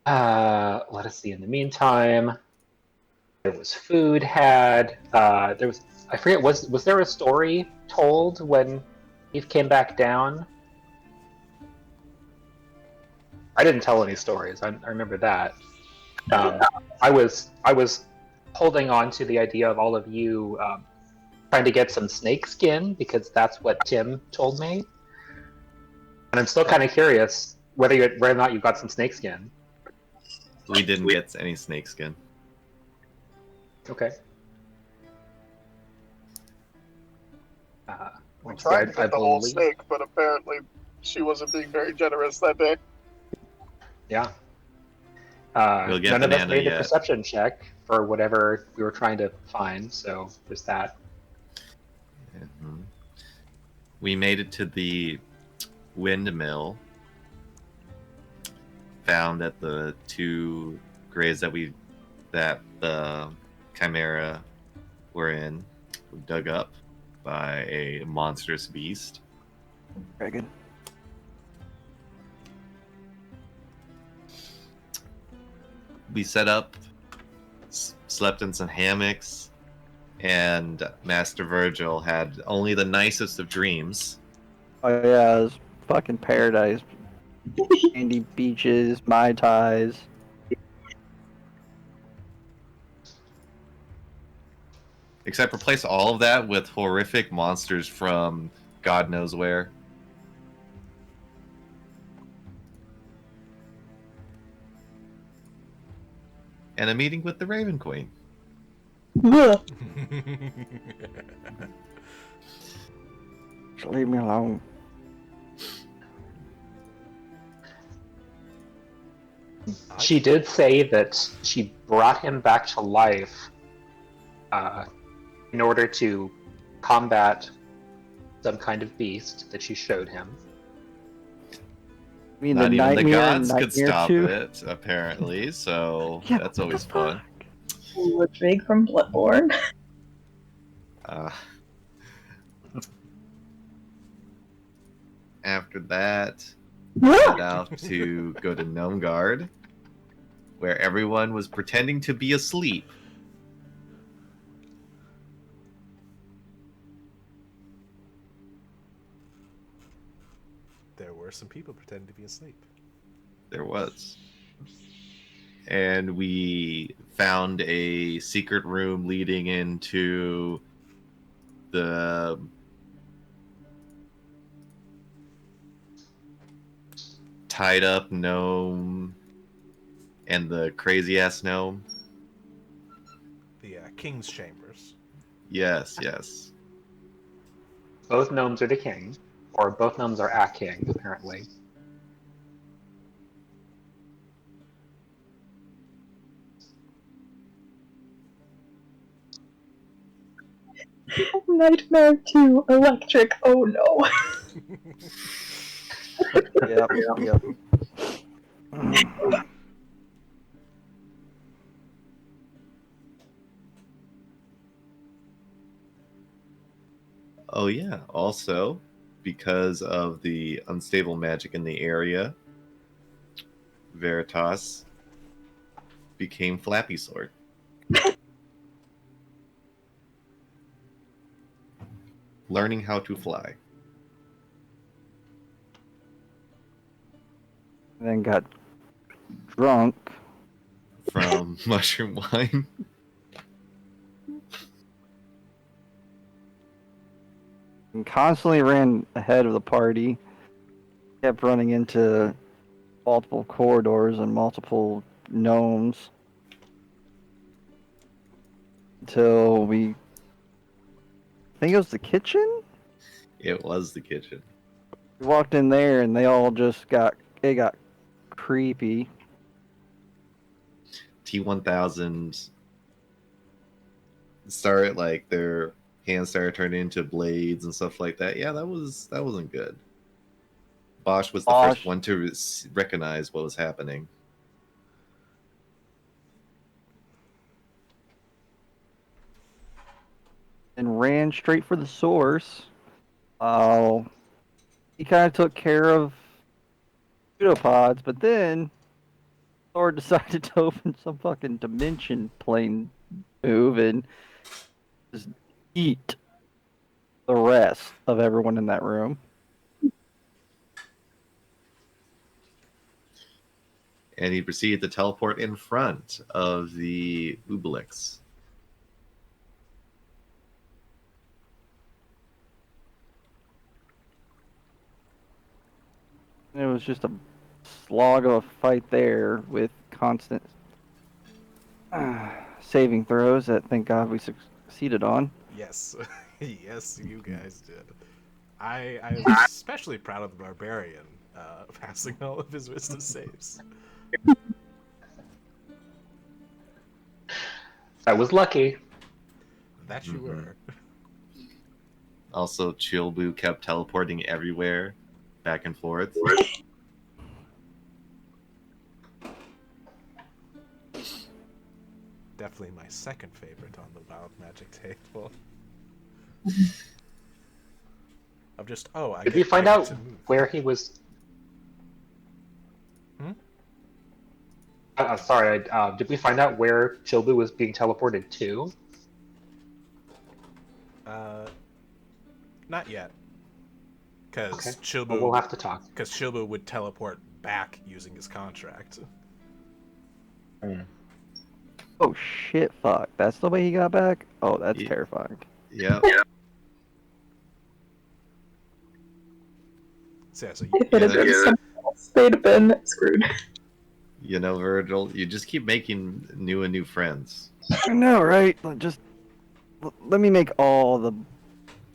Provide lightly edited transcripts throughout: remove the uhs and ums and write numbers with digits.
Let us see. In the meantime, there was food had. There was. I forget. Was there a story told when Eve came back down? I didn't tell any stories. I remember that. Um, I was holding on to the idea of all of you trying to get some snake skin because that's what Tim told me, and I'm still kind of curious whether or not you got some snake skin. We didn't get any snakeskin. Okay. We tried to get the whole snake, but apparently she wasn't being very generous that day. Yeah. We'll get None of us banana made a yet. perception check for whatever we were trying to find, so there's that. Mhm. We made it to the windmill. Found that the two graves that the Chimera were in were dug up by a monstrous beast. Very good. We set up, slept in some hammocks, and Master Virgil had only the nicest of dreams. Oh yeah, it was fucking paradise. Sandy beaches, Mai Tais. Except replace all of that with horrific monsters from God knows where. And a meeting with the Raven Queen. Just leave me alone. She did say that she brought him back to life in order to combat some kind of beast that she showed him. I mean, Not the even the nightmare gods and could Nightmare stop 2. it, apparently, so Yeah, that's what always the fun. Ludwig from Bloodborne. After that, set out to go to Gnome Guard, where everyone was pretending to be asleep. There were some people pretending to be asleep. There was. And we found a secret room leading into the tied up gnome and the crazy ass gnome. The King's Chambers. Yes, yes. Both gnomes are the king, or both gnomes are a king, apparently. Nightmare 2 Electric. Oh no. Yep. Oh yeah, also because of the unstable magic in the area, Veritas became Flappy Sword. Learning how to fly. Then got drunk. From mushroom wine. And constantly ran ahead of the party. Kept running into multiple corridors and multiple gnomes. Until I think it was the kitchen? It was the kitchen. We walked in there and they all just got creepy. T1000 started like their hands started turning into blades and stuff like that. Yeah, that wasn't good. Bosch was the first one to recognize what was happening. And ran straight for the source. He kind of took care of pseudopods, but then Thor decided to open some fucking dimension plane move and just eat the rest of everyone in that room. And he proceeded to teleport in front of the Ubelix. And it was just a slog of a fight there with constant saving throws that thank God we succeeded on. Yes, yes, you guys did. I am especially proud of the barbarian passing all of his wisdom saves. That was lucky. That you were. Also, Chilbu kept teleporting everywhere, back and forth. Definitely my second favorite on the wild magic table. Of just Did we find out where he was? Sorry, did we find out where Chilbu was being teleported to? Not yet. Because Okay. Chilbu, Well, we'll have to talk. Because Chilbu would teleport back using his contract. Oh shit, fuck. That's the way he got back? Oh, that's Yeah. terrifying. Yeah. So, yeah, so If it had been someone else, they'd have been screwed. You know, Virgil, you just keep making new and new friends. I know, right? Just let me make all the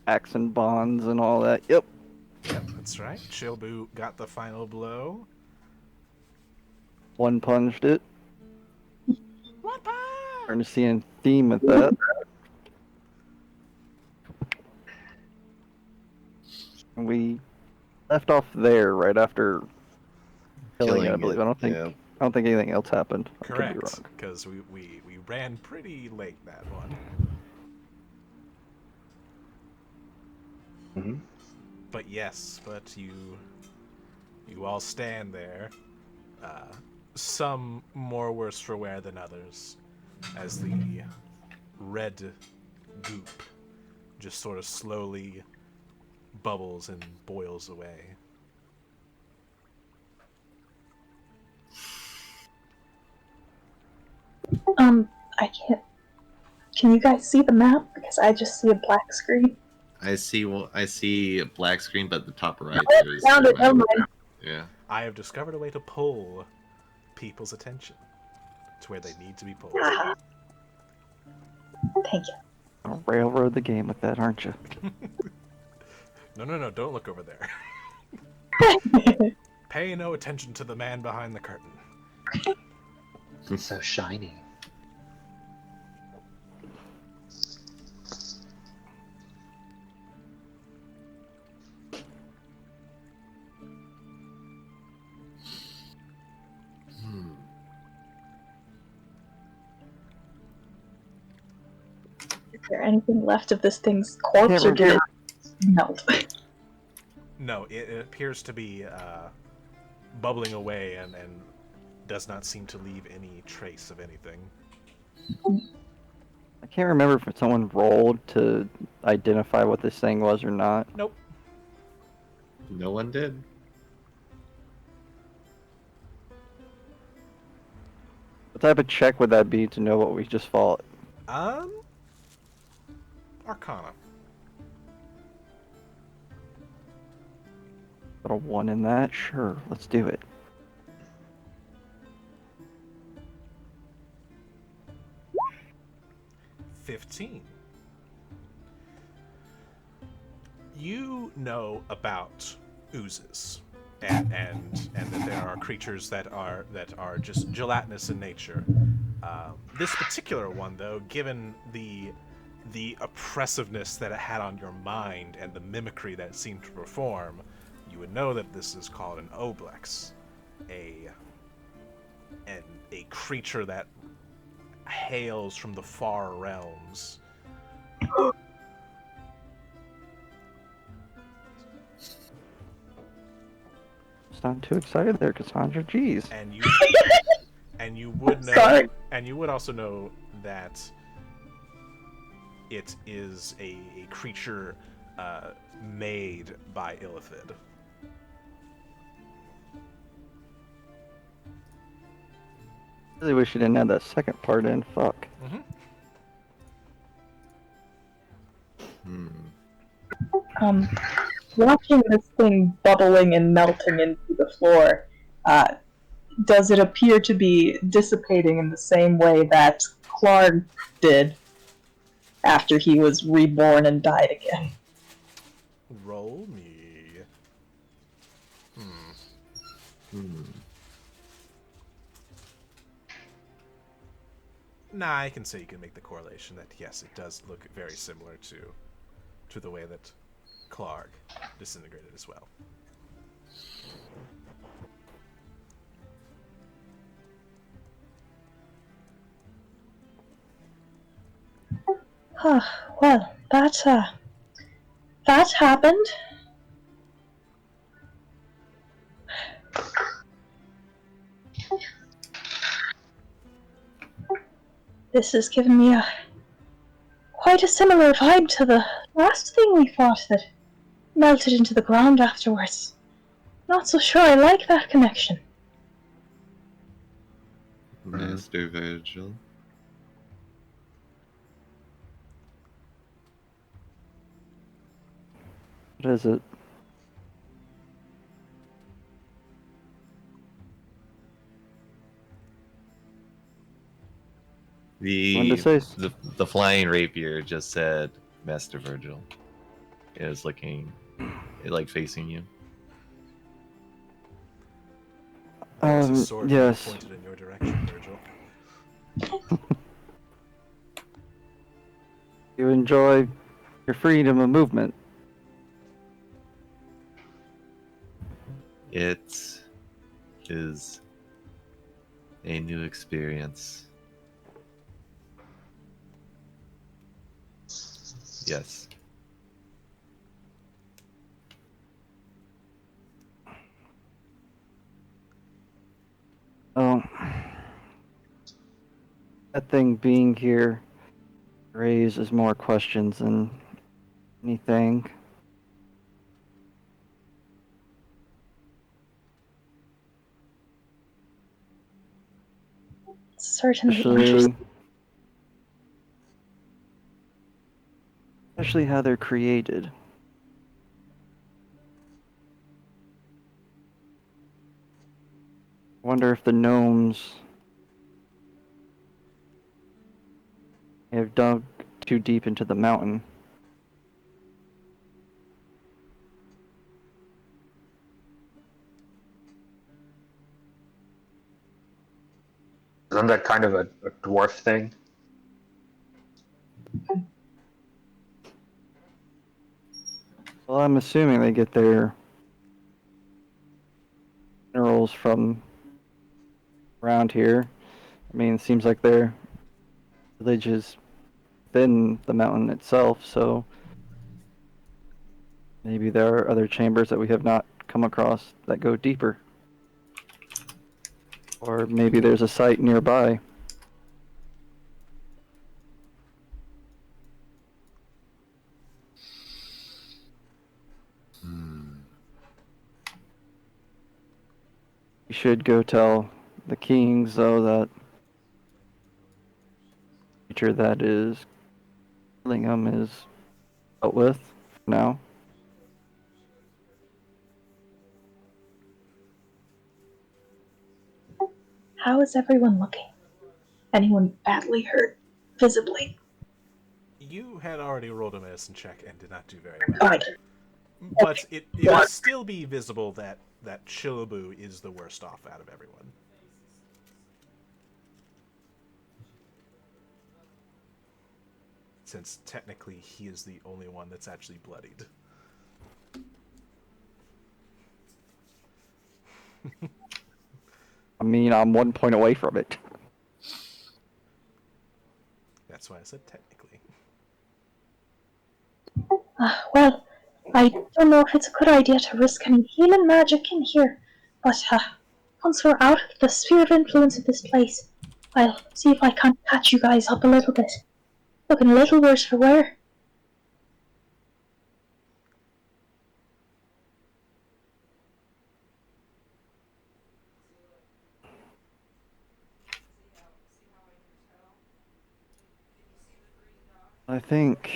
accent bonds and all that. Yep. Yep, that's right. Chilbu got the final blow. One punched it. What? Starting to see a theme with that. And we left off there right after killing it, I believe. I don't think anything else happened. I could be Correct, wrong. because we ran pretty late that one. But yes, but you all stand there, some more worse for wear than others, as the red goop just sort of slowly bubbles and boils away. I can't. Can you guys see the map? Because I just see a black screen. I see a black screen, but at the top right Oh, there's found it. Never mind. Yeah. I have discovered a way to pull people's attention to where they need to be pulled. Ah. Thank you. Gonna railroad the game with that, aren't you? No, don't look over there. Pay no attention to the man behind the curtain. So shiny. Is there anything left of this thing's corpse, or did it melt? No, it appears to be bubbling away and does not seem to leave any trace of anything. I can't remember if someone rolled to identify what this thing was or not. Nope. No one did. What type of check would that be to know what we just fought? Arcana. Got a 1 in that? Sure, let's do it. $15. You know about oozes, and that there are creatures that are just gelatinous in nature. This particular one, though, given the oppressiveness that it had on your mind and the mimicry that it seemed to perform, you would know that this is called an oblex, a creature that hails from the far realms. Not too excited there, Cassandra. Jeez. And And you would know, Sorry. and you would also know that it is a creature made by Illithid. Really wish you didn't add that second part in. Fuck. Mm-hmm. Watching this thing bubbling and melting into the floor, does it appear to be dissipating in the same way that Clark did after he was reborn and died again? Roll me. Nah, I can say you can make the correlation that yes, it does look very similar to the way that Clark disintegrated as well. Well, that happened. This has given me quite a similar vibe to the last thing we fought that melted into the ground afterwards. Not so sure I like that connection. Master Virgil. What is it? Wanted to say The flying rapier just said Master Virgil. It is looking, like facing you. There's a sword yes. pointed in your direction, Virgil. You enjoy your freedom of movement. It is a new experience. Yes. Oh, that thing being here raises more questions than anything. Certainly interesting. Especially how they're created. I wonder if the gnomes have dug too deep into the mountain. Isn't that kind of a dwarf thing? Well, I'm assuming they get their minerals from around here. I mean, it seems like their village is within the mountain itself, so maybe there are other chambers that we have not come across that go deeper. Or maybe there's a site nearby. We should go tell the kings, though, that the creature that is killing them is dealt with now. How is everyone looking? Anyone badly hurt, visibly? You had already rolled a medicine check and did not do very well. Fine. But it would still be visible that Chillabu is the worst off out of everyone. Since technically he is the only one that's actually bloodied. I mean, I'm 1 point away from it. That's why I said technically. Well, I don't know if it's a good idea to risk any healing magic in here, but Once we're out of the sphere of influence of this place, I'll see if I can't patch you guys up a little bit. Looking a little worse for wear. I think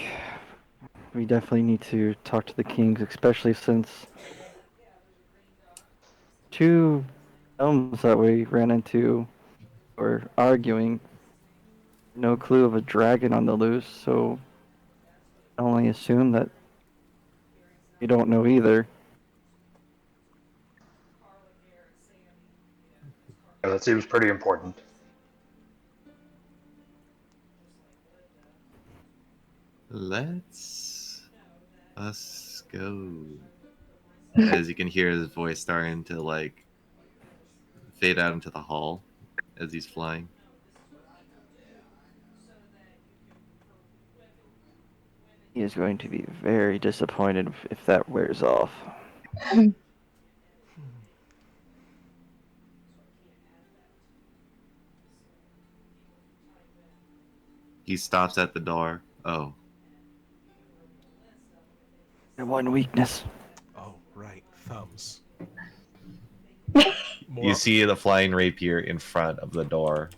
we definitely need to talk to the kings, especially since two elms that we ran into were arguing. No clue of a dragon on the loose, so I only assume that you don't know either. Yeah, that seems pretty important. Let's us go. As you can hear his voice starting to like fade out into the hall as he's flying. He is going to be very disappointed if that wears off. He stops at the door. Oh, And one weakness. Oh, right, thumbs. you More. see the flying rapier in front of the door.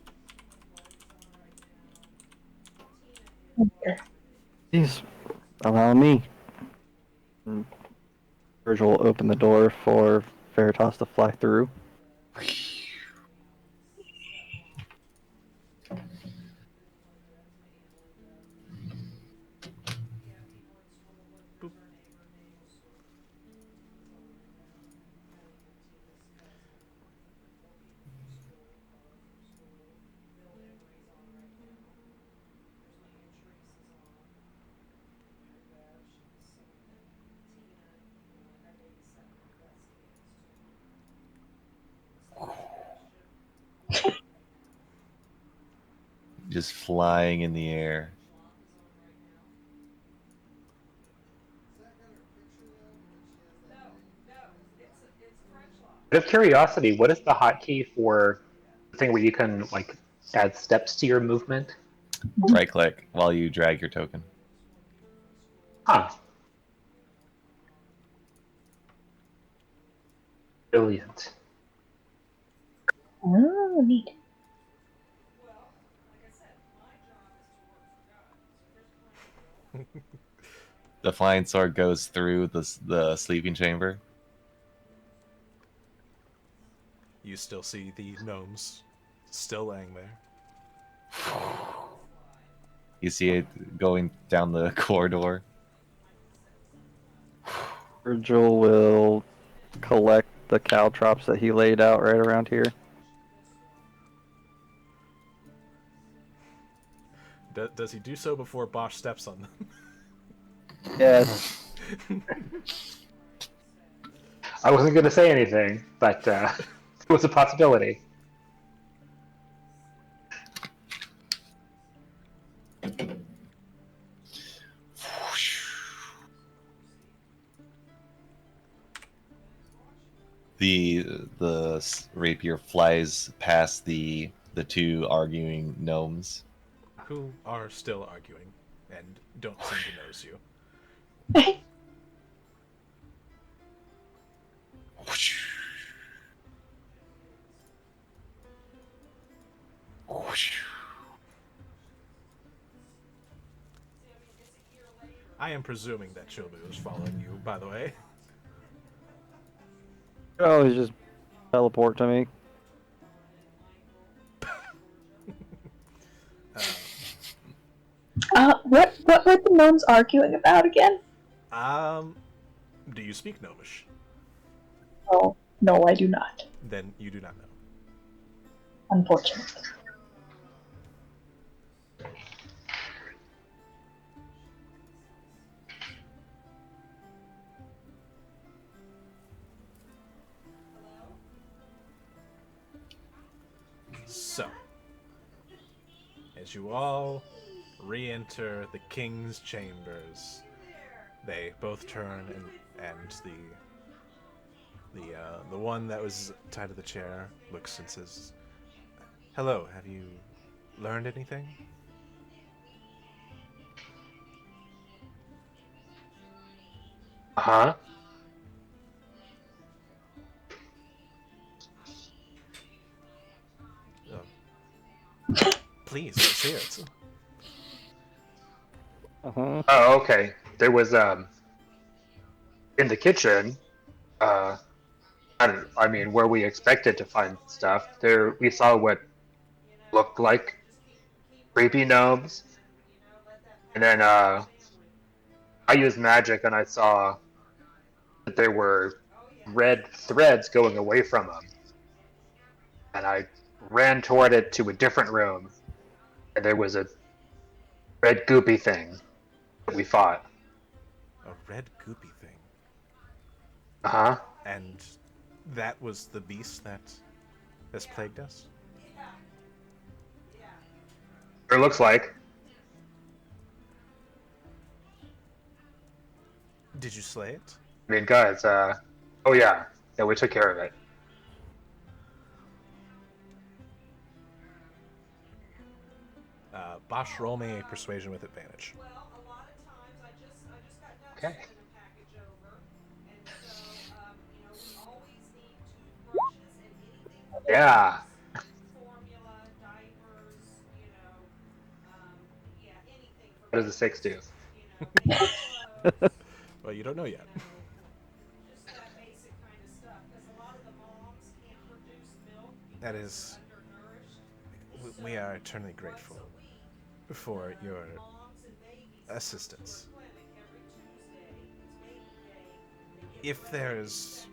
Please allow me. And Virgil will open the door for Veritas to fly through. Boop. Just flying in the air. Out of curiosity, what is the hotkey for the thing where you can like add steps to your movement? Right click while you drag your token. Huh. Brilliant. Oh, neat. The flying sword goes through the sleeping chamber. You still see the gnomes still laying there. You see it going down the corridor. Virgil will collect the caltrops that he laid out right around here. Does he do so before Bosch steps on them? Yes. I wasn't going to say anything, but it was a possibility. The rapier flies past the two arguing gnomes. Who are still arguing and don't seem to notice you. I am presuming that Chobu is following you, by the way. Oh, he's just teleport to me. What were the gnomes arguing about again? Do you speak Gnomish? Oh, no, I do not. Then you do not know. Unfortunately. So, as you all re-enter the king's chambers, they both turn and the The one that was tied to the chair looks and says, "Hello. Have you learned anything?" Uh huh. Oh, please, let's hear it. Uh-huh. Oh, okay. There was in the kitchen. Uh, I mean, where we expected to find stuff. There, we saw what looked like creepy gnomes, and then I used magic and I saw that there were red threads going away from them, and I ran toward it to a different room, and there was a red goopy thing that we fought. A red goopy thing. Uh huh. And that was the beast that has plagued us? It looks like. Did you slay it? I mean, guys. Oh yeah, yeah, we took care of it. Bosch, roll me a persuasion with advantage. Okay. Yeah. What does a 6 do? Well, you don't know yet. That is, we are eternally grateful for your assistance. If there's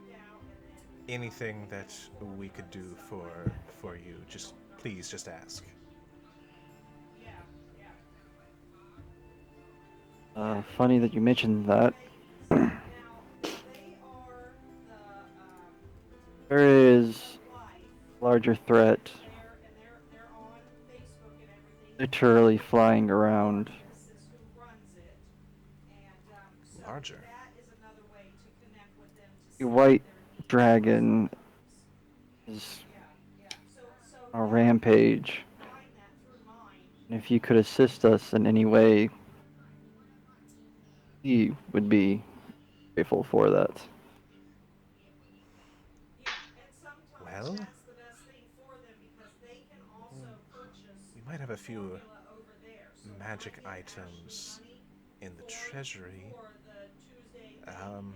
anything that we could do for you, just please just ask. Funny that you mentioned that. There is a larger threat literally flying around. Larger. The white dragon is on a rampage. And if you could assist us in any way, we would be grateful for that. Well, we might have a few magic items in the treasury. Um,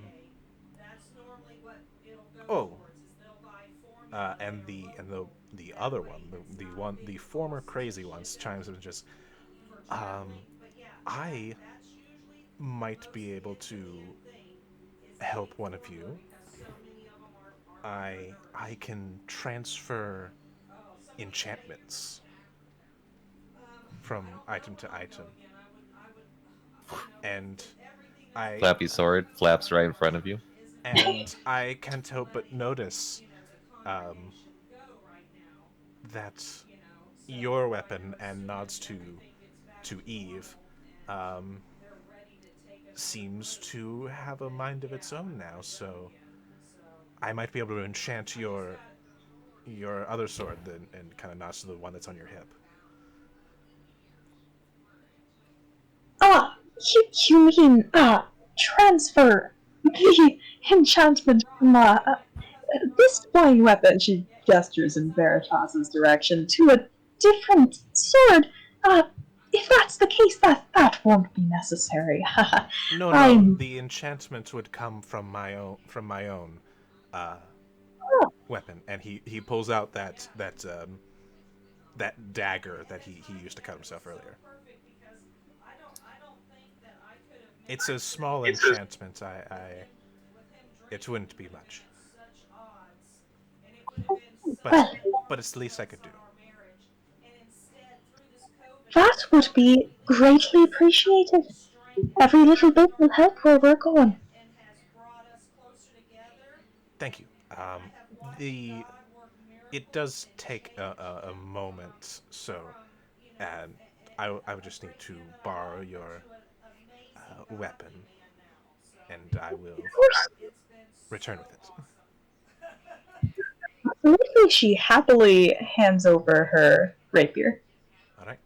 oh, and the other one, the former crazy ones chimes in and just, um, I might be able to help one of you. I can transfer enchantments from item to item, and I Flappy sword flaps right in front of you. I can't help but notice um, that your weapon, and nods to Eve, um, seems to have a mind of its own now. So I might be able to enchant your other sword, then, and kind of nods to the one that's on your hip. Ah, you mean, transfer the enchantment from, this flying weapon, she gestures in Veritas's direction, to a different sword. Uh, if that's the case, that won't be necessary. No, no, I'm. the enchantment would come from my own uh, weapon, and he pulls out that dagger that he used to cut himself earlier. It's a small enchantment. I it wouldn't be much, but Well, it's the least I could do. that would be greatly appreciated. Every little bit will help where we're going. Thank you. The It does take a moment, so and I would just need to borrow your weapon, and I will Of course, return with it. Briefly, she happily hands over her rapier. All right.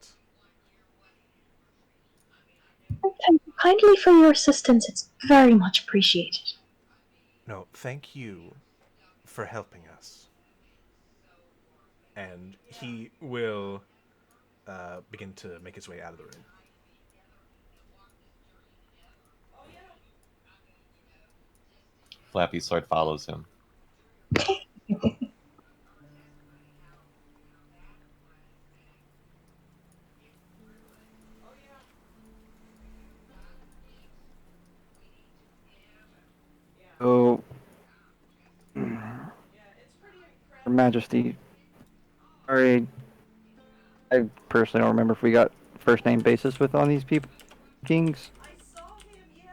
Thank you kindly for your assistance. It's very much appreciated. No, thank you for helping us. And he will begin to make his way out of the room. Flappy Sword follows him. So, Her Majesty, sorry, I personally don't remember if we got first name basis with on these people, kings. I saw him, yes.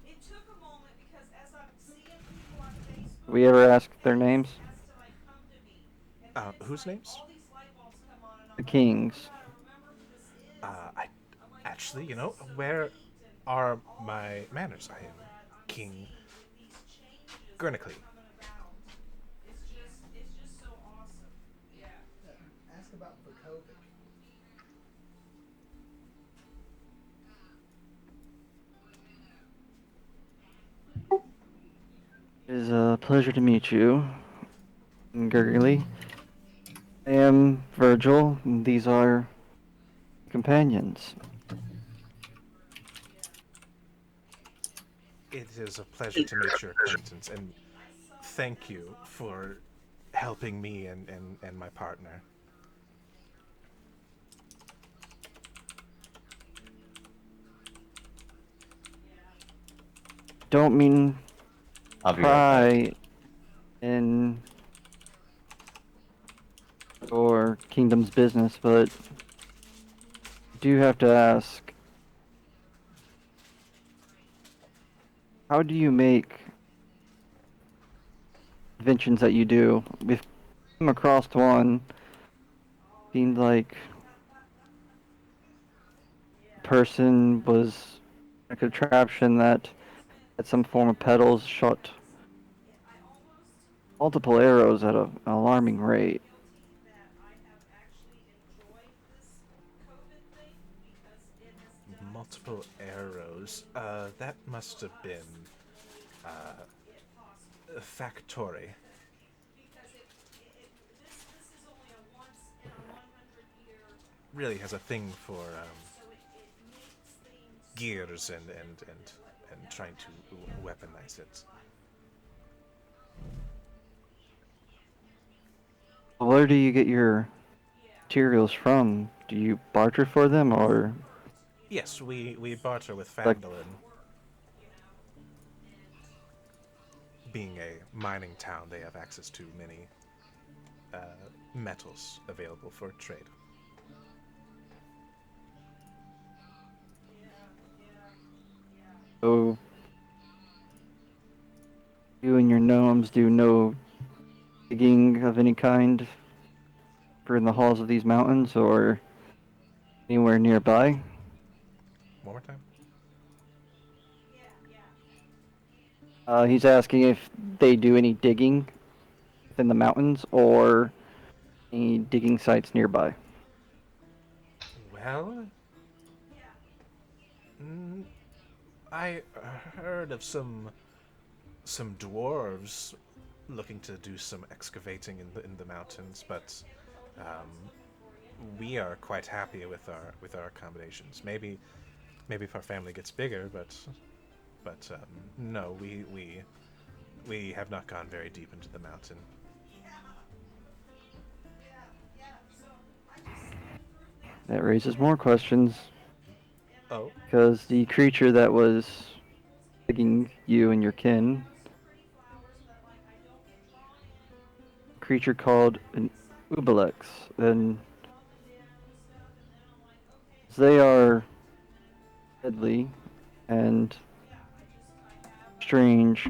It took a moment because as I'm seeing people on Facebook, We ever ask their names? has to like come to me. And then it's Whose like, names? all these light bulbs come on and I'm The like, kings. I gotta remember who this is. I I'm like, actually, this is so where neat, and are all my the manners? I people am that I'm King seeing these changes Gurnicly. coming about. It's just so awesome. Yeah. Ask about Vukovic. It is a pleasure to meet you, Gurgly. I am Virgil, and these are companions. It is a pleasure to make your acquaintance, and thank you for helping me and my partner. Don't mean I'll be right back. pry in your kingdom's business, but I do have to ask, how do you make inventions that you do? We've come across one, seemed like the person was a contraption that had some form of pedals, shot multiple arrows at an alarming rate. That I have actually enjoyed this COVID thing because it has done Multiple arrows. That must have been Factory. because this is only a once in a 100 year, Really has a thing for so it makes things gears and trying to weaponize it. Where do you get your materials from? Do you barter for them, or Yes, we barter with like Fandolin. Being a mining town, they have access to many metals available for trade. so you and your gnomes do no digging of any kind for in the halls of these mountains or anywhere nearby? One more time. He's asking if they do any digging within the mountains or any digging sites nearby. Well, I heard of some dwarves looking to do some excavating in the mountains, but um, we are quite happy with our accommodations. Maybe if our family gets bigger, but no, we have not gone very deep into the mountain. That raises more questions Oh, because the creature that was digging you and your kin, a creature called an Ubelex, and they are deadly and strange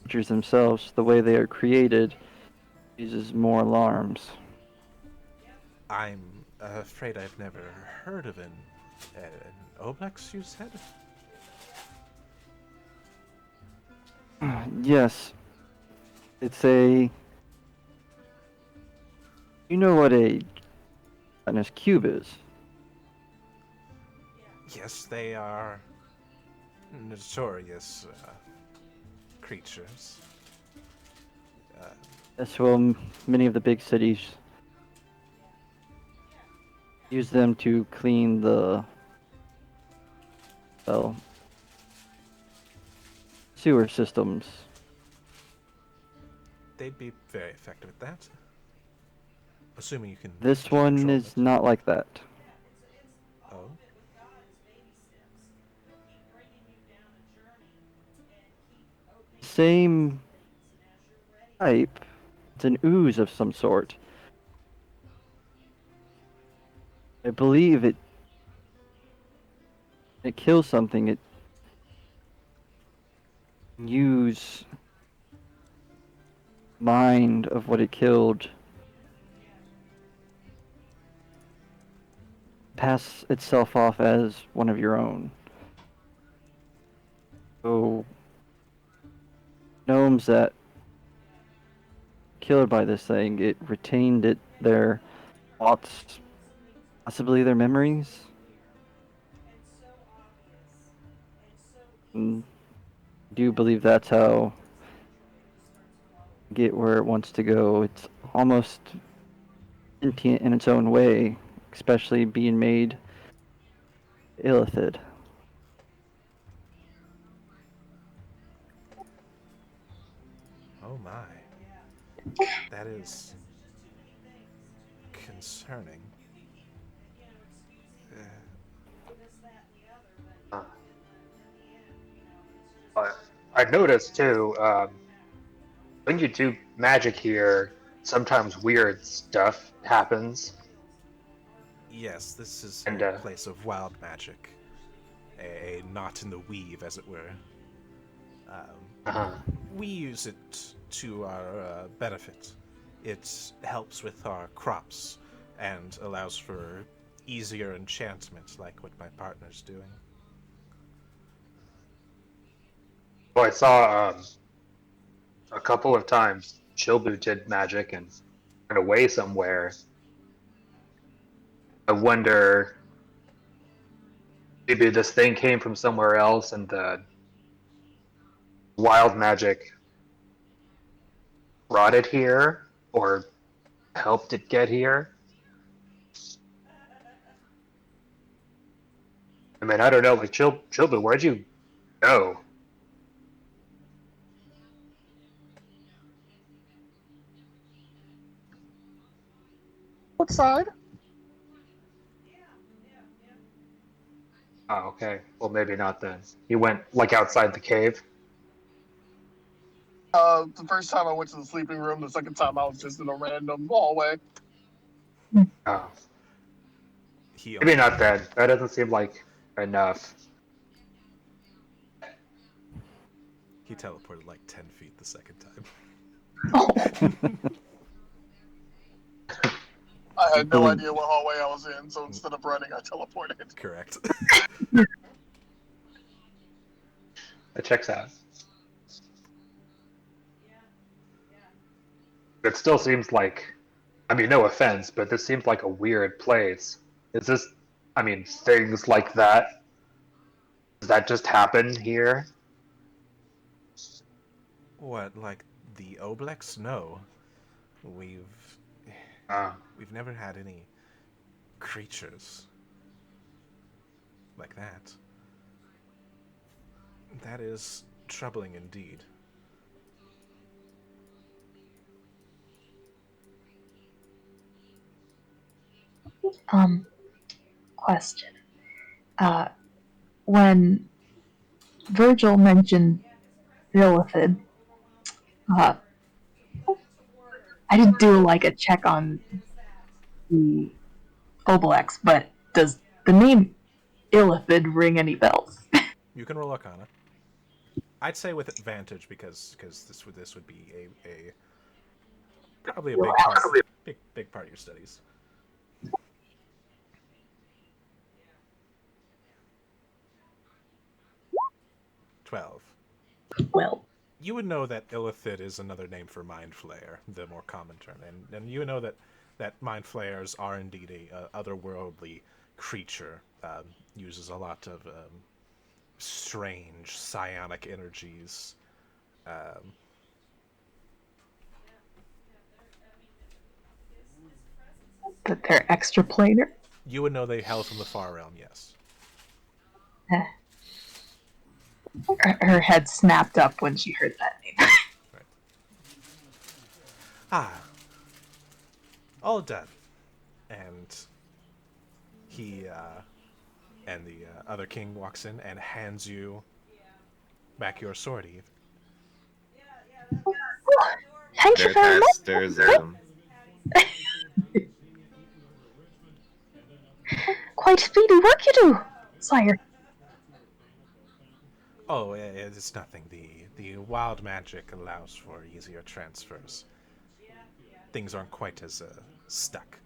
creatures themselves. The way they are created uses more alarms. I'm afraid I've never heard of an Oblex, you said? Yes, It's a. You know what a gelatinous cube is? Yes, they are notorious creatures. Uh, Yes, well, many of the big cities use them to clean the, well, sewer systems. they'd be very effective at that. Assuming you can This keep one control of is it. not like that. Oh, Same type. It's an ooze of some sort. I believe it kills something. It use mind of what it killed. Pass itself off as one of your own. So gnomes that killed by this thing, it retained their thoughts, possibly their memories. And I do believe that's how get where it wants to go. It's almost sentient in its own way, especially being made illithid. oh my. That is concerning. Uh, but I noticed too, when you do magic here, sometimes weird stuff happens. Yes, this is And a place of wild magic. A knot in the weave, as it were. uh We use it to our benefit. It helps with our crops and allows for easier enchantment, like what my partner's doing. well, I saw a couple of times Shilbu did magic and went away somewhere. I wonder maybe this thing came from somewhere else and the wild magic brought it here or helped it get here. I mean, I don't know, like Shilbu, where'd you go? Outside? Oh, okay. Well, maybe not then. He went like outside the cave. The first time I went to the sleeping room, the second time I was just in a random hallway. Oh, He maybe only not then. That doesn't seem like enough. he teleported like 10 feet the second time. I had no Believe- idea what hallway I was in, so instead of running, I teleported. Correct. That checks out. It still seems like, I mean, no offense, but this seems like a weird place. Is this, I mean, things like that? Does that just happen here? What, like the Oblex? No. We've Uh, we've never had any creatures like that. That is troubling indeed. Question. When Virgil mentioned Illithid, uh, I did do like a check on the Obelix, but does the name Illithid ring any bells? You can roll Arcana. I'd say with advantage because this would be a probably a big part of your studies. 12. Well, you would know that illithid is another name for mind flayer, the more common term, and you would know that mind flayers are indeed a otherworldly creature. Uses a lot of strange psionic energies. Um, That they're extraplanar. you would know they hail from the far realm, yes. Eh. Her head snapped up when she heard that name. Right. Ah, all done. And he and the other king walks in and hands you back your sword, Eve. Thank you very Veritas much. stares at him. Quite speedy work you do, sire. Oh, it's nothing. The wild magic allows for easier transfers. Things aren't quite as stuck.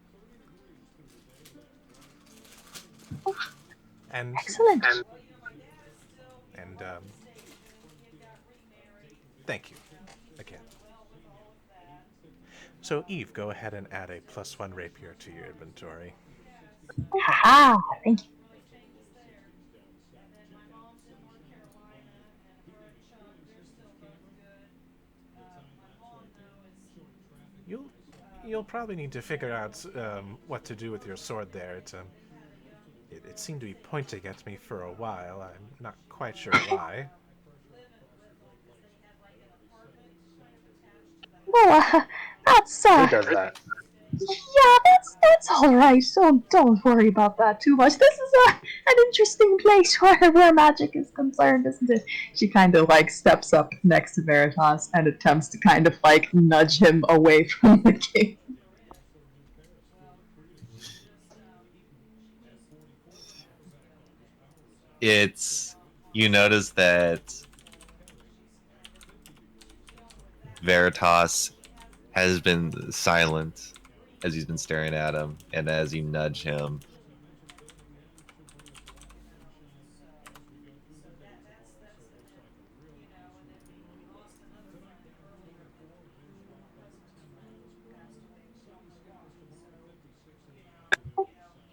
And Excellent. and thank you again. So Eve, go ahead and add a +1 rapier to your inventory. Haha, thank you. You'll you'll probably need to figure out what to do with your sword there. It seemed to be pointing at me for a while. I'm not quite sure why. Well, that's Who does that? yeah, that's all right. So don't worry about that too much. This is an interesting place where magic is concerned, isn't it? She kind of like steps up next to Veritas and attempts to kind of like nudge him away from the king. It's you notice that Veritas has been silent as he's been staring at him, and as you nudge him,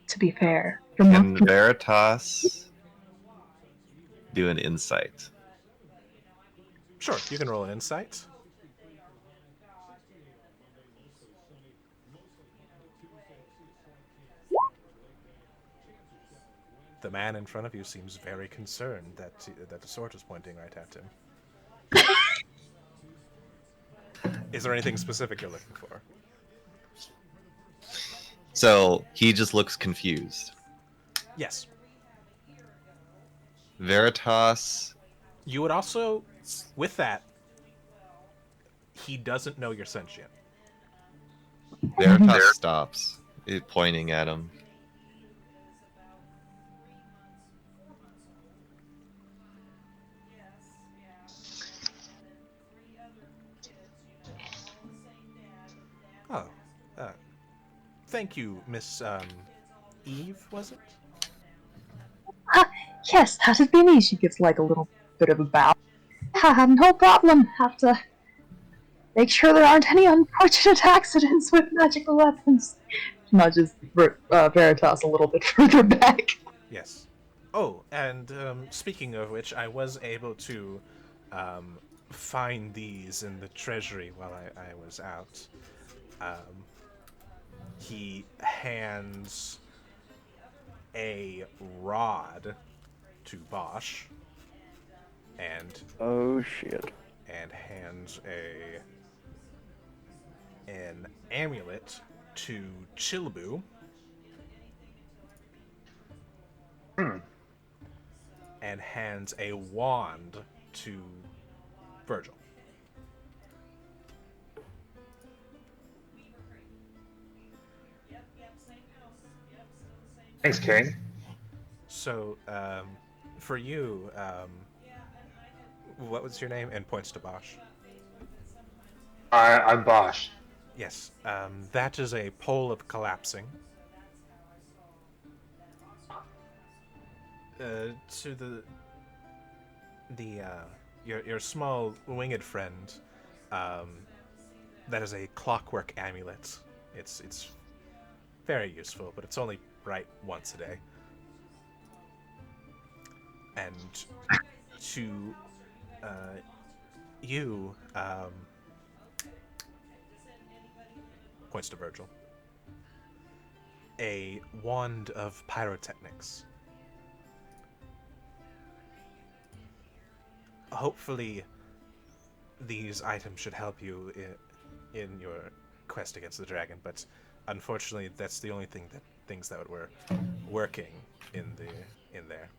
To be fair, can Veritas do an insight? Sure, you can roll an insight. The man in front of you seems very concerned that the sword is pointing right at him. Is there anything specific you're looking for? So he just looks confused. Yes. Veritas. You would also, with that, he doesn't know you're sentient. Veritas stops, pointing at him. Oh, thank you, Miss Eve, was it? Yes, that'd be me. she gives like a little bit of a bow. No problem. Have to make sure there aren't any unfortunate accidents with magical weapons. Nudges Veritas a little bit further back. Yes. Oh, and speaking of which, I was able to find these in the treasury while I was out. He hands a rod to Bosch and Oh shit. hands an amulet to Chilbu. And hands a wand to Virgil. Thanks, Karen. So, for you, what was your name? And points to Bosch. I'm Bosch. Yes, that is a pole of collapsing. To the your small winged friend, um, that is a clockwork amulet. It's very useful, but it's only bright once a day. And to uh, you, points to Virgil, a wand of pyrotechnics. Hopefully, these items should help you in your quest against the dragon, but unfortunately, that's the only things that were working in there.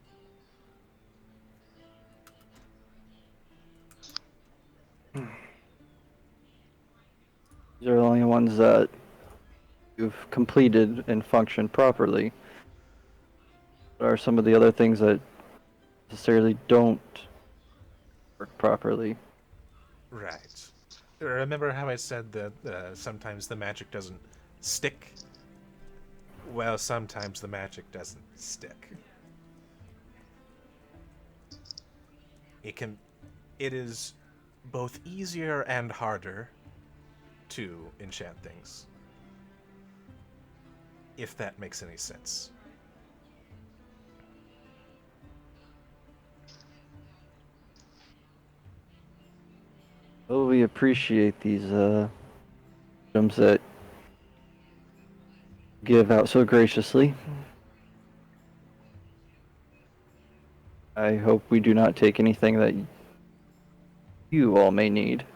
These are the only ones that you've completed and function properly. What are some of the other things that necessarily don't work properly? Right. Remember how I said that sometimes the magic doesn't stick? Well, sometimes the magic doesn't stick. It can. It is both easier and harder to enchant things, if that makes any sense. Well, we appreciate these items that give out so graciously. I hope we do not take anything that you all may need.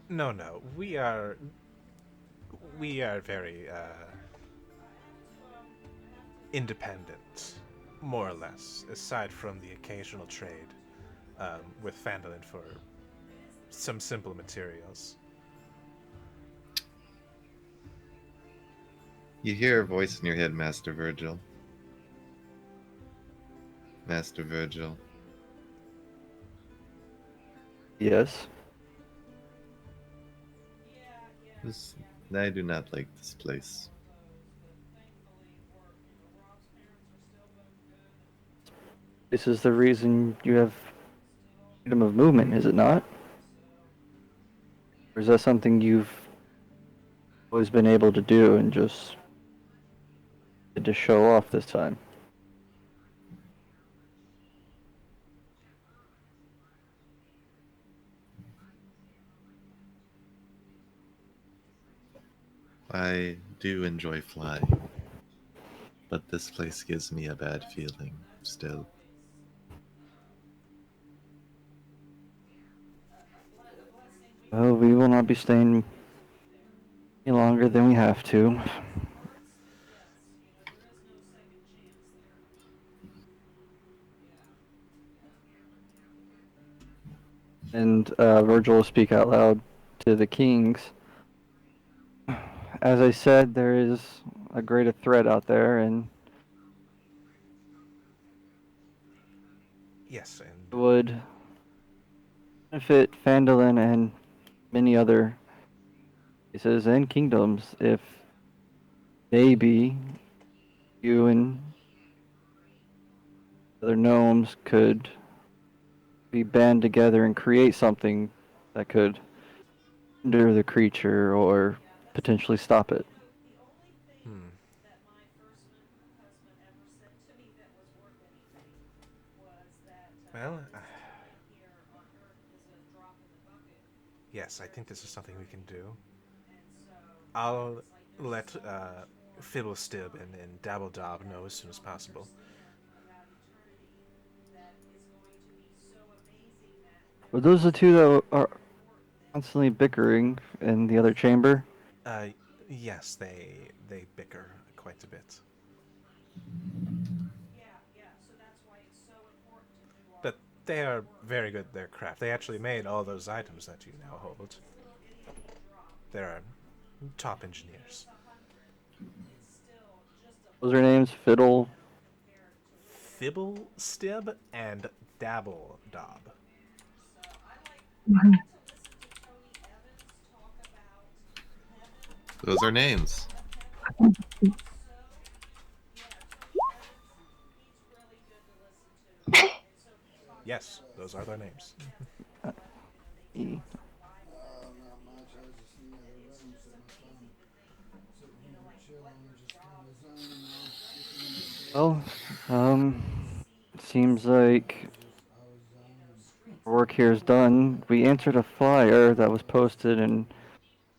No, no, we are very independent, more or less, aside from the occasional trade with Fandolin for some simple materials. You hear a voice in your head, Master Virgil. Master Virgil. Yes. This, I do not like this place. This is the reason you have freedom of movement, is it not? Or is that something you've always been able to do and just had to show off this time? I do enjoy flying, but this place gives me a bad feeling still. Well, we will not be staying any longer than we have to. And Virgil will speak out loud to the kings. As I said, there is a greater threat out there, and Yes, it and would benefit Phandalin and many other places and kingdoms if maybe you and other gnomes could be band together and create something that could hinder the creature or potentially stop it. hmm. Well, yes, I think this is something we can do. I'll let Fibblestib and Dabbledob know as soon as possible. Were those the two that are constantly bickering in the other chamber? Uh, yes, they bicker quite a bit. But they are very good at their craft. They actually made all those items that you now hold. They're top engineers. What was their names? Fiddle. Fibblestib and Dabbledob. Those are names. Yes, those are their names. E. Not much. I was just in the other room sitting my phone, sitting here chilling, just kind of zoning off, looking at the Well, seems like I was zoning. work here is done. We answered a flyer that was posted in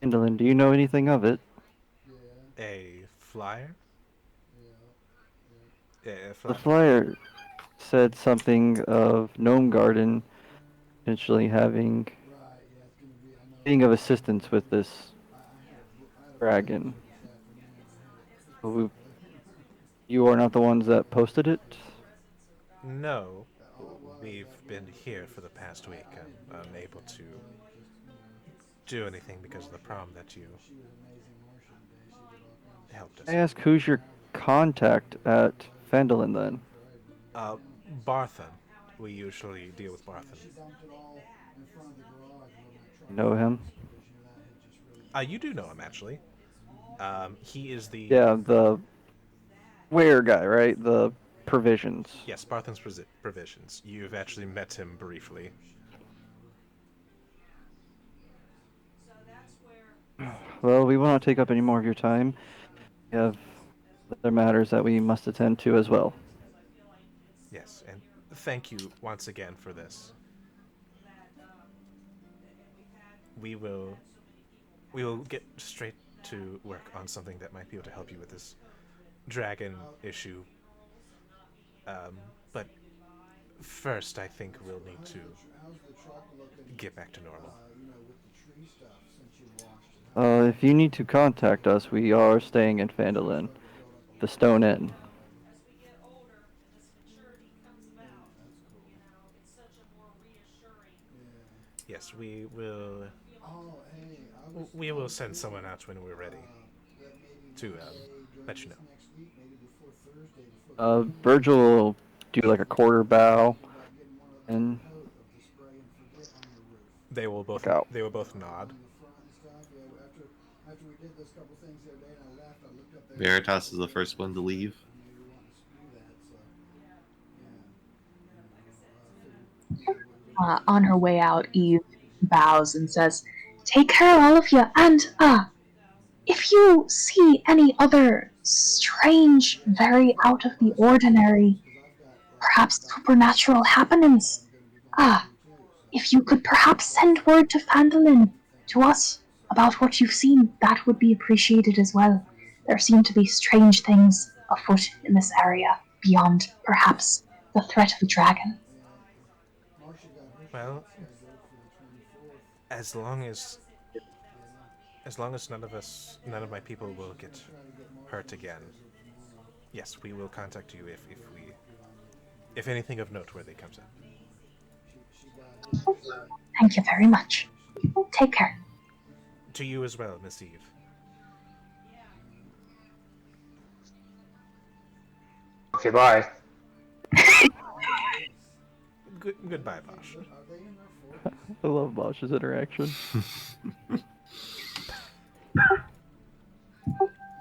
Indolin. Do you know anything of it? Yeah, A flyer? yeah, A The flyer? flyer said something of Gnome Garden potentially having right. Yeah, it's gonna be. I know. being of assistance with this I had a dragon. this afternoon. But you are not the ones that posted it? No. All it was, We've been here for the past week. I'm unable to do anything because of the problem that you she was amazing Martian day. She did all kinds of helped I us ask who's your contact at Fandolin then? with. Barthen. We usually deal with Barthen. She dumped it all in front of the garage where my truck You know him? was, because that had just really. You do know him, actually. He is the... Yeah, the where guy, right? The provisions. Yes, Barthen's Provisions. You've actually met him briefly. Well, we will not take up any more of your time. We have other matters that we must attend to as well. Yes, and thank you once again for this. We will... We will get straight to work on something that might be able to help you with this dragon issue. But first, I think we'll need to How's the truck looking? get back to normal. With the tree stuff since you washed it. If you need to contact us, we are staying in Fandolin, the Stone Inn. Yes, we will. Oh, hey, I was. We will send someone out when we're ready That maybe to Wednesday, let you know. next week, maybe before Thursday, before the Virgil will do like a quarter bow about getting one and coat of the spray and forget on your roof. They will both. look out. They will both nod. On the front and stuff. Yeah, after we did those couple things the other day and I left, I looked up there. Veritas is the first one to leave. Maybe wanting to do that, so On her way out, Eve bows and says, "Take care, all of you, and if you see any other strange, very out of the ordinary, perhaps supernatural happenings, if you could perhaps send word to Fandolin, to us, about what you've seen, that would be appreciated as well. There seem to be strange things afoot in this area, beyond, perhaps, the threat of a dragon." Well, as long as none of my people will get hurt again. Yes, we will contact you if anything of noteworthy comes up. Thank you very much. Take care. To you as well, Miss Eve. Okay, bye. Goodbye, Bosch. I love Bosch's interaction.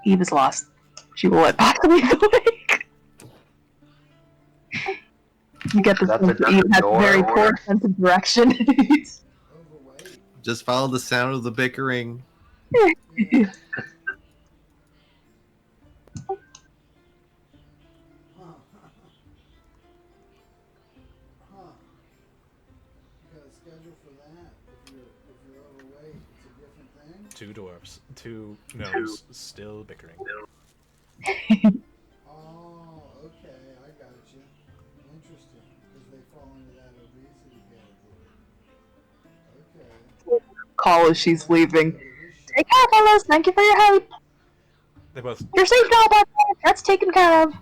Eve is lost. She will possibly be awake. You get the That's sense that a Eve has a door very or- poor sense of direction. Just follow the sound of the bickering. Two dwarves, two gnomes, still bickering. Oh, okay, I got you. Interesting, because they fall into that obesity category. Okay. Call as she's leaving. Take care, fellas. Thank you for your help. They both You're safe now, Bob. That's taken care of.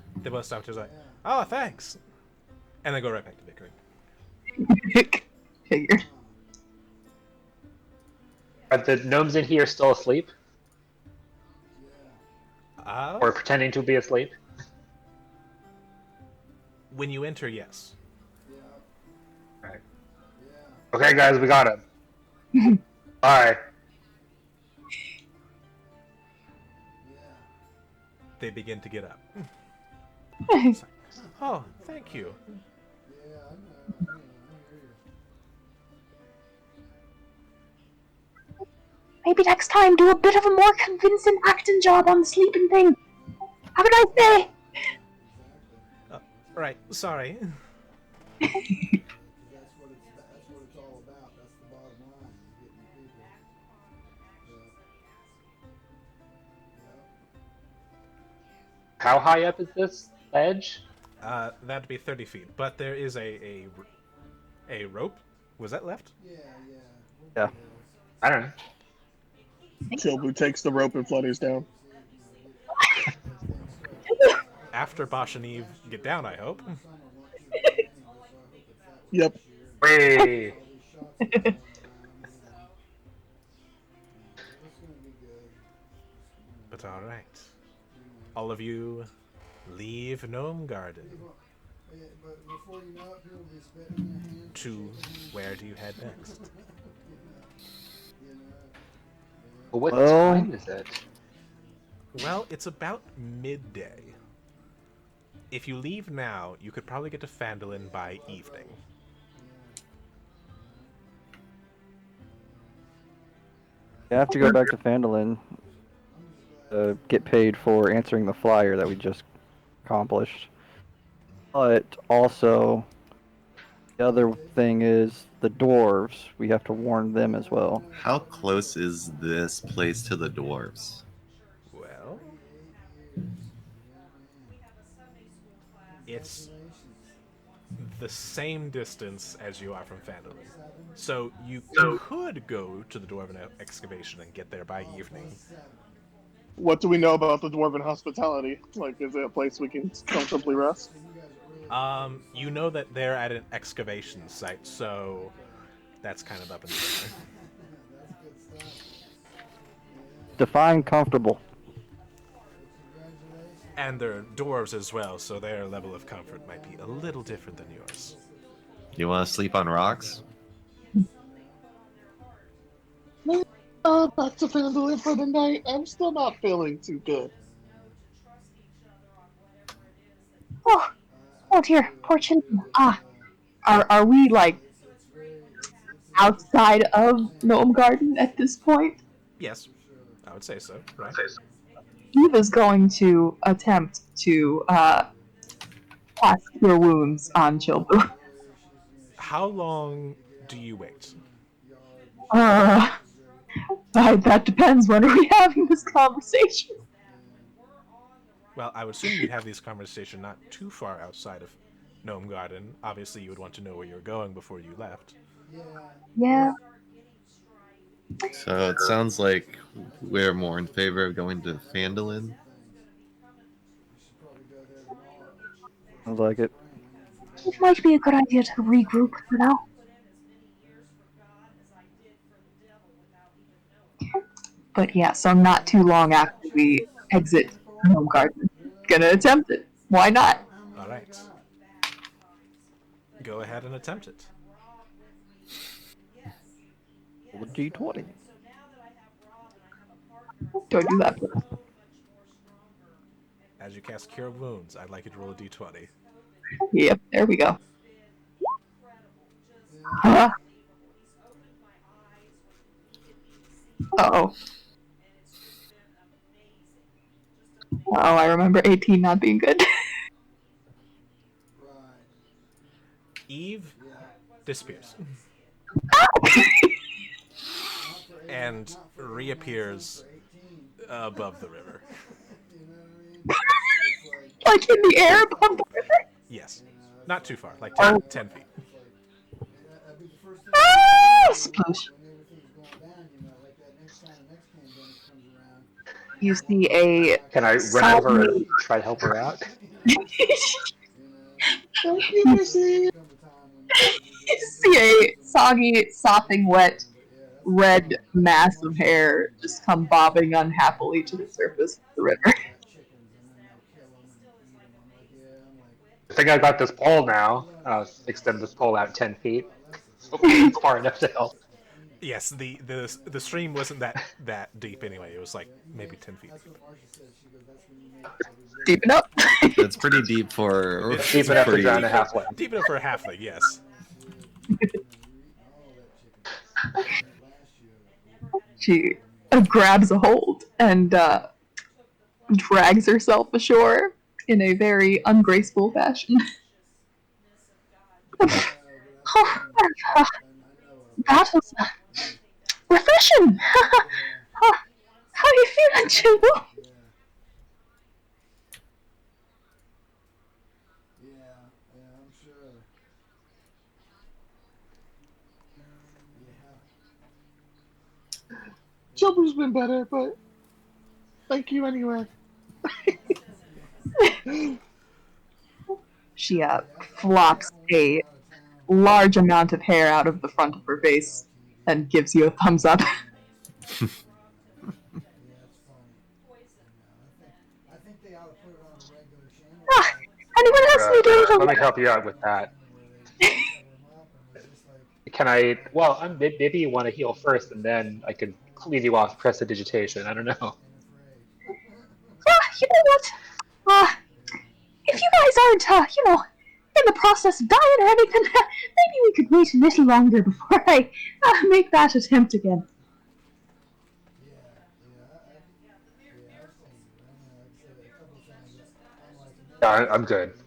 stop to like, oh, thanks, and then go right back to bickering. Figured. Are the gnomes in here still asleep? Or pretending to be asleep? When you enter, yes. Right. Okay, guys, we got him. Bye. They begin to get up. Oh, thank you. maybe next time do a bit of a more convincing acting job on the sleeping thing. Have a nice day. Right, sorry. Because that's what it's all about. That's the bottom line. Is getting the people. How high up is this ledge? That'd be 30 feet, but there is a rope. Was that left? Yeah. Yeah. I don't know. Chilbu takes the rope and flutters down. After Bosch and Eve get down, I hope. Yep. Whee! But all right, all of you leave Gnome Garden. But before you know it, people will be spitting in their hands. To where do you head next? Well, what Well- time is it? Well, it's about midday. If you leave now, you could probably get to Phandalin by evening. You have to go back to Phandalin to get paid for answering the flyer that we just accomplished. But also, the other thing is the dwarves. We have to warn them as well. How close is this place to the dwarves? Well, it's the same distance as you are from Phandalin. So you could go to the Dwarven excavation and get there by evening. What do we know about the dwarven hospitality? Like, is it a place we can comfortably rest? You know that they're at an excavation site, so that's kind of up in the air. Define comfortable. And they're dwarves as well, so their level of comfort might be a little different than yours. You want to sleep on rocks? Back to Phandalin for the night. I'm still not feeling too good. Oh dear, poor children. Are we like outside of Gnome Garden at this point? Yes, I would say so. Right? Eva's going to attempt to cast Cure Wounds on Chilbu. How long do you wait? That depends. When are we having this conversation? Well, I would assume you'd have this conversation not too far outside of Gnome Garden. Obviously, you would want to know where you were going before you left. Yeah. So it sounds like we're more in favor of going to Phandalin. Sounds like it. It might be a good idea to regroup for now. But yeah, so not too long after we exit Gnome Garden. Gonna attempt it. Why not? All right. Go ahead and attempt it. Roll a D20. Do I do that first? As you cast Cure Wounds, I'd like you to roll a d20. Yep, there we go. Huh? Uh-oh. Oh, I remember 18 not being good. Eve disappears. And reappears above the river. Like in the air above the river? Yes. Not too far, like 10 feet. Ah! Sploosh. You see a... Can I run over and try to help her out? You see a soggy, sopping wet, red mass of hair just come bobbing unhappily to the surface of the river. I think I got this pole now. Extend this pole out 10 feet. Hopefully it's far enough to help. Yes, the stream wasn't that deep anyway. It was like maybe 10 feet deep. Deep enough. That's pretty deep for. It's deep enough to drown a halfling. Deep enough for a halfling, yes. She grabs a hold and drags herself ashore in a very ungraceful fashion. Yeah, but Oh, I know that was refreshing. How are you feeling, Jimbo? yeah, yeah, I'm sure. Yeah. Silver's been better, but thank you anyway. She flops a large amount of hair out of the front of her face and gives you a thumbs up. Yeah, it's funny. I think they ought to put it on a regular channel. Ah, anyone else need a little? Let me help you out with that. Where they cover them up and it was just like, Can I? Well, maybe you want to heal first, and then I could leave you off prestidigitation. I don't know. and afraid. Yeah, you know what? If you guys aren't, in the process of dying or anything, maybe we could wait a little longer before I make that attempt again. I've seen it. I mean, like I said, a couple of times I'm like, Yeah, maybe I'm good. get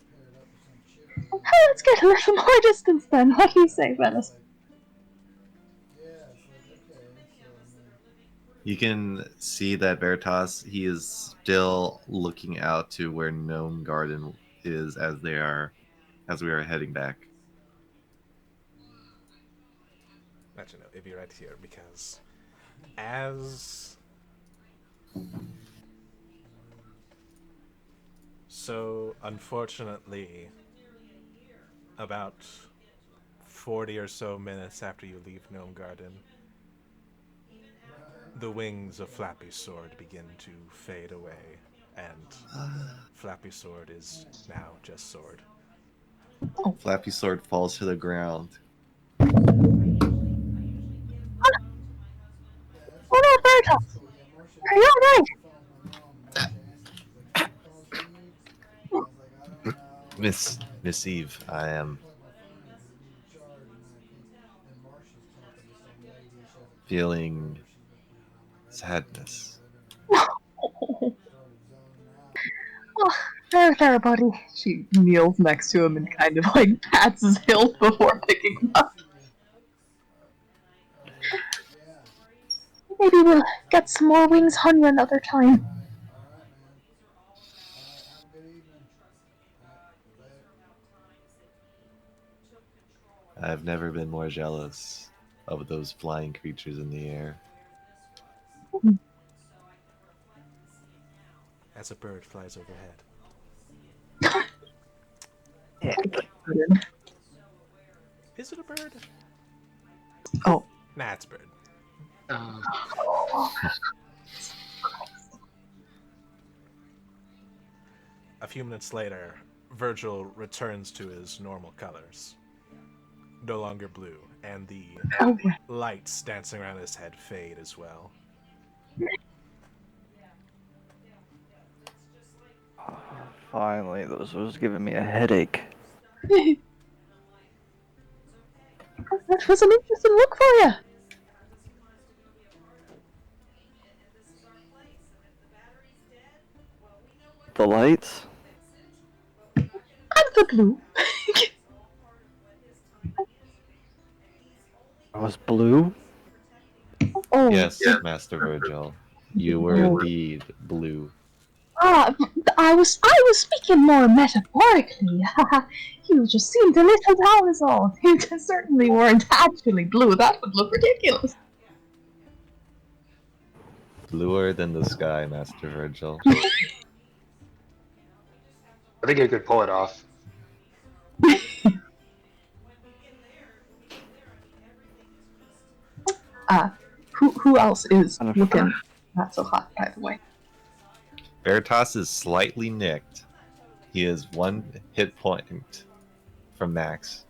paired up with some chick or whatever. Let's get a little more distance then. What do you say, Venice? Yeah, it's like, okay, so I mean, You can see that Veritas, he is still looking out to where Gnome Garden is as we are heading back. Actually, no, it'd be right here because as so unfortunately, about 40 or so minutes after you leave Gnome Garden, the wings of Flappy Sword begin to fade away, and Flappy Sword is now just Sword. Flappy Sword falls to the ground. What about Veritas? cool. Yeah, Marcia, Are you alright? she phones my mom and Marcia asked me, she's like, any calls for you? I was like, I don't know. Miss Eve, I am Plug my phone in because it needed charge and I can't. And Marcia's talking to some lady. She has a feeling wherever she's been. And I'm like, I don't sadness. know. Started zoning out. Oh, there, buddy. She kneels next to him and kind of like pats his hilt before picking him up. Yeah. Maybe we'll get some more wings on you another time. All right, man. All right, have a good evening. All right, later. I've never been more jealous of those flying creatures in the air. As a bird flies overhead. Is it a bird? Oh. Nah, it's a bird. A few minutes later, Virgil returns to his normal colors. No longer blue, and the lights dancing around his head fade as well. Finally, those was giving me a headache. That was an interesting look for you. The lights? And the blue. I was blue? Oh. Yes, Master Virgil, you were indeed blue. I was speaking more metaphorically. You just seemed a little down is all. You certainly weren't actually blue. That would look ridiculous. Bluer than the sky, Master Virgil. I think you could pull it off. Who else is looking not so hot, by the way? Veritas is slightly nicked. He is 1 hit point from max.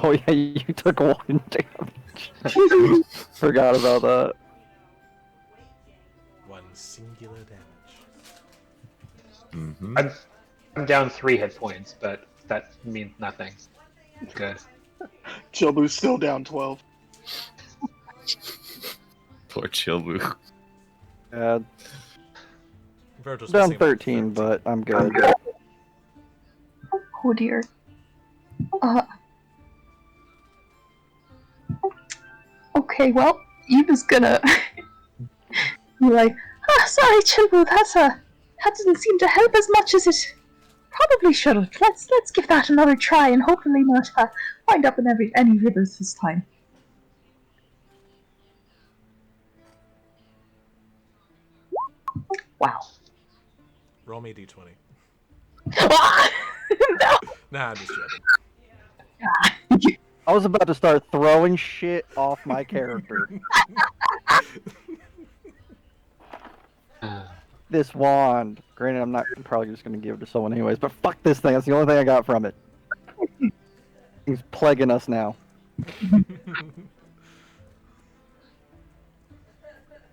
Oh yeah, you took 1 damage. Forgot about that. 1 singular damage. Mm-hmm. I'm down 3 hit points, but that means nothing. Good. Chobu's still down 12. Poor Chilbu. Virgil's Down missing about 13, but I'm good. Oh dear. Uh. Okay, well, Eva's gonna be like, sorry, Chimbu, that didn't seem to help as much as it probably should have. Let's give that another try and hopefully not wind up in any rivers this time. Wow. Roll me a d20. No! Nah, I'm just joking. I was about to start throwing shit off my character. This wand. Granted, I'm probably just going to give it to someone anyways, but fuck this thing. That's the only thing I got from it. He's plaguing us now.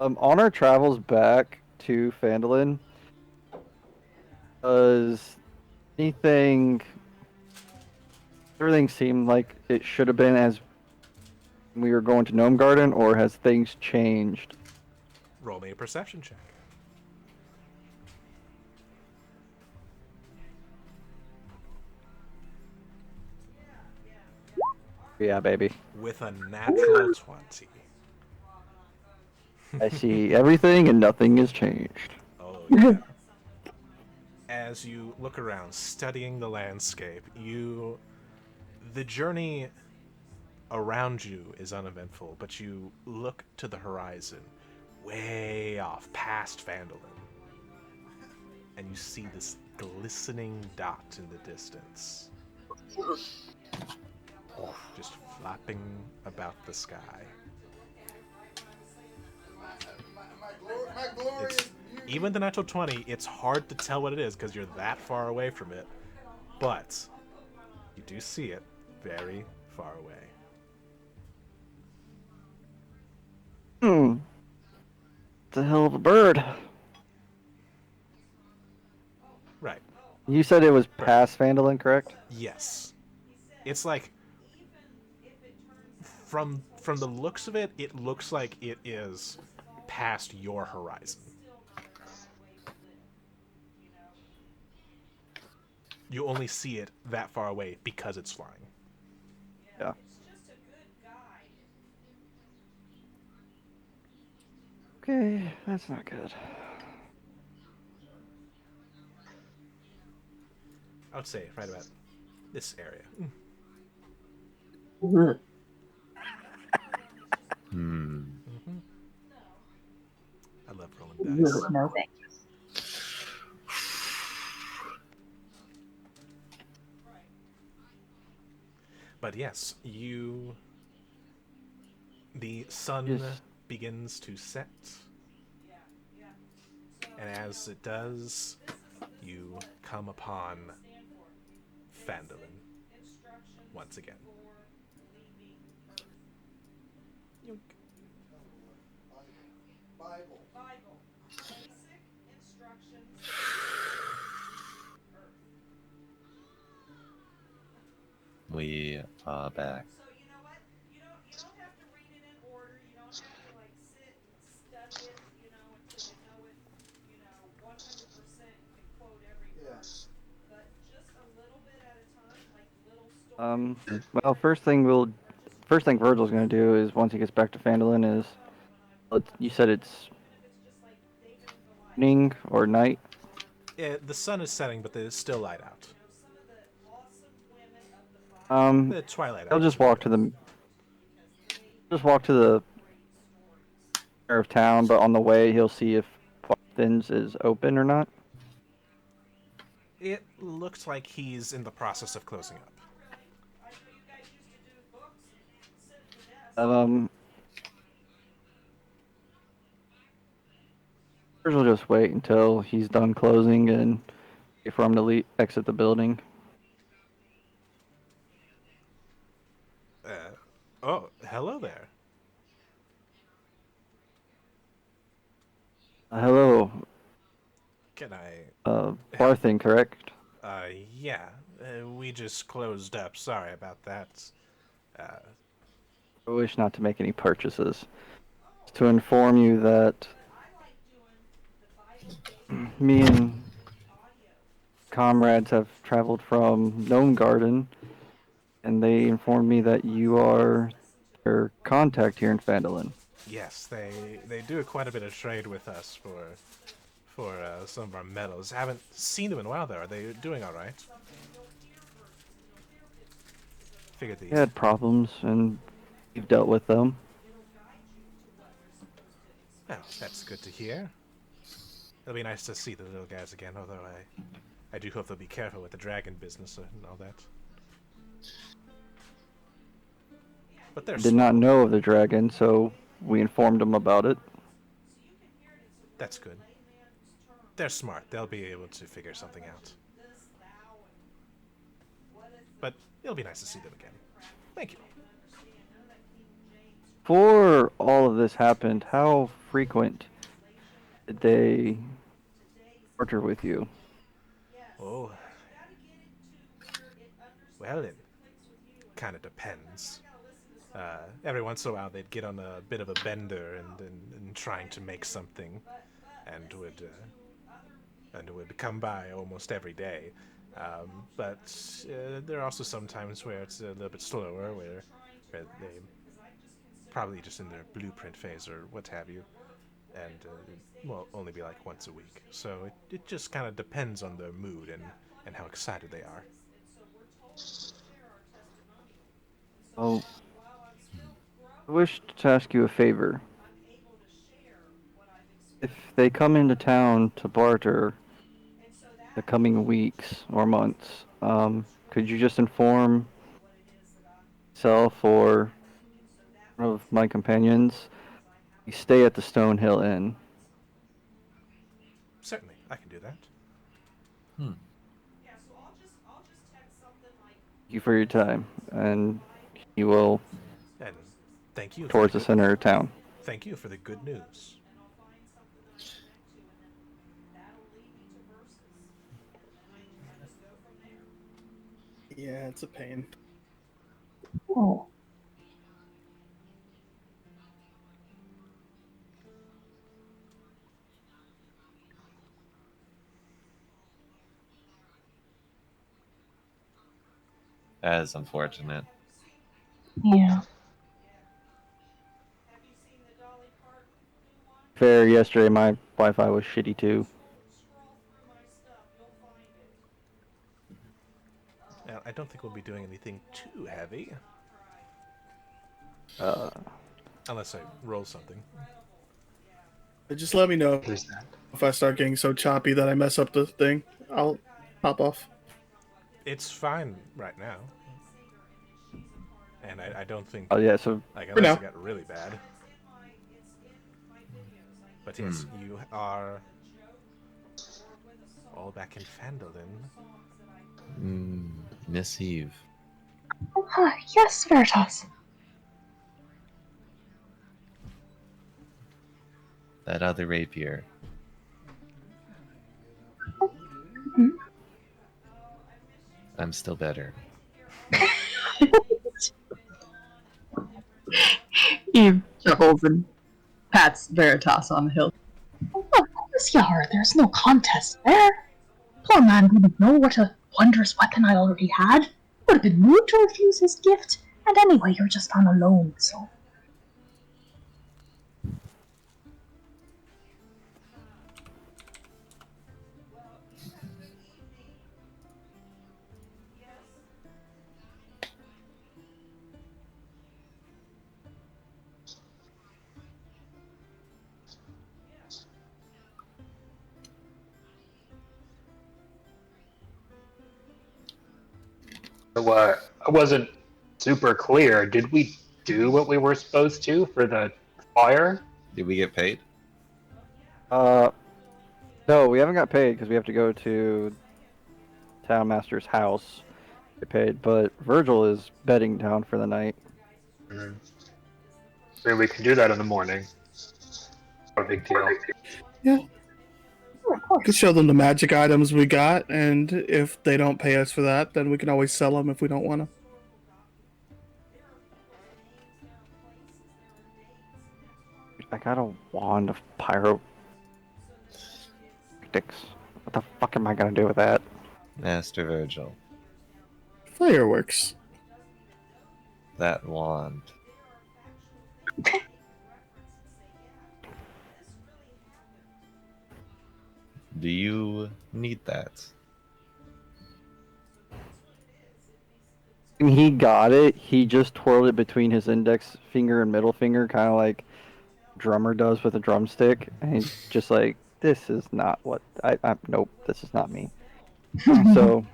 On our travels back to Phandalin, does everything seemed like it should have been as we were going to Gnome Garden, or has things changed? Roll me a perception check. Yeah, baby. With a natural 20. I see everything and nothing has changed. Oh, yeah. As you look around, studying the landscape, the journey around you is uneventful, but you look to the horizon, way off past Phandalin, and you see this glistening dot in the distance, just flapping about the sky. My glorious It's, even the natural 20, it's hard to tell what it is because you're that far away from it, but you do see it very far away. It's a hell of a bird. Right. You said it was past Phandalin, correct? Yes. It's like from the looks of it, it looks like it is past your horizon. You only see it that far away because it's flying. Yeah. Okay, that's not good. I would say right about this area. I love rolling dice. No thanks. But yes, the sun begins to set, and as it does, you come upon Phandalin once again. Bible. Basic instructions. We are back. So you know what? You don't have to read it in order. You don't have to like sit and study it, until you know it, 100%. You can quote every word. But just a little bit at a time, like little stories. Well, first thing Virgil's gonna do is once he gets back to Phandalin is, you said it's evening or night. The sun is setting, but there's still light out. The twilight He'll hours just are walk to good. the center of town, but on the way he'll see if Thins is open or not. It looks like he's in the process of closing up. Virgil will just wait until he's done closing and wait for him to exit the building. Oh, hello there. Hello, Can I... Barthin, correct? Yeah. We just closed up. Sorry about that. Uh, I wish not to make any purchases. To inform you that me and comrades have traveled from Gnome Garden, and they informed me that you are their contact here in Phandalin. yes, they do quite a bit of trade with us for some of our metals. Haven't seen them in a while though. Are they doing all right? Figured the We had problems, and we've dealt with them. well, that's good to hear. It'll be nice to see the little guys again. Although I do hope they'll be careful with the dragon business and all that. But they're I did not smart. know of the dragon, so we informed them about it. That's good. They're smart. They'll be able to figure something out. But it'll be nice to see them again. Thank you. Before all of this happened, how frequent did they barter with you? Oh, well, it kind of depends. Every once in a while, they'd get on a bit of a bender and trying to make something, and would come by almost every day. But there are also some times where it's a little bit slower, where they probably just in their blueprint phase or what have you, and will only be like once a week. So it just kind of depends on their mood and how excited they are. Oh, I wish to ask you a favor. If they come into town to barter the coming weeks or months, could you just inform myself or one of my companions? We stay at the Stonehill Inn. Certainly, I can do that. Hmm. Thank you for your time, and you will And thank you for towards the center of town. thank you for the good news. Yeah, it's a pain. Oh. That is unfortunate. Yeah. Fair, yesterday my Wi-Fi was shitty too. Well, I don't think we'll be doing anything too heavy, Uh, unless I roll something. But just let me know There's that. if I start getting so choppy that I mess up the thing. I'll pop off. It's fine right now, and I don't think oh yeah, so like For unless now. it got really bad. But yes, you are all back in Phandalin. Miss Eve. Oh, hi. Yes, Veritas. That other rapier. I'm still better. Eve chuckles and pats Veritas on the hill. Oh, of course you are. There's no contest there. Poor man wouldn't know what a wondrous weapon I already had. Would have been rude to refuse his gift. And anyway, you're just on a loan, so. So I wasn't super clear. Did we do what we were supposed to for the fire? Did we get paid? uh, no, we haven't got paid because we have to go to Town Master's house to get paid. But Virgil is bedding down for the night. Mm. Maybe we can do that in the morning. No big deal. Yeah. Oh, of We could course. show them the magic items we got, and if they don't pay us for that, then we can always sell them if we don't want them. I got a wand of pyrotechnics. What the fuck am I gonna do with that? Master Virgil, Fireworks. that wand. Do you need that? When he got it, he just twirled it between his index finger and middle finger, kind of like drummer does with a drumstick, and he's just like, "This is not what nope, this is not me." So,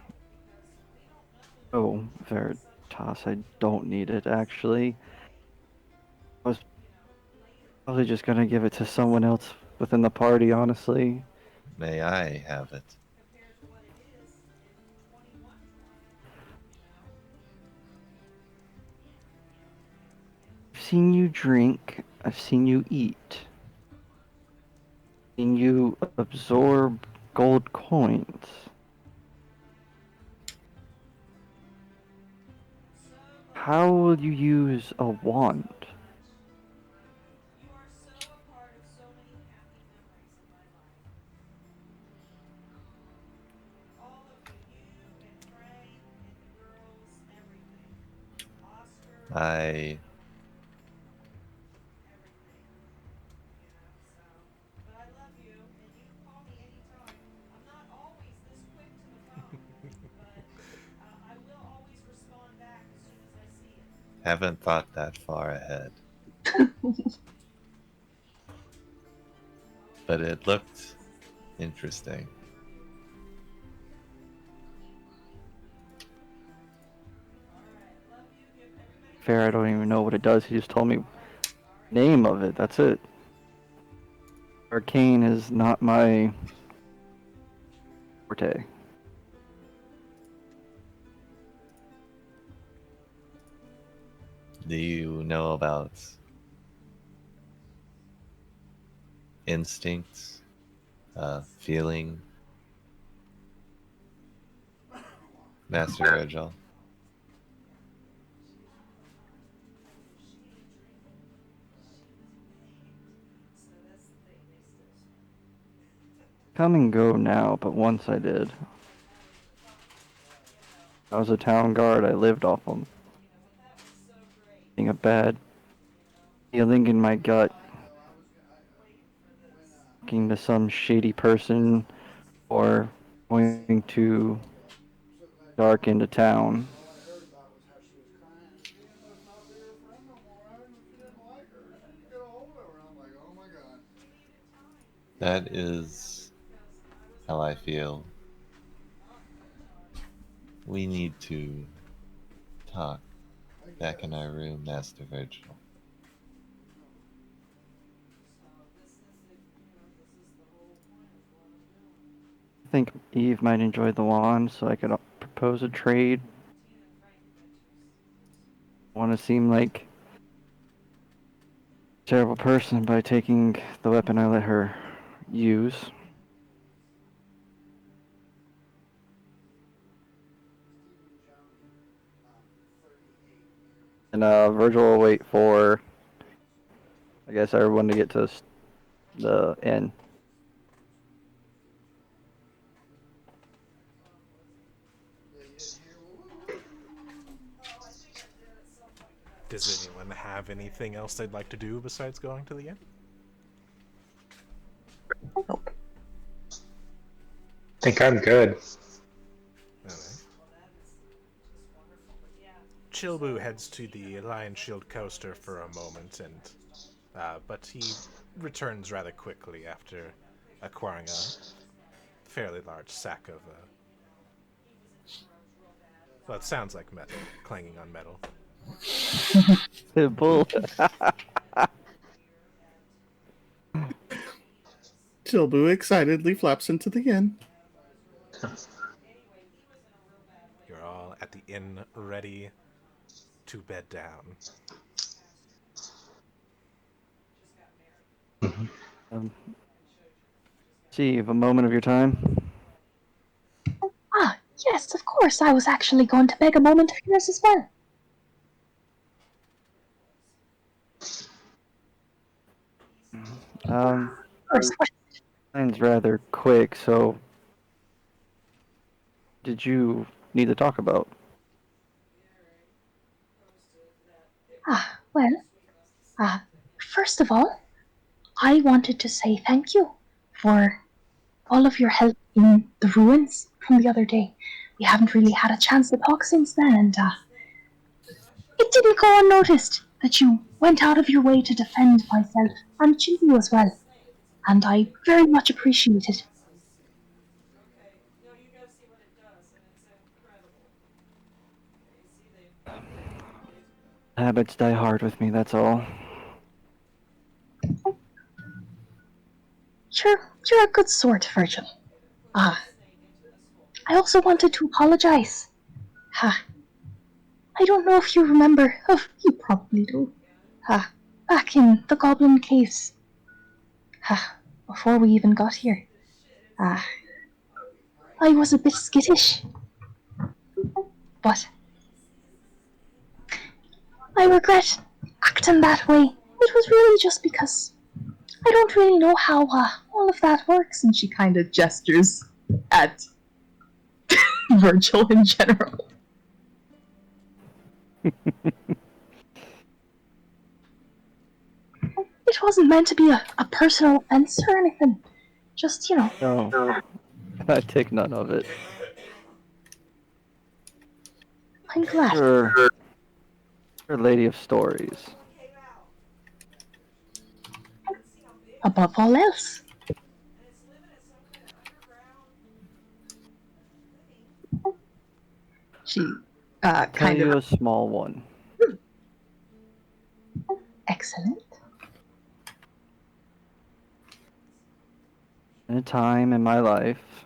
oh, Veritas, I don't need it actually. I was probably just gonna give it to someone else within the party, honestly. May I have it? I've seen you drink. I've seen you eat. Seen you absorb gold coins. How will you use a wand? You are so a part of so many happy memories in my life. All of you and Frank and the girls, everything. Oscar, I everything. You know, so. But I love you, and you can call me anytime. I'm not always this quick to the phone, but I will always respond back as soon as I see it. haven't thought that far ahead, but it looked interesting. Fair, I don't even know what it does. He just told me name of it. That's it. Arcane is not my forte. Do you know about instincts, feeling, Master Virgil? Come and go now, but once I did. I was a town guard. I lived off them. Being a bad feeling in my gut, talking to some shady person, or going to dark into town. All I heard about was how she was crying. She must not be her friend no more. I knew she didn't like her. She didn't get a hold of her. I'm like, oh my god. That is how I feel. We need to talk back in our room, Master Virgil. I think Eve might enjoy the wand, so I could propose a trade. Want to seem like a terrible person by taking the weapon I let her use. And Virgil will wait for, I guess, everyone to get to the inn. Does anyone have anything else they'd like to do besides going to the inn? Nope. I think I'm good. Alright. Chilbu heads to the Lion Shield coaster for a moment, and but he returns rather quickly after acquiring a fairly large sack of well, it sounds like metal, clanging on metal. Bull. Chilbu excitedly flaps into the inn. You're all at the inn, ready to bed down. Steve, a moment of your time. Ah, yes, of course. I was actually going to beg a moment of yours as well. Um, First, mine's rather quick, so did you need to talk about? well, first of all, I wanted to say thank you for all of your help in the ruins from the other day. We haven't really had a chance to talk since then, and it didn't go unnoticed that you went out of your way to defend myself and Chibu as well, and I very much appreciate it. Okay, no, you gotta see what it does, and it's incredible. Okay, you see Habits die hard with me, that's all. You're a good sort, Virgil. Ah, I also wanted to apologize. Ha, I don't know if you remember. Oh, you probably do. Ha, back in the Goblin Caves. Ha, before we even got here. Ah, I was a bit skittish, but I regret acting that way. It was really just because I don't really know how all of that works. And she kind of gestures at Virgil in general. It wasn't meant to be a personal offense or anything. Just, No, I take none of it. I'm glad. You're a lady of stories. Above all else. She Tell kind you of a small one. excellent. In a time in my life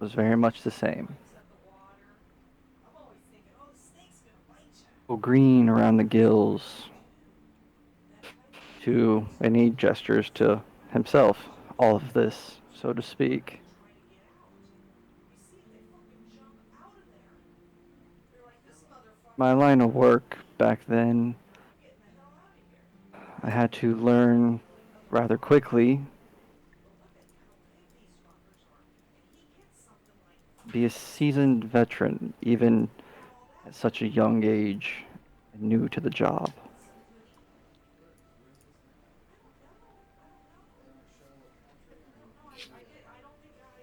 was very much the same. So green around the gills, to any gestures to himself, all of this, so to speak. My line of work back then, I had to learn rather quickly be a seasoned veteran, even at such a young age, and new to the job.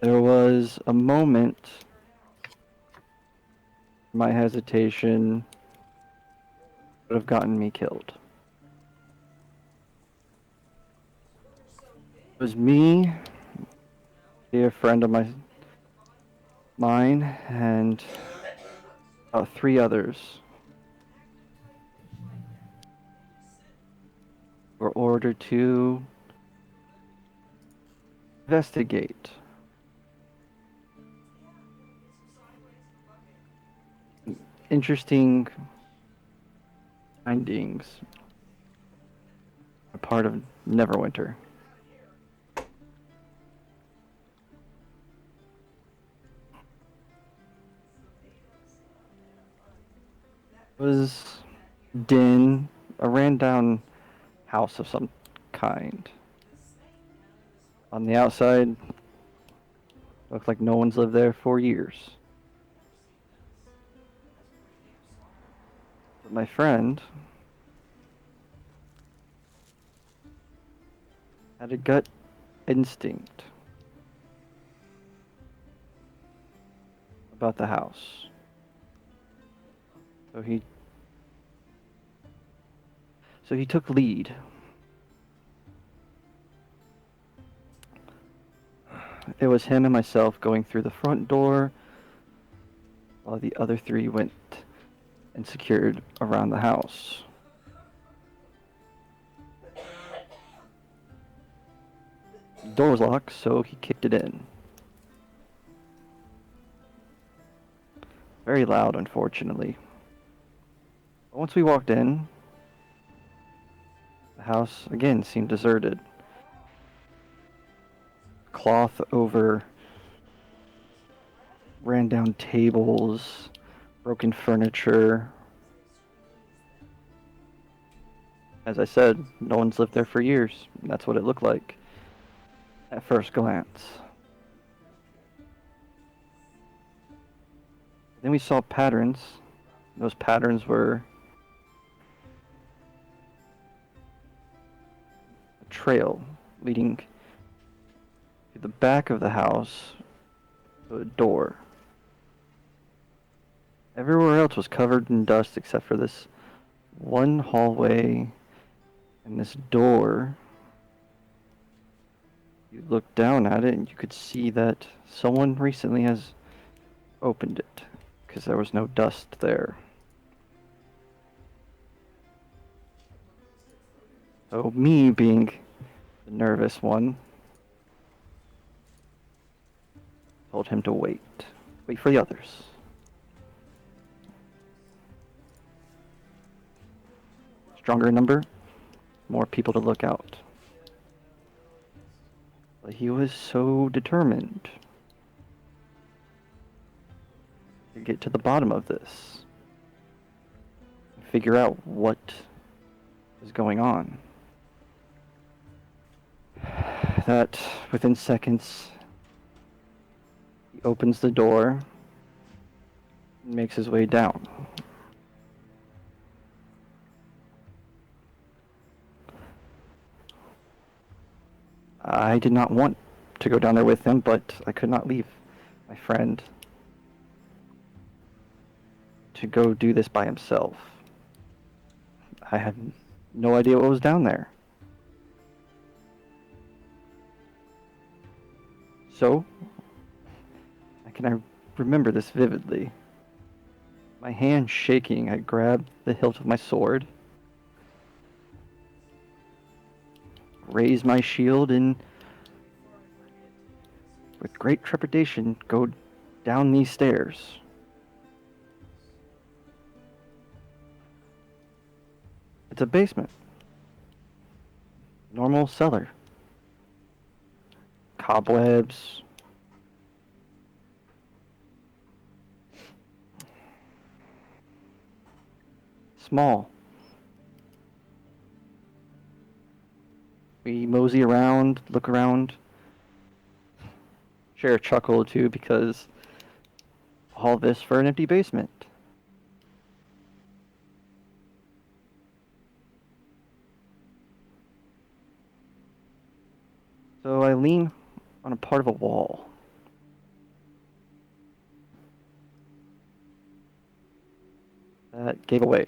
There was a moment my hesitation would have gotten me killed. It was me, a friend of mine, and about three others were ordered to investigate interesting findings, a part of Neverwinter. It was din, a ran down house of some kind. On the outside, looked like no one's lived there for years. But my friend had a gut instinct about the house. So he took lead. It was him and myself going through the front door, while the other three went and secured around the house. The door was locked, so he kicked it in. Very loud, unfortunately. But once we walked in, the house again seemed deserted. Cloth over ran down tables, broken furniture. As I said, no one's lived there for years. And that's what it looked like at first glance. Then we saw patterns. Those patterns were a trail leading to the back of the house to a door. Everywhere else was covered in dust except for this one hallway and this door. You look down at it and you could see that someone recently has opened it because there was no dust there. So me being the nervous one, told him to wait. Wait for the others. Stronger in number, more people to look out. But he was so determined to get to the bottom of this. Figure out what is going on. That within seconds, he opens the door and makes his way down. I did not want to go down there with him, but I could not leave my friend to go do this by himself. I had no idea what was down there. So, I remember this vividly. My hand shaking, I grabbed the hilt of my sword, raised my shield, and with great trepidation, go down these stairs. It's a basement. Normal cellar. Cobwebs. Small. We mosey around, look around, share a chuckle or two because all this for an empty basement. So I lean on a part of a wall. That gave away.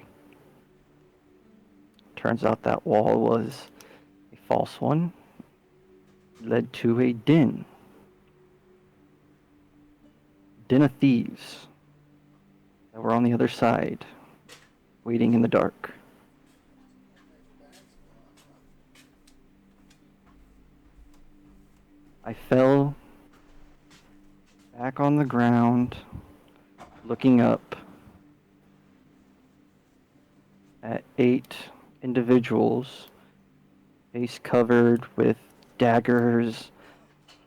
Turns out that wall was a false one. Led to a den. Den of thieves that were on the other side, waiting in the dark. I fell back on the ground, looking up at 8 individuals, face covered with daggers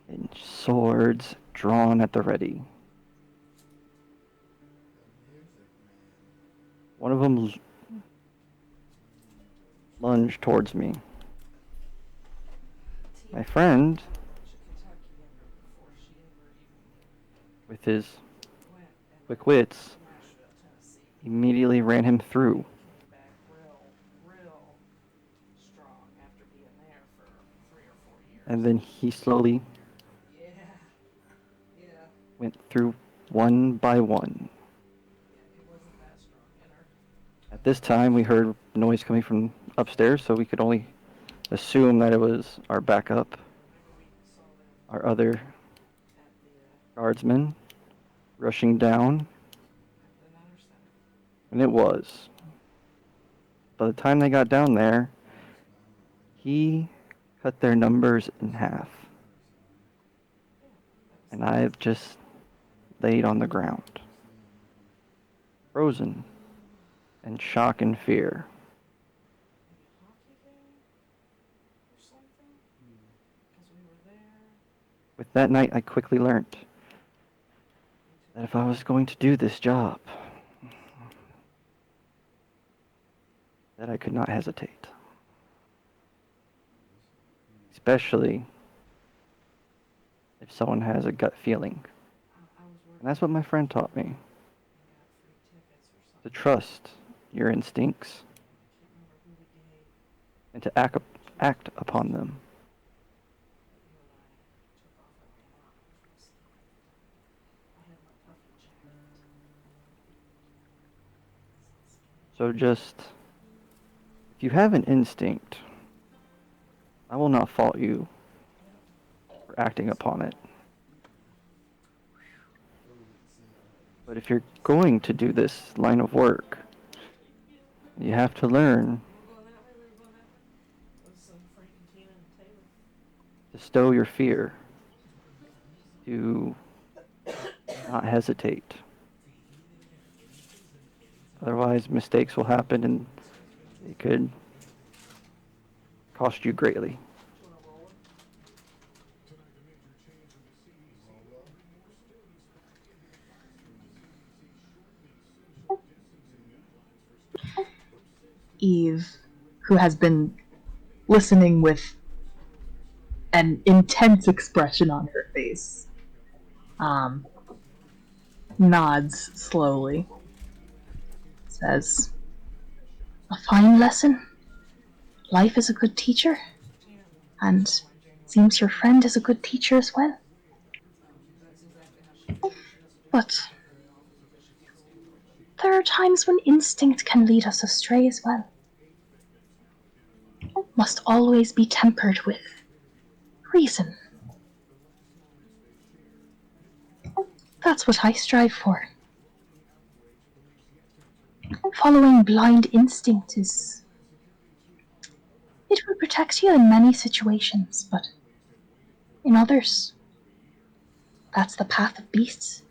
and swords drawn at the ready. One of them lunged towards me. My friend, with his quick wits, immediately ran him through. And then he slowly went through one by one. At this time, we heard noise coming from upstairs, so we could only assume that it was our backup, our other guardsmen rushing down. And it was. By the time they got down there, he cut their numbers in half. And I've just laid on the ground, frozen in shock and fear. With that night, I quickly learned that if I was going to do this job, that I could not hesitate. especially if someone has a gut feeling. And that's what my friend taught me. To trust your instincts and to act upon them. So just, if you have an instinct, I will not fault you for acting upon it. But if you're going to do this line of work, you have to learn to stow your fear, to not hesitate. Otherwise, mistakes will happen and it could cost you greatly. Eve, who has been listening with an intense expression on her face, nods slowly, says, "A fine lesson. Life is a good teacher, and seems your friend is a good teacher as well. But there are times when instinct can lead us astray as well. Must always be tempered with reason. That's what I strive for. Following blind instinct is... It will protect you in many situations, but in others, that's the path of beasts."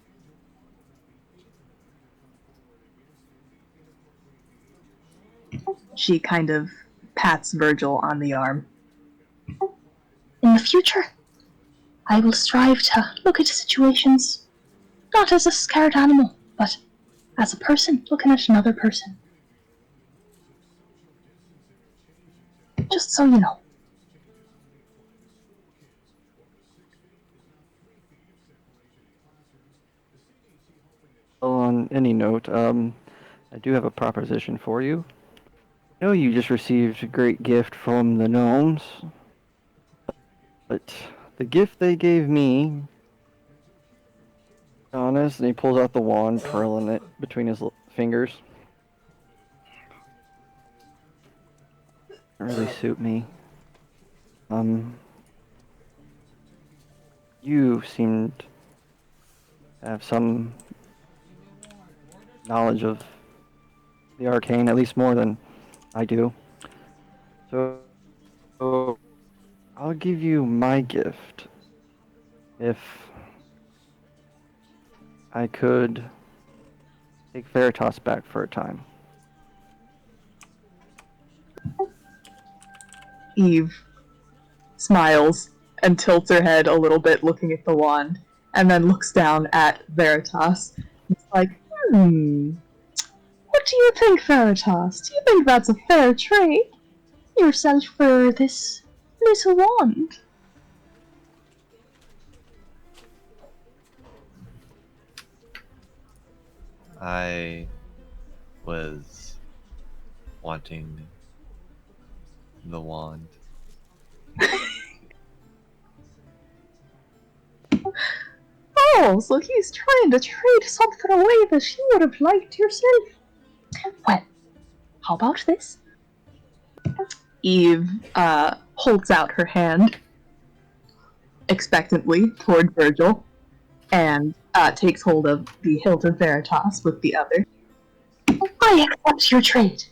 She kind of pats Virgil on the arm. "In the future, I will strive to look at situations not as a scared animal, but as a person looking at another person. Just so you know." Well, on any note, I do have a proposition for you. I know you just received a great gift from the gnomes, but the gift they gave me, honest, and he pulls out the wand, twirling it between his fingers. Doesn't really suit me. You seemed to have some knowledge of the arcane, at least more than I do. So I'll give you my gift if I could take Veritas back for a time. Eve smiles and tilts her head a little bit, looking at the wand, and then looks down at Veritas. It's like, what do you think, Veritas? Do you think that's a fair trade? Yourself for this little wand? I was wanting the wand. Oh, so he's trying to trade something away that you would have liked yourself. Well, how about this? Eve holds out her hand expectantly toward Virgil and takes hold of the hilt of Veritas with the other. "I accept your trade."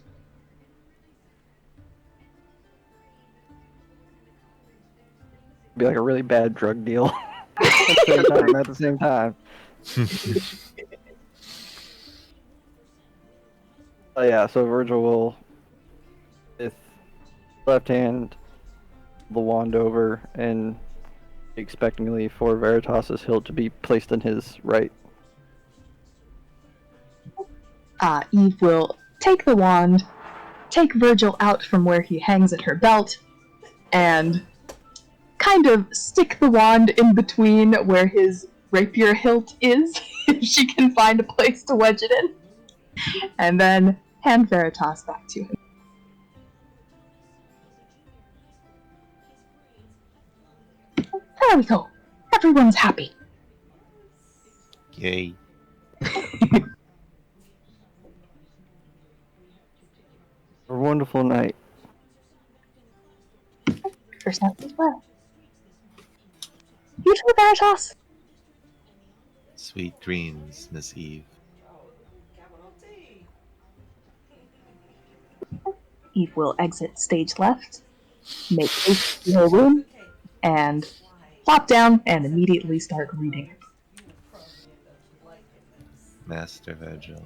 Be like a really bad drug deal. At the same time. Oh yeah, so Virgil will, with left hand, the wand over and expectingly for Veritas's hilt to be placed in his right. Eve will take the wand, take Virgil out from where he hangs at her belt, and kind of stick the wand in between where his rapier hilt is, if she can find a place to wedge it in, and then hand Veritas back to him. There we go. Everyone's happy. Yay. A wonderful night. Yourself as well. You too, Veritas. Sweet dreams, Miss Eve. Capital T. Eve will exit stage left, make haste to her room, and plop down and immediately start reading. Master Virgil.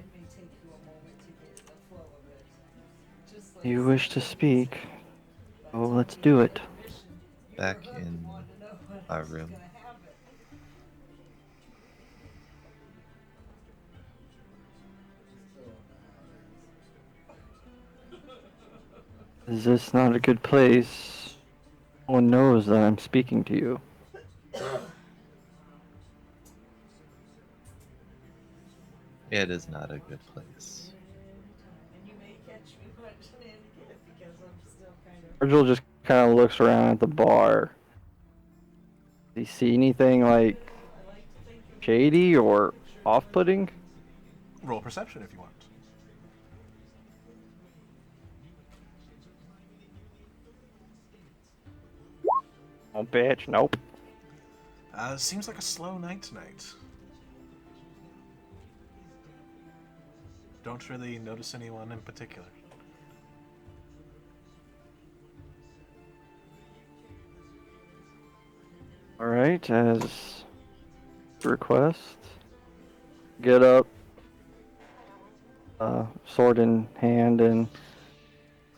You wish to speak? Oh, let's do it. Back in our room. Is this not a good place? No one knows that I'm speaking to you. It is not a good place. And you may catch me watching it again because I'm still kind of. Virgil just kind of looks around at the bar. Does he see anything like shady or off-putting? Roll perception if you want. Oh, bitch, nope. Seems like a slow night tonight. Don't really notice anyone in particular. Alright, as request, get up, sword in hand, and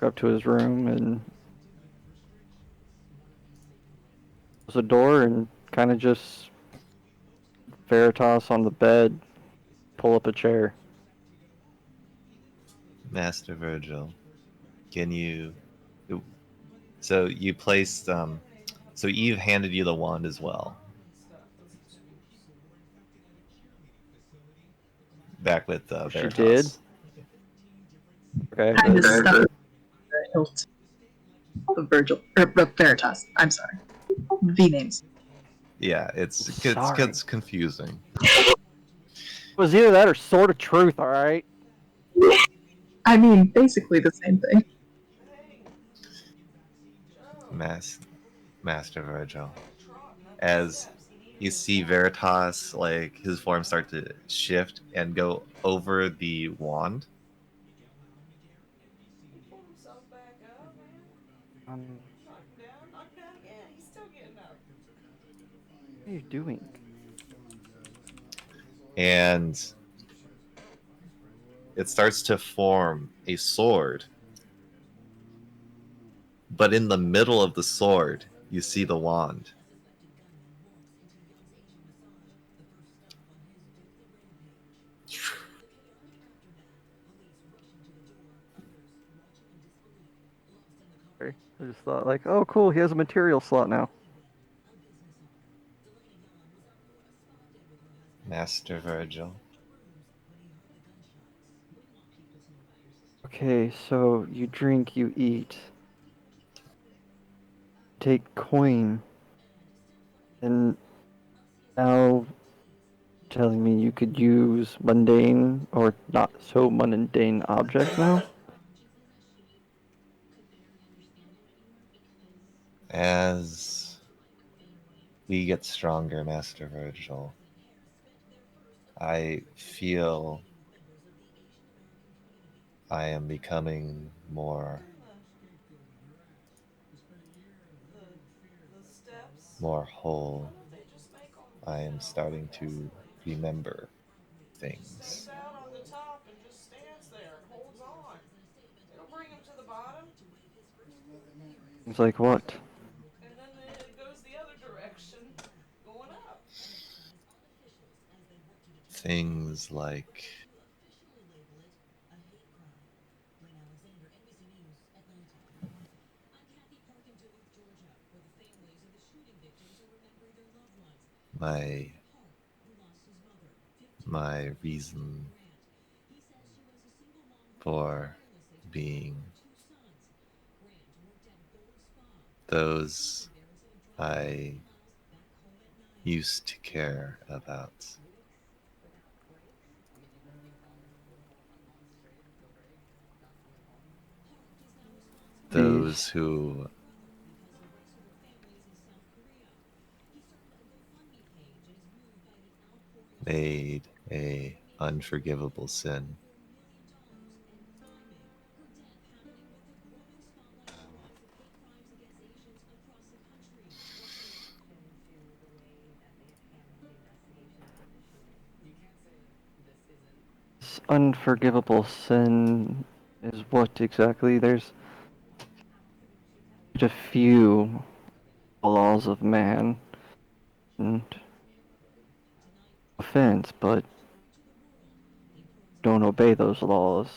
go up to his room and close the door and kind of just Veritas on the bed, pull up a chair. Master Virgil, can you... So you placed... So Eve handed you the wand as well. Back with She Veritas. did? Okay. Kind of stuck the hilt of Veritas. I'm sorry. V names. Yeah, it's Sorry. gets confusing. It was either that or Sword of Truth, alright? I mean, basically the same thing. Master Virgil. As you see Veritas, like, his form start to shift and go over the wand. He pulled himself back up, man. Knock him down, knock him down again. He's still getting up. What are you doing? And it starts to form a sword. But in the middle of the sword, you see the wand. I just thought, like, oh, cool, he has a material slot now. Master Virgil. Okay, so you drink, you eat. Take coin. And now telling me you could use mundane or not so mundane objects now? As we get stronger, Master Virgil, I feel I am becoming more whole. I am starting to remember things. Stays out on the top and just stands there and holds on. It'll bring him to the bottom, It's like what? and then it goes the other direction, going up. Things like my my reason for being, those I used to care about, those who made a unforgivable sin. This unforgivable sin is what exactly? There's a few laws of man and offense, but don't obey those laws.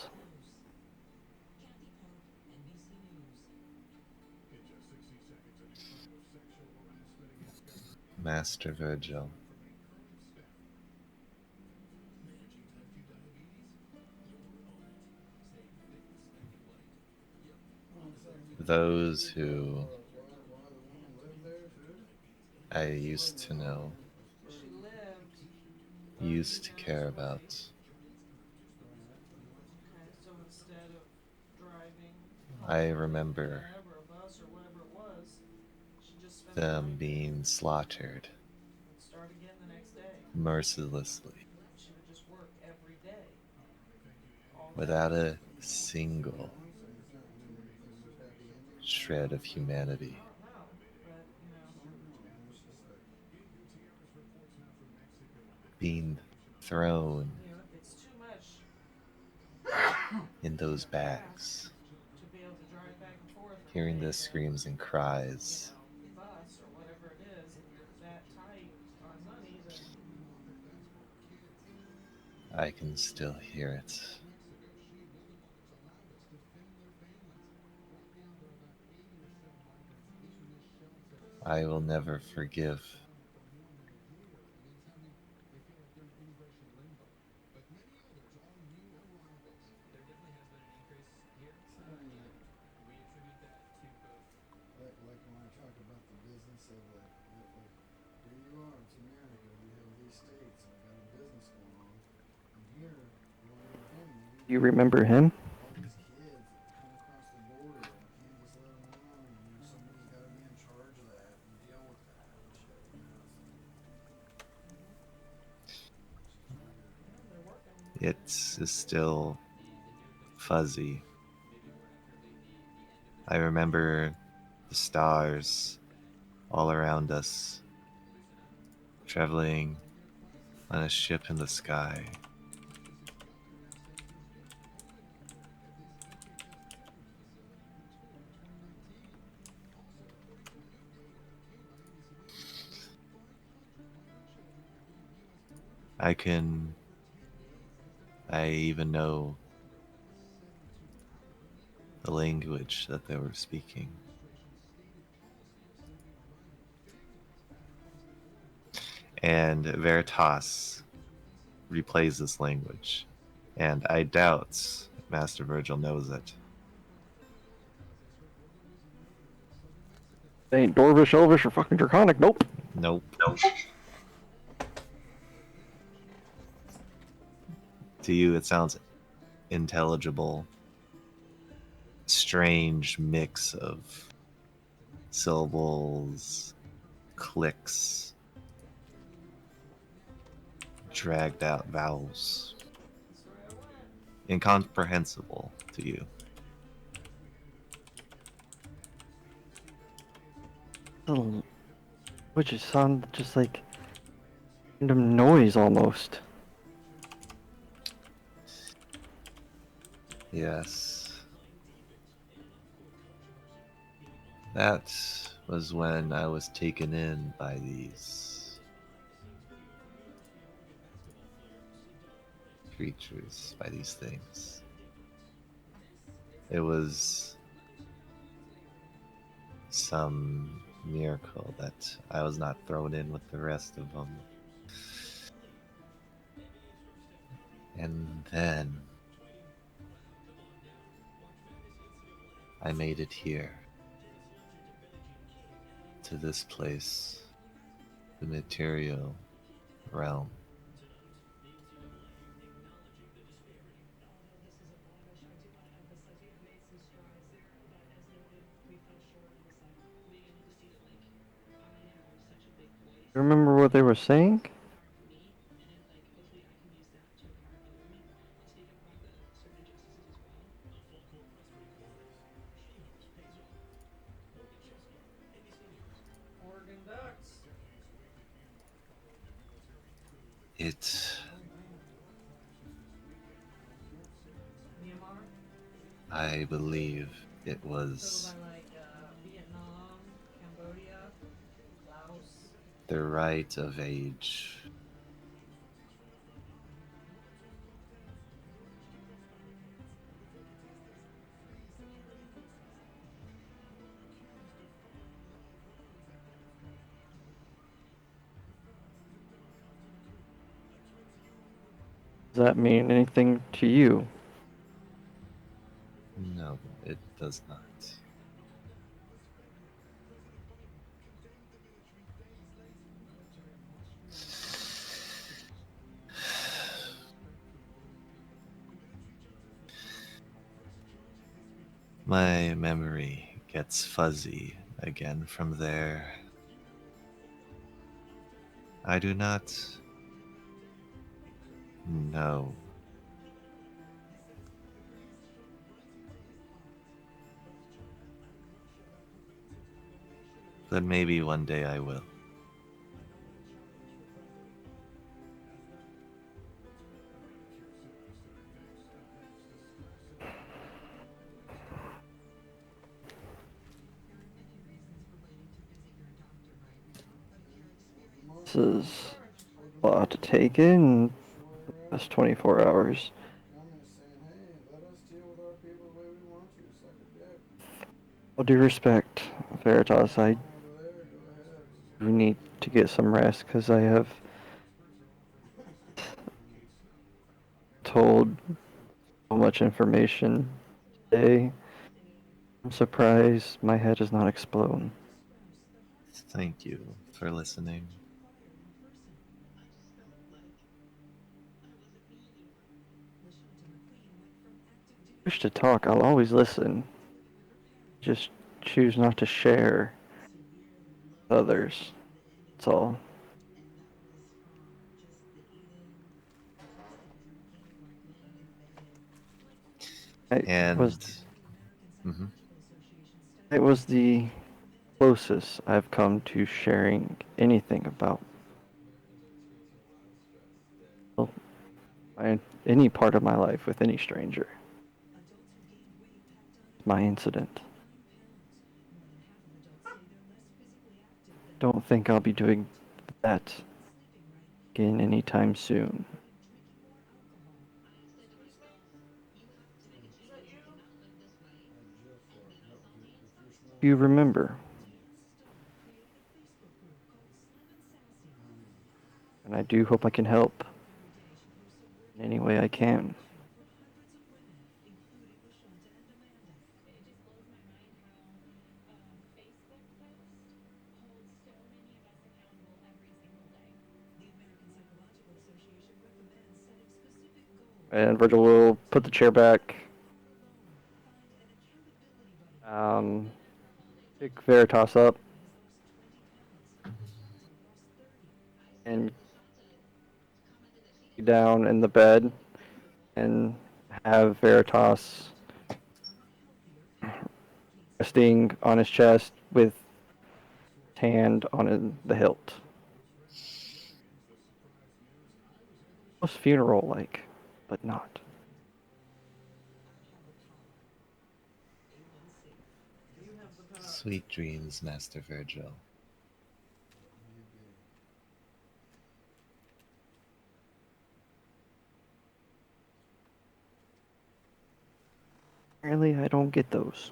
Master Virgil, those who Why the woman lived there too? I used to know, She lived. used to care about, Okay, so instead of driving I home or taking a remember cab or a bus or whatever it was, she just spent the them night there being slaughtered and start again the next day. mercilessly She would just work every day, all day. without a single So he's not doing anything with happy ending. shred of humanity. I don't know, but you know, It's just like Being thrown you know, it's too much in those to ask bags, to be able to drive back and forth or hearing the take screams and you cries. know, bus or whatever it is, and you're that tight on money that I can still hear it. I will never forgive. like when I talk about the business of like here you are, it's America. We have these states, and we got a business going on. And here, you want to know him? You remember him? All these kids that come across the border, and we can't just let them alone. And somebody's got to be in charge of that and deal with that and shit. You know, yeah, they're working. It's still fuzzy. I remember the stars all around us, traveling on a ship in the sky. I can. I even know the language that they were speaking. And Veritas replays this language. And I doubt Master Virgil knows it. They ain't Dwarvish, Elvish, or fucking Draconic. Nope. Nope. To you, it sounds intelligible. Strange mix of syllables, clicks, dragged out vowels. That's where I went. Incomprehensible to you. Little, which just sound just like random noise almost. Yes. That was when I was taken in by these creatures, by these things. It was some miracle that I was not thrown in with the rest of them. And then I made it here, to this place, the material realm. You remember what they were saying? Oregon Ducks. It, Myanmar. I believe it So was by like Vietnam, Cambodia, Laos. the right of age. Does that mean anything to you? No, it does not. My memory gets fuzzy again from there. I do not know. But maybe one day I will. This is a lot to take in. That's 24 hours. Comments saying, hey, let us deal with our people the way we want to. Suck a dick. All due respect, Veritas, I Over there, go ahead. do need to get some rest because I have told so much information today. I'm surprised my head is not exploding. Thank you for listening. Wish to talk, I'll always listen. Just choose not to share with others. That's all. I was And mhm, it was the closest I've come to sharing anything about well, any part of my life with any stranger. My incident. Don't think I'll be doing that again anytime soon. You remember, and I do hope I can help in any way I can. And Virgil will put the chair back. Pick Veritas up and down in the bed and have Veritas resting on his chest with his hand on the hilt. Almost funeral like, but not. sweet dreams, Master Virgil. Apparently, I don't get those.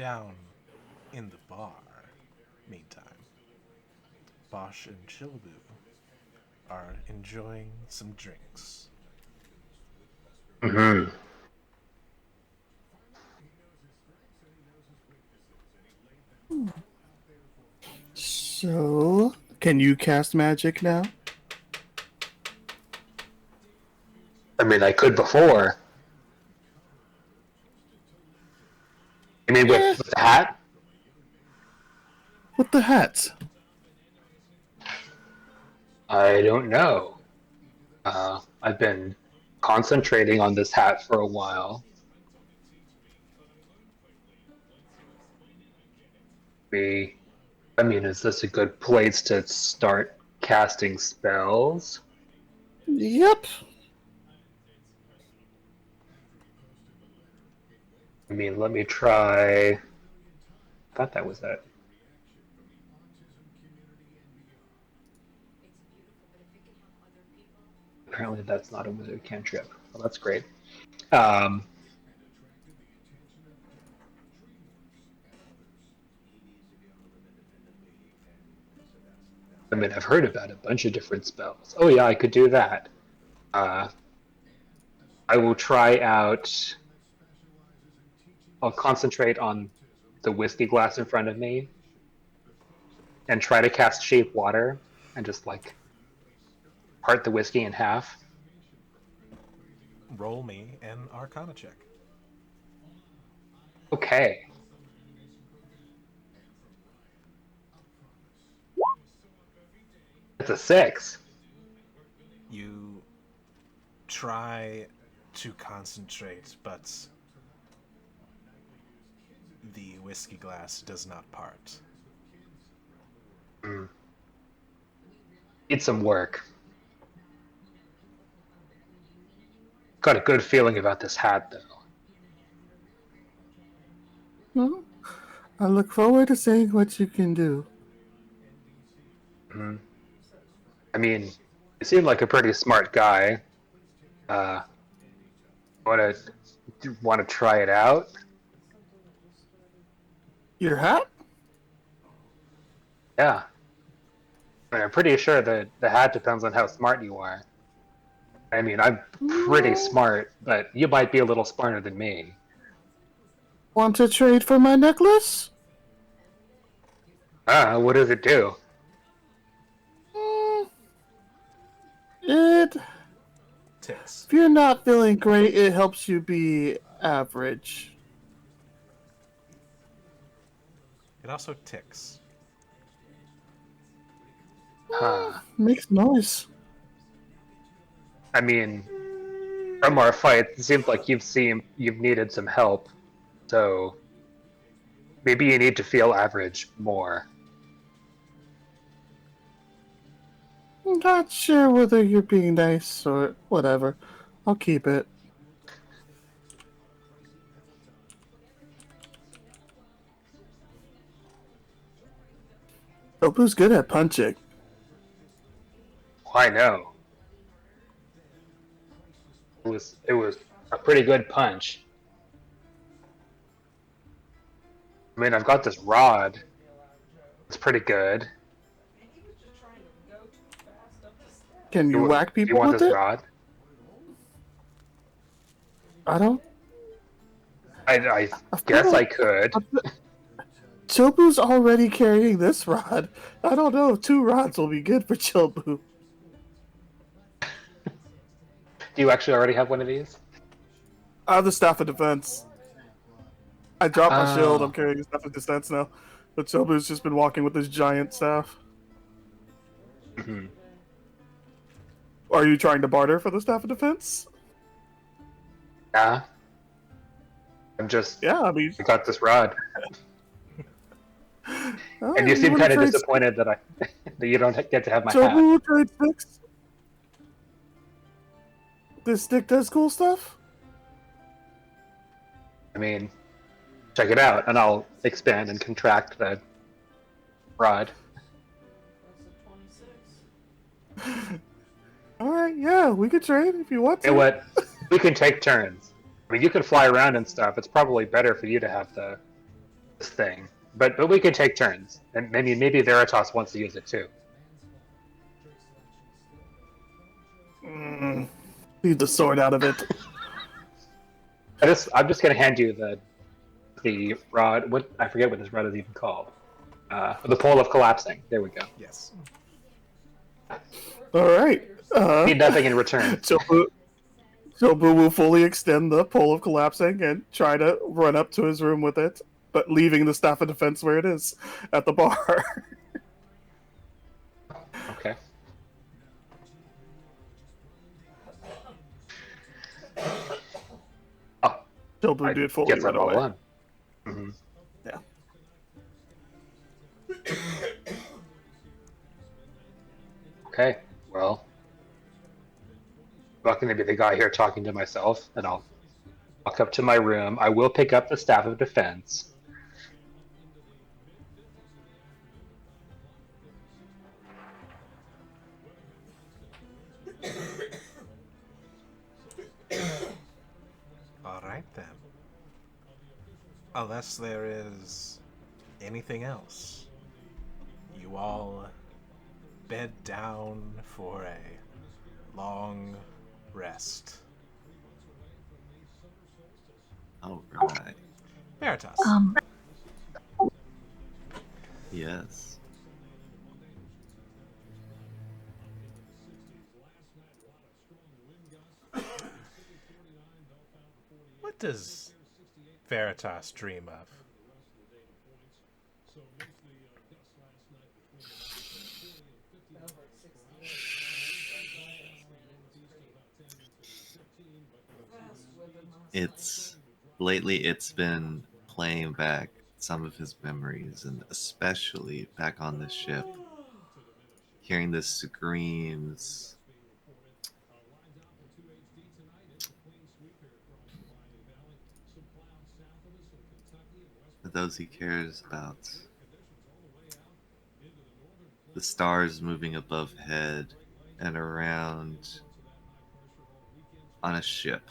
Down in the bar, meantime, Bosch and Chilbu are enjoying some drinks. Mm-hmm. So, can you cast magic now? I mean, I could before. I mean, with the hat? With the hats. I don't know. I've been concentrating on this hat for a while. I mean, is this a good place to start casting spells? Yep. I mean, let me try. I thought that was it. Apparently, that's not a wizard cantrip. Well, that's great. Um, I mean, I've heard about a bunch of different spells. Oh yeah, I could do that. Uh, I will try out. I'll concentrate on the whiskey glass in front of me and try to cast shape water and just like part the whiskey in half. Roll me an Arcana check. Okay. It's a 6. You try to concentrate, but the whiskey glass does not part. Need some work. Got a good feeling about this hat, though. Well, I look forward to seeing what you can do. Mm. I mean, you seem like a pretty smart guy. Want to try it out? Your hat? Yeah. I mean, I'm pretty sure that the hat depends on how smart you are. I mean, I'm pretty smart, but you might be a little smarter than me. Want to trade for my necklace? What does it do? It. Ticks. If you're not feeling great, it helps you be average. It also ticks. Makes noise. I mean, from our fight, it seems like you've needed some help, so maybe you need to feel average more. I'm not sure whether you're being nice or whatever. I'll keep it. Opo's good at punching. I know. It was a pretty good punch. I mean, I've got this rod. It's pretty good. Can you whack Do you people want with this it? rod? I don't. I guess I could. Chobu's already carrying this rod. I don't know if 2 rods will be good for Chobu. Do you actually already have one of these? I have the staff of defense. I dropped my shield. Oh. I'm carrying the staff of defense now. But Chobu's just been walking with this giant staff. Mm-hmm. Are you trying to barter for the staff of defense? Yeah. I'm just. Yeah, I mean. I got this rod, Oh, and you seem wanna kind of trade disappointed that that you don't get to have my Chobu hat. will trade sticks. This stick does cool stuff. I mean, check it out, and I'll expand and contract the rod. All right, yeah, we could trade if you want to. You know what? We can take turns. I mean, you can fly around and stuff. It's probably better for you to have the this thing. But we could take turns, and maybe Veritas wants to use it too. Leave the sword out of it. I'm just gonna hand you the rod. What I forget what this rod is even called. The pole of collapsing. There we go. Yes. All right. Need nothing in return. Jobu will fully extend the pole of collapsing and try to run up to his room with it, but leaving the staff of defense where it is at the bar. Okay. Oh, Jobu I did fully guess run I'm all away. alone. Mm-hmm. Yeah. Okay. Well, I'm not going to be the guy here talking to myself, and I'll walk up to my room. I will pick up the staff of defense. All right then. Unless there is anything else, you all bed down for a long rest. All right. Veritas. Yes. What does Veritas dream of? It's been playing back some of his memories, and especially back on the ship, hearing the screams. Those he cares about. The stars moving above head and around on a ship.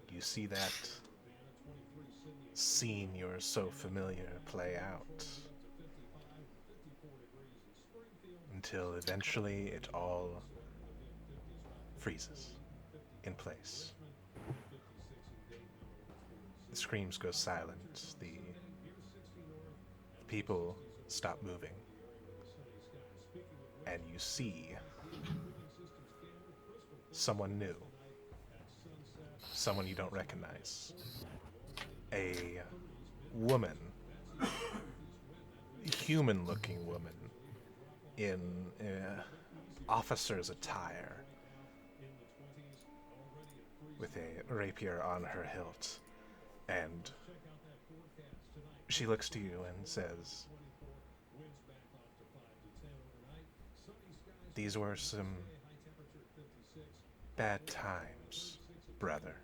You see that scene you're so familiar play out until eventually it all freezes in place. The screams go silent. The people stop moving. And you see someone new. Someone you don't recognize. A woman. Human-looking woman in officer's attire with a rapier on her hilt, and she looks to you and says, "These were some bad times, brother."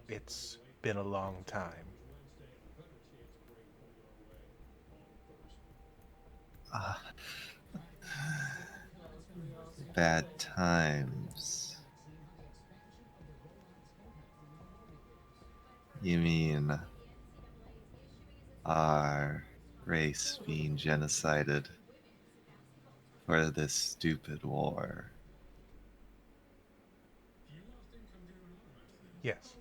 It's been a long time. Bad times. You mean our race being genocided for this stupid war? Yes.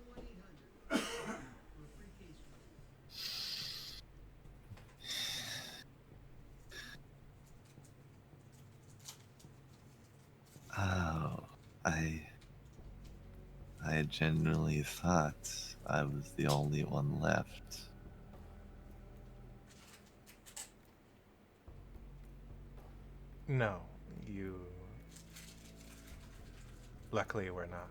Oh, I genuinely thought I was the only one left. No, you luckily were not.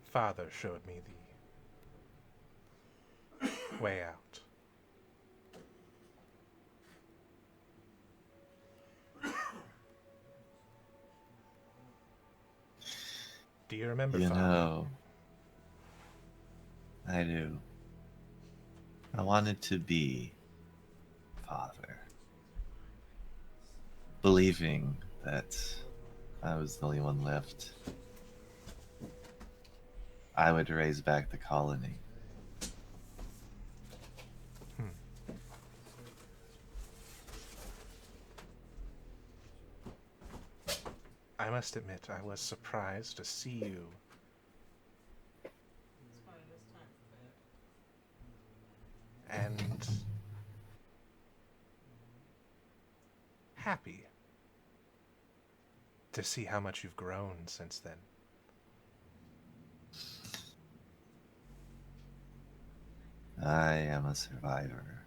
Father showed me way out. Do you remember, You Father? know, I do. I wanted to be father, believing that I was the only one left. I would raise back the colony. I must admit, I was surprised to see you and happy to see how much you've grown since then. I am a survivor.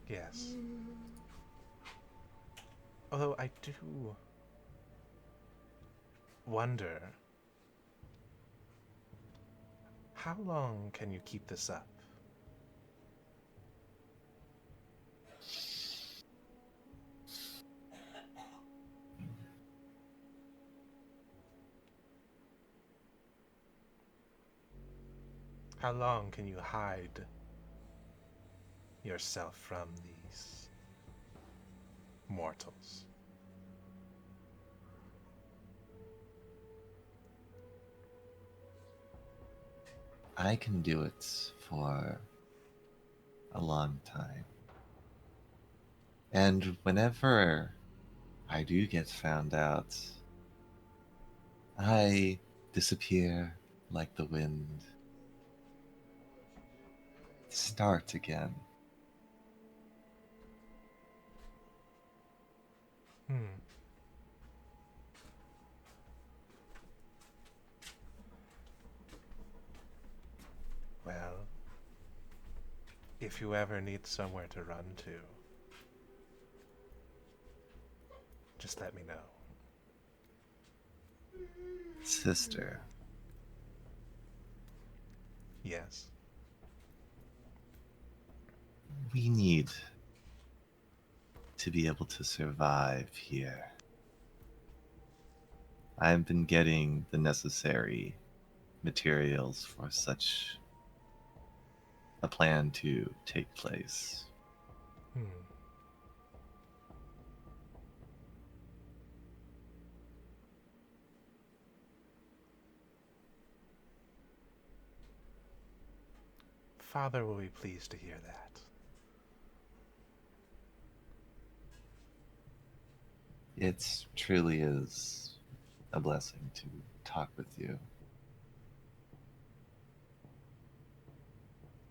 Yes. Although I do wonder, how long can you keep this up? How long can you hide yourself from these mortals? I can do it for a long time. And whenever I do get found out, I disappear like the wind. Start again. Hmm. Well, if you ever need somewhere to run to, just let me know. Sister, Yes. we need to be able to survive here. I've been getting the necessary materials for such a plan to take place. Hmm. Father will be pleased to hear that. It truly is a blessing to talk with you.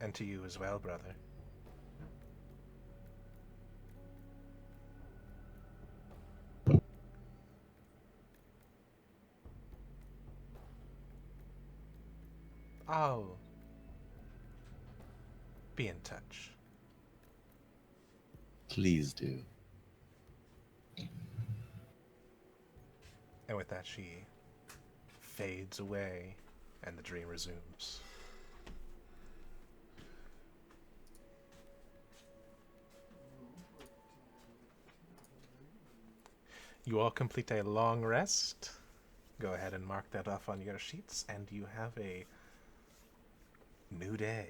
And to you as well, brother. I'll be in touch. Please do. And with that, she fades away, and the dream resumes. You all complete a long rest. Go ahead and mark that off on your sheets, and you have a new day.